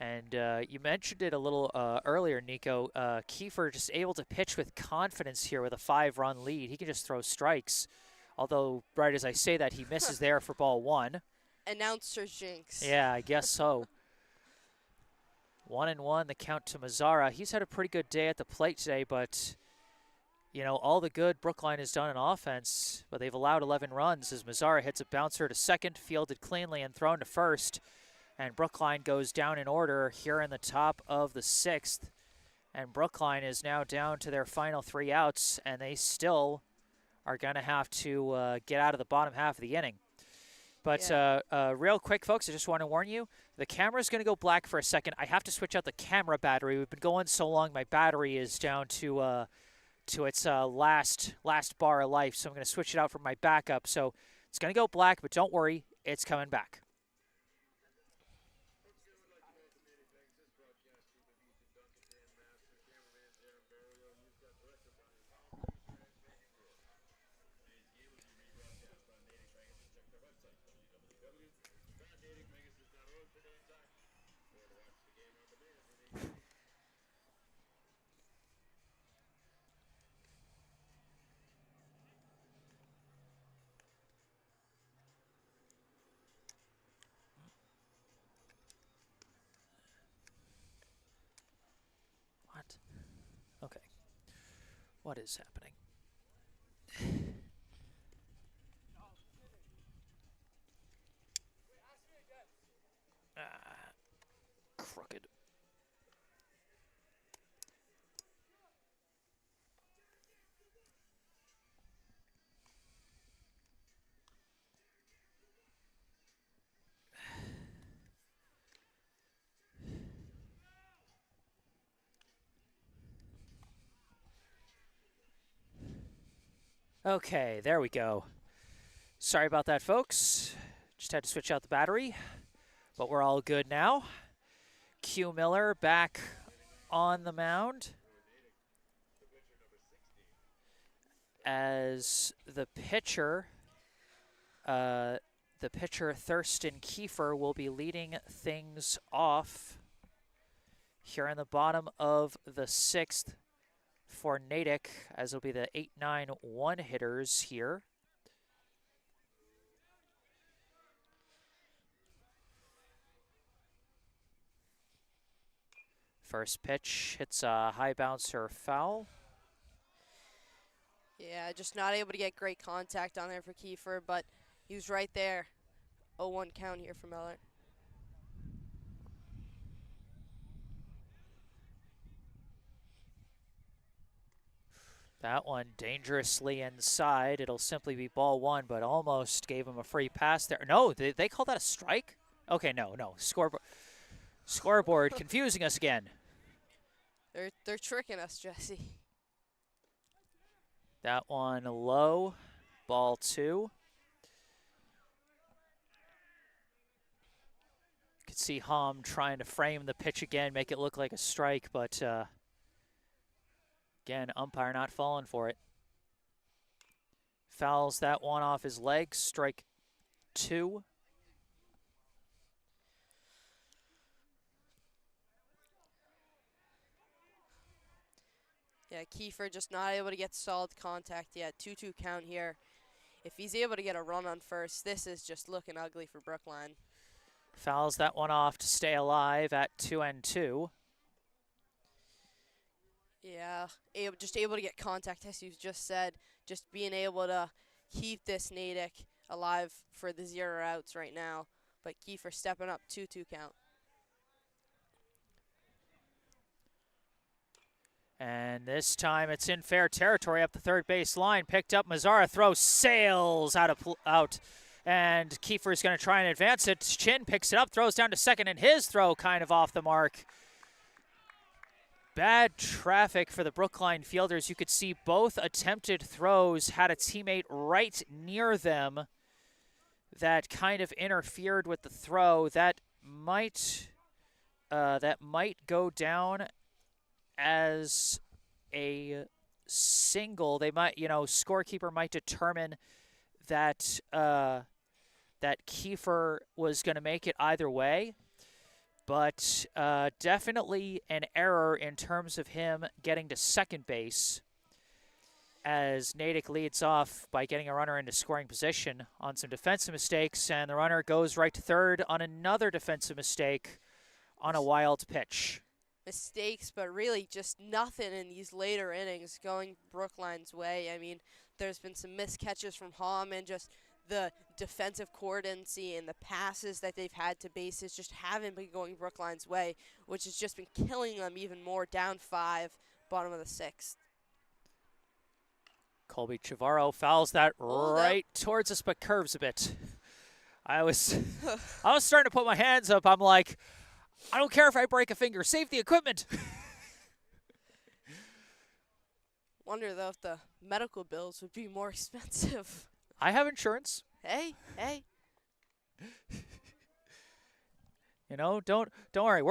And you mentioned it a little earlier, Nico. Kiefer just able to pitch with confidence here with a 5-run lead. He can just throw strikes. Although, right as I say that, he misses there for ball 1. Announcer jinx. Yeah, I guess so. 1-1, the count to Mazzara. He's had a pretty good day at the plate today, but, you know, all the good Brookline has done in offense, but they've allowed 11 runs as Mazzara hits a bouncer to second, fielded cleanly and thrown to first. And Brookline goes down in order here in the top of the 6th. And Brookline is now down to their final 3 outs, and they still are going to have to get out of the bottom half of the inning. But real quick, folks, I just want to warn you, the camera's going to go black for a second. I have to switch out the camera battery. We've been going so long, my battery is down to its last bar of life, so I'm going to switch it out for my backup. So it's going to go black, but don't worry, it's coming back. Okay. What is happening? Crooked. Okay, there we go. Sorry about that, folks. Just had to switch out the battery, but we're all good now. Q Miller back on the mound as the pitcher Thurston Kiefer will be leading things off here in the bottom of the 6th for Natick, as it'll be the 8-9-1 hitters here. First pitch hits a high bouncer foul. Yeah, just not able to get great contact on there for Kiefer, but he was right there. 0-1 count here for Miller. That one dangerously inside. It'll simply be ball 1, but almost gave him a free pass there. No, they call that a strike? Okay, no. Scoreboard confusing us again. They're tricking us, Jesse. That one low, ball 2. You could see Hom trying to frame the pitch again, make it look like a strike, but again, umpire not falling for it. Fouls that one off his leg, strike 2. Yeah, Kiefer just not able to get solid contact yet. 2-2 count here. If he's able to get a run on first, this is just looking ugly for Brookline. Fouls that one off to stay alive at 2-2. Yeah, just able to get contact, as you just said. Just being able to keep this Natick alive for the 0 outs right now. But Kiefer stepping up, 2-2 count. And this time it's in fair territory up the third base line. Picked up, Mazzara throw sails out. And Kiefer's going to try and advance it. Chin picks it up, throws down to second, and his throw kind of off the mark. bad traffic for the Brookline fielders. You could see both attempted throws had a teammate right near them that kind of interfered with the throw. That might go down as a single. They might, scorekeeper might determine that that Kiefer was going to make it either way. But definitely an error in terms of him getting to second base, as Natick leads off by getting a runner into scoring position on some defensive mistakes, and the runner goes right to third on another defensive mistake on a wild pitch. Mistakes, but really just nothing in these later innings going Brookline's way. I mean, there's been some missed catches from Hom, and just the defensive coordinacy and the passes that they've had to bases just haven't been going Brookline's way, which has just been killing them even more. Down 5, bottom of the 6th. Colby Chavarro fouls that right towards us, but curves a bit. I was starting to put my hands up. I'm like, I don't care if I break a finger. Save the equipment. Wonder, though, if the medical bills would be more expensive. I have insurance. Hey. Don't worry.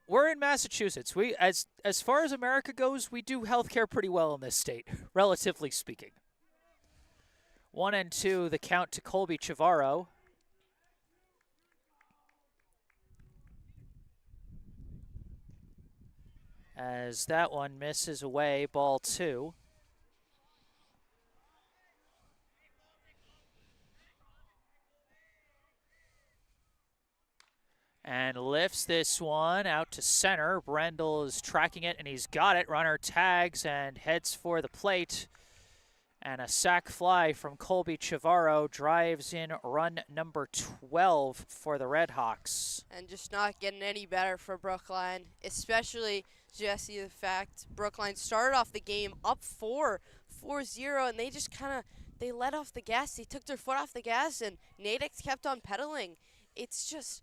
We're in Massachusetts. We as far as America goes, we do healthcare pretty well in this state, relatively speaking. 1-2, the count to Colby Chavarro. As that one misses away, ball 2. And lifts this one out to center. Brendel is tracking it, and he's got it. Runner tags and heads for the plate. And a sac fly from Colby Chavarro drives in run number 12 for the Redhawks. And just not getting any better for Brookline, especially, Jesse, the fact Brookline started off the game up 4-0, and they just they let off the gas. They took their foot off the gas, and Natick kept on pedaling. It's just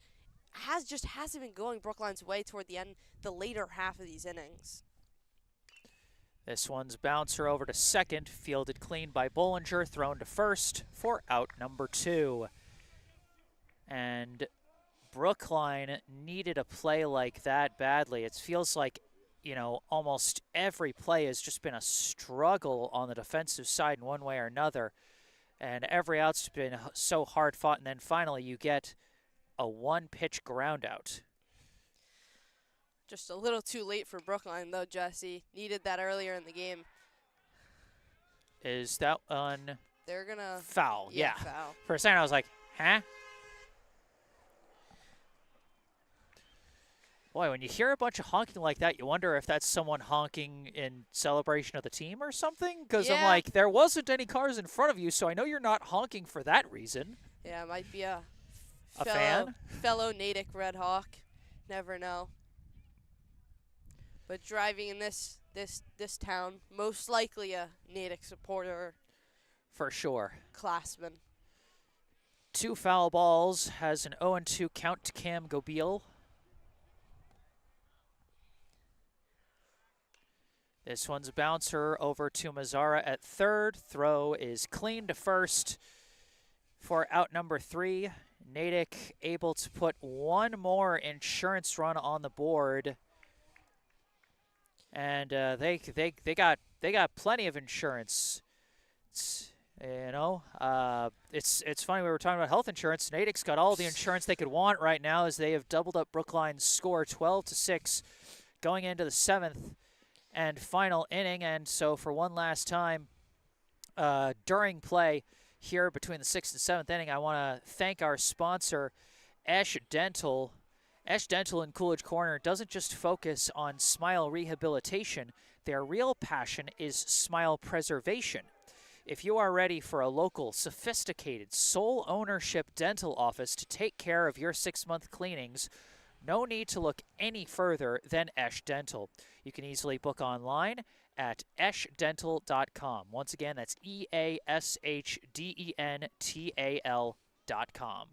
hasn't been going Brookline's way toward the end, the later half of these innings. This one's bouncer over to second, fielded clean by Bollinger, thrown to first for out number 2. And Brookline needed a play like that badly. It feels like, almost every play has just been a struggle on the defensive side in one way or another. And every out's been so hard fought, and then finally you get a one-pitch ground out. Just a little too late for Brookline, though, Jesse. Needed that earlier in the game. Is that one They're going to foul? Yeah. Foul. For a second I was like, huh? Boy, when you hear a bunch of honking like that, you wonder if that's someone honking in celebration of the team or something. Because I'm like, there wasn't any cars in front of you, so I know you're not honking for that reason. Yeah, it might be a fellow Natick Red Hawk. Never know. But driving in this town, most likely a Natick supporter. For sure. Classman. 2 foul balls, has an 0-2 count to Cam Gobeil. This one's a bouncer over to Mazzara at third. Throw is clean to first for out number 3. Natick able to put one more insurance run on the board. And they got plenty of insurance. It's funny, we were talking about health insurance. Natick's got all the insurance they could want right now, as they have doubled up Brookline's score 12-6 going into the 7th and final inning. And so for one last time during play here between the 6th and 7th inning, I want to thank our sponsor, Esch Dental. Esch Dental in Coolidge Corner doesn't just focus on smile rehabilitation. Their real passion is smile preservation. If you are ready for a local, sophisticated, sole ownership dental office to take care of your 6-month cleanings, no need to look any further than Esch Dental. You can easily book online at eschdental.com. Once again, that's EASHDENTAL.com.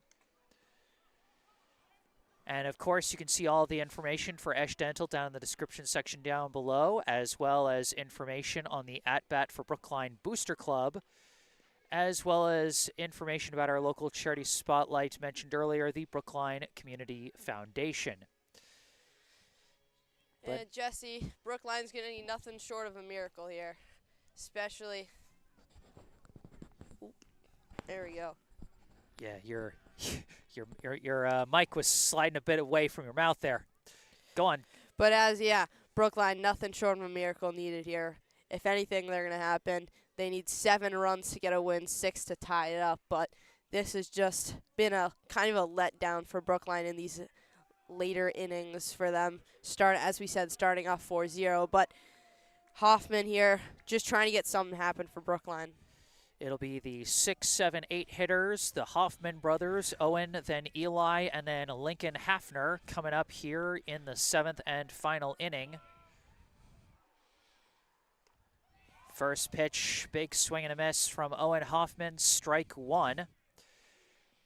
And of course, you can see all the information for Esh Dental down in the description section down below, as well as information on the At Bat for Brookline Booster Club, as well as information about our local charity spotlight mentioned earlier, the Brookline Community Foundation. And Jesse, Brookline's going to need nothing short of a miracle here, especially. There we go. Yeah, your mic was sliding a bit away from your mouth there. Go on. But Brookline, nothing short of a miracle needed here. If anything, they're going to happen. They need 7 runs to get a win, 6 to tie it up. But this has just been a kind of a letdown for Brookline in these later innings for them. As we said, starting off 4-0. But Hoffman here just trying to get something to happen for Brookline. It'll be the 6, 7, 8 hitters, the Hoffman brothers, Owen, then Eli, and then Lincoln Hafner coming up here in the 7th and final inning. First pitch, big swing and a miss from Owen Hoffman, strike 1.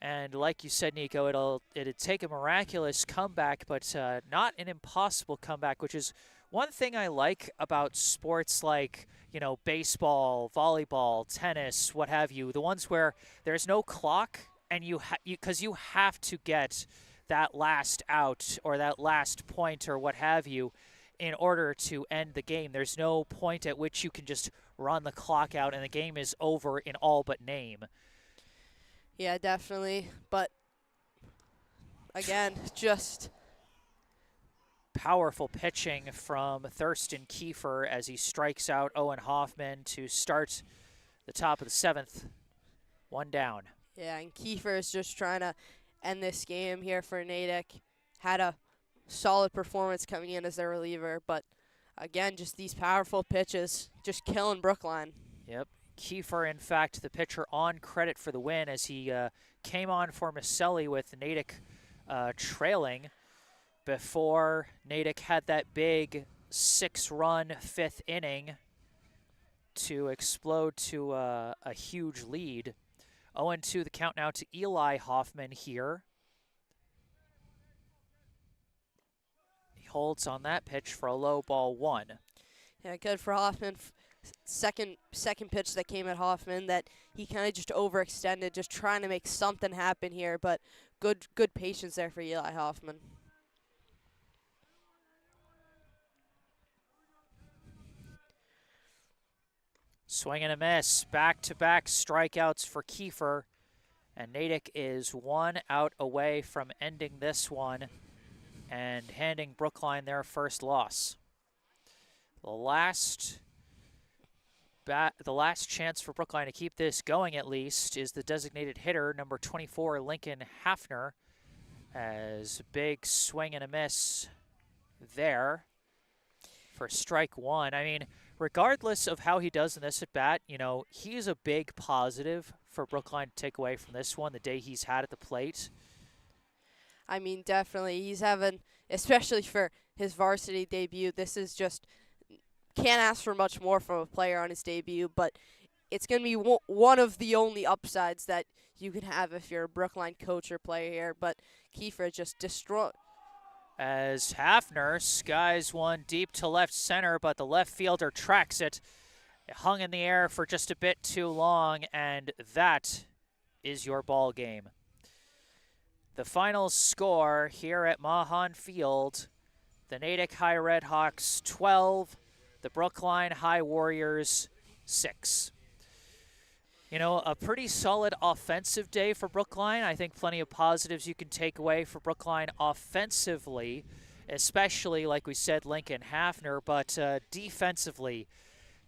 And like you said, Nico, it'd take a miraculous comeback, but not an impossible comeback, which is one thing I like about sports like, you know, baseball, volleyball, tennis, what have you, the ones where there's no clock and because you have to get that last out or that last point or what have you in order to end the game. There's no point at which you can just run the clock out and the game is over in all but name. Yeah, definitely. But again, just powerful pitching from Thurston Kiefer as he strikes out Owen Hoffman to start the top of the 7th. 1 down. Yeah, and Kiefer is just trying to end this game here for Natick. Had a solid performance coming in as their reliever, but again, just these powerful pitches just killing Brookline. Yep. Kiefer, in fact, the pitcher on credit for the win as he came on for Maselli with Natick trailing before Natick had that big 6-run 5th inning to explode to a huge lead. 0-2 the count now to Eli Hoffman here. He holds on that pitch for a low ball 1. Yeah, good for Hoffman. Second pitch that came at Hoffman that he kind of just overextended, just trying to make something happen here, but good patience there for Eli Hoffman. Swing and a miss, back-to-back strikeouts for Kiefer, and Natick is 1 out away from ending this one and handing Brookline their first loss. The last chance for Brookline to keep this going, at least, is the designated hitter, number 24, Lincoln Hafner, as big swing and a miss there for strike 1. I mean, regardless of how he does in this at bat, you know, he's a big positive for Brookline to take away from this one, the day he's had at the plate. I mean, definitely. He's having, especially for his varsity debut, this is just, can't ask for much more from a player on his debut, but it's going to be one of the only upsides that you can have if you're a Brookline coach or player here. But Kiefer just destroyed. As Hafner skies one deep to left center, but the left fielder tracks it. It hung in the air for just a bit too long, and that is your ball game. The final score here at Mahan Field, the Natick High Redhawks 12, the Brookline High Warriors 6. You know, a pretty solid offensive day for Brookline. I think plenty of positives you can take away for Brookline offensively, especially, like we said, Lincoln Hafner, but defensively,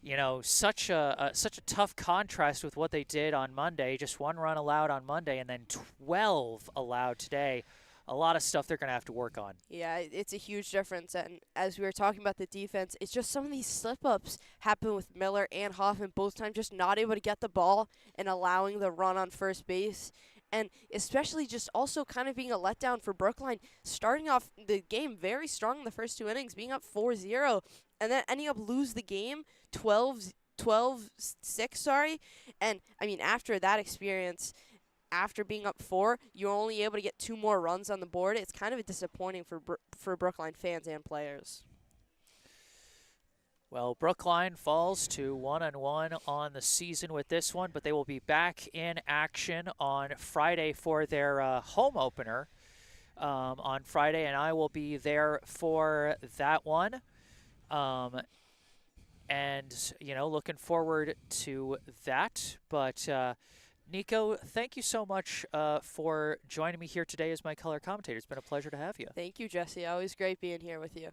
you know, such a tough contrast with what they did on Monday. Just 1 run allowed on Monday and then 12 allowed today. A lot of stuff they're going to have to work on. Yeah, it's a huge difference. And as we were talking about the defense, it's just some of these slip-ups happen with Miller and Hoffman both times, just not able to get the ball and allowing the run on first base. And especially just also kind of being a letdown for Brookline, starting off the game very strong in the first 2 innings, being up 4-0, and then ending up lose the game 12-6, sorry. And, I mean, after that experience, after being up 4, you're only able to get 2 more runs on the board. It's kind of disappointing for Brookline fans and players. Well, Brookline falls to 1-1 on the season with this one, but they will be back in action on Friday for their home opener on Friday, and I will be there for that one. And, looking forward to that. But, Nico, thank you so much for joining me here today as my color commentator. It's been a pleasure to have you. Thank you, Jesse. Always great being here with you.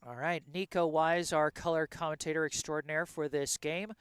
All right, Nico Wise, our color commentator extraordinaire for this game.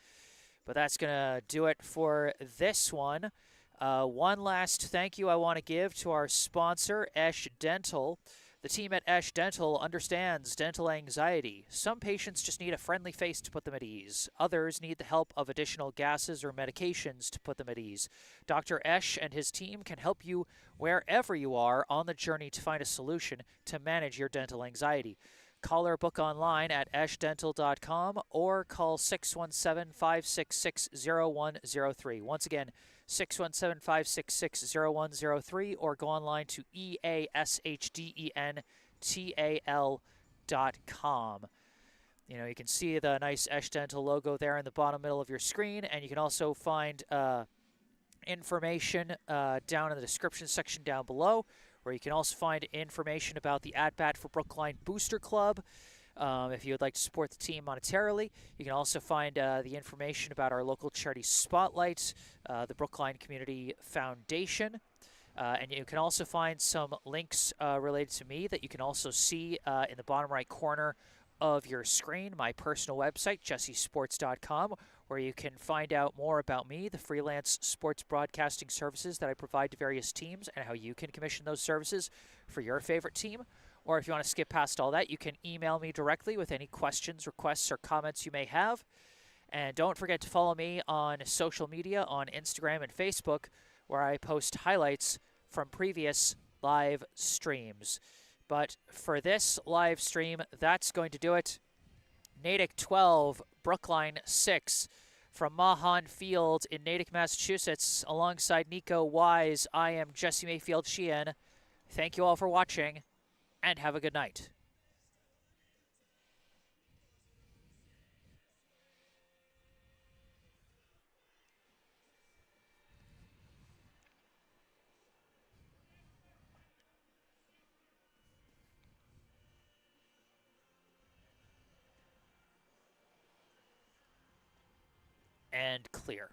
But that's going to do it for this one. One last thank you I want to give to our sponsor, Esch Dental. The team at Esch Dental understands dental anxiety. Some patients just need a friendly face to put them at ease. Others need the help of additional gases or medications to put them at ease. Dr. Esch and his team can help you wherever you are on the journey to find a solution to manage your dental anxiety. Call or book online at eschdental.com or call 617-566-0103. Once again, 617-566-0103 or go online to eashdental.com. You can see the nice Esch Dental logo there in the bottom middle of your screen, and you can also find information down in the description section down below, where you can also find information about the At-Bat for Brookline Booster Club. If you would like to support the team monetarily, you can also find the information about our local charity Spotlight, the Brookline Community Foundation. And you can also find some links related to me that you can also see in the bottom right corner of your screen, my personal website, jessesports.com, where you can find out more about me, the freelance sports broadcasting services that I provide to various teams, and how you can commission those services for your favorite team. Or if you want to skip past all that, you can email me directly with any questions, requests, or comments you may have. And don't forget to follow me on social media on Instagram and Facebook, where I post highlights from previous live streams. But for this live stream, that's going to do it. Natick 12, Brookline 6. From Mahan Field in Natick, Massachusetts, alongside Nico Wise, I am Jesse Mayfield-Sheehan. Thank you all for watching, and have a good night. And clear.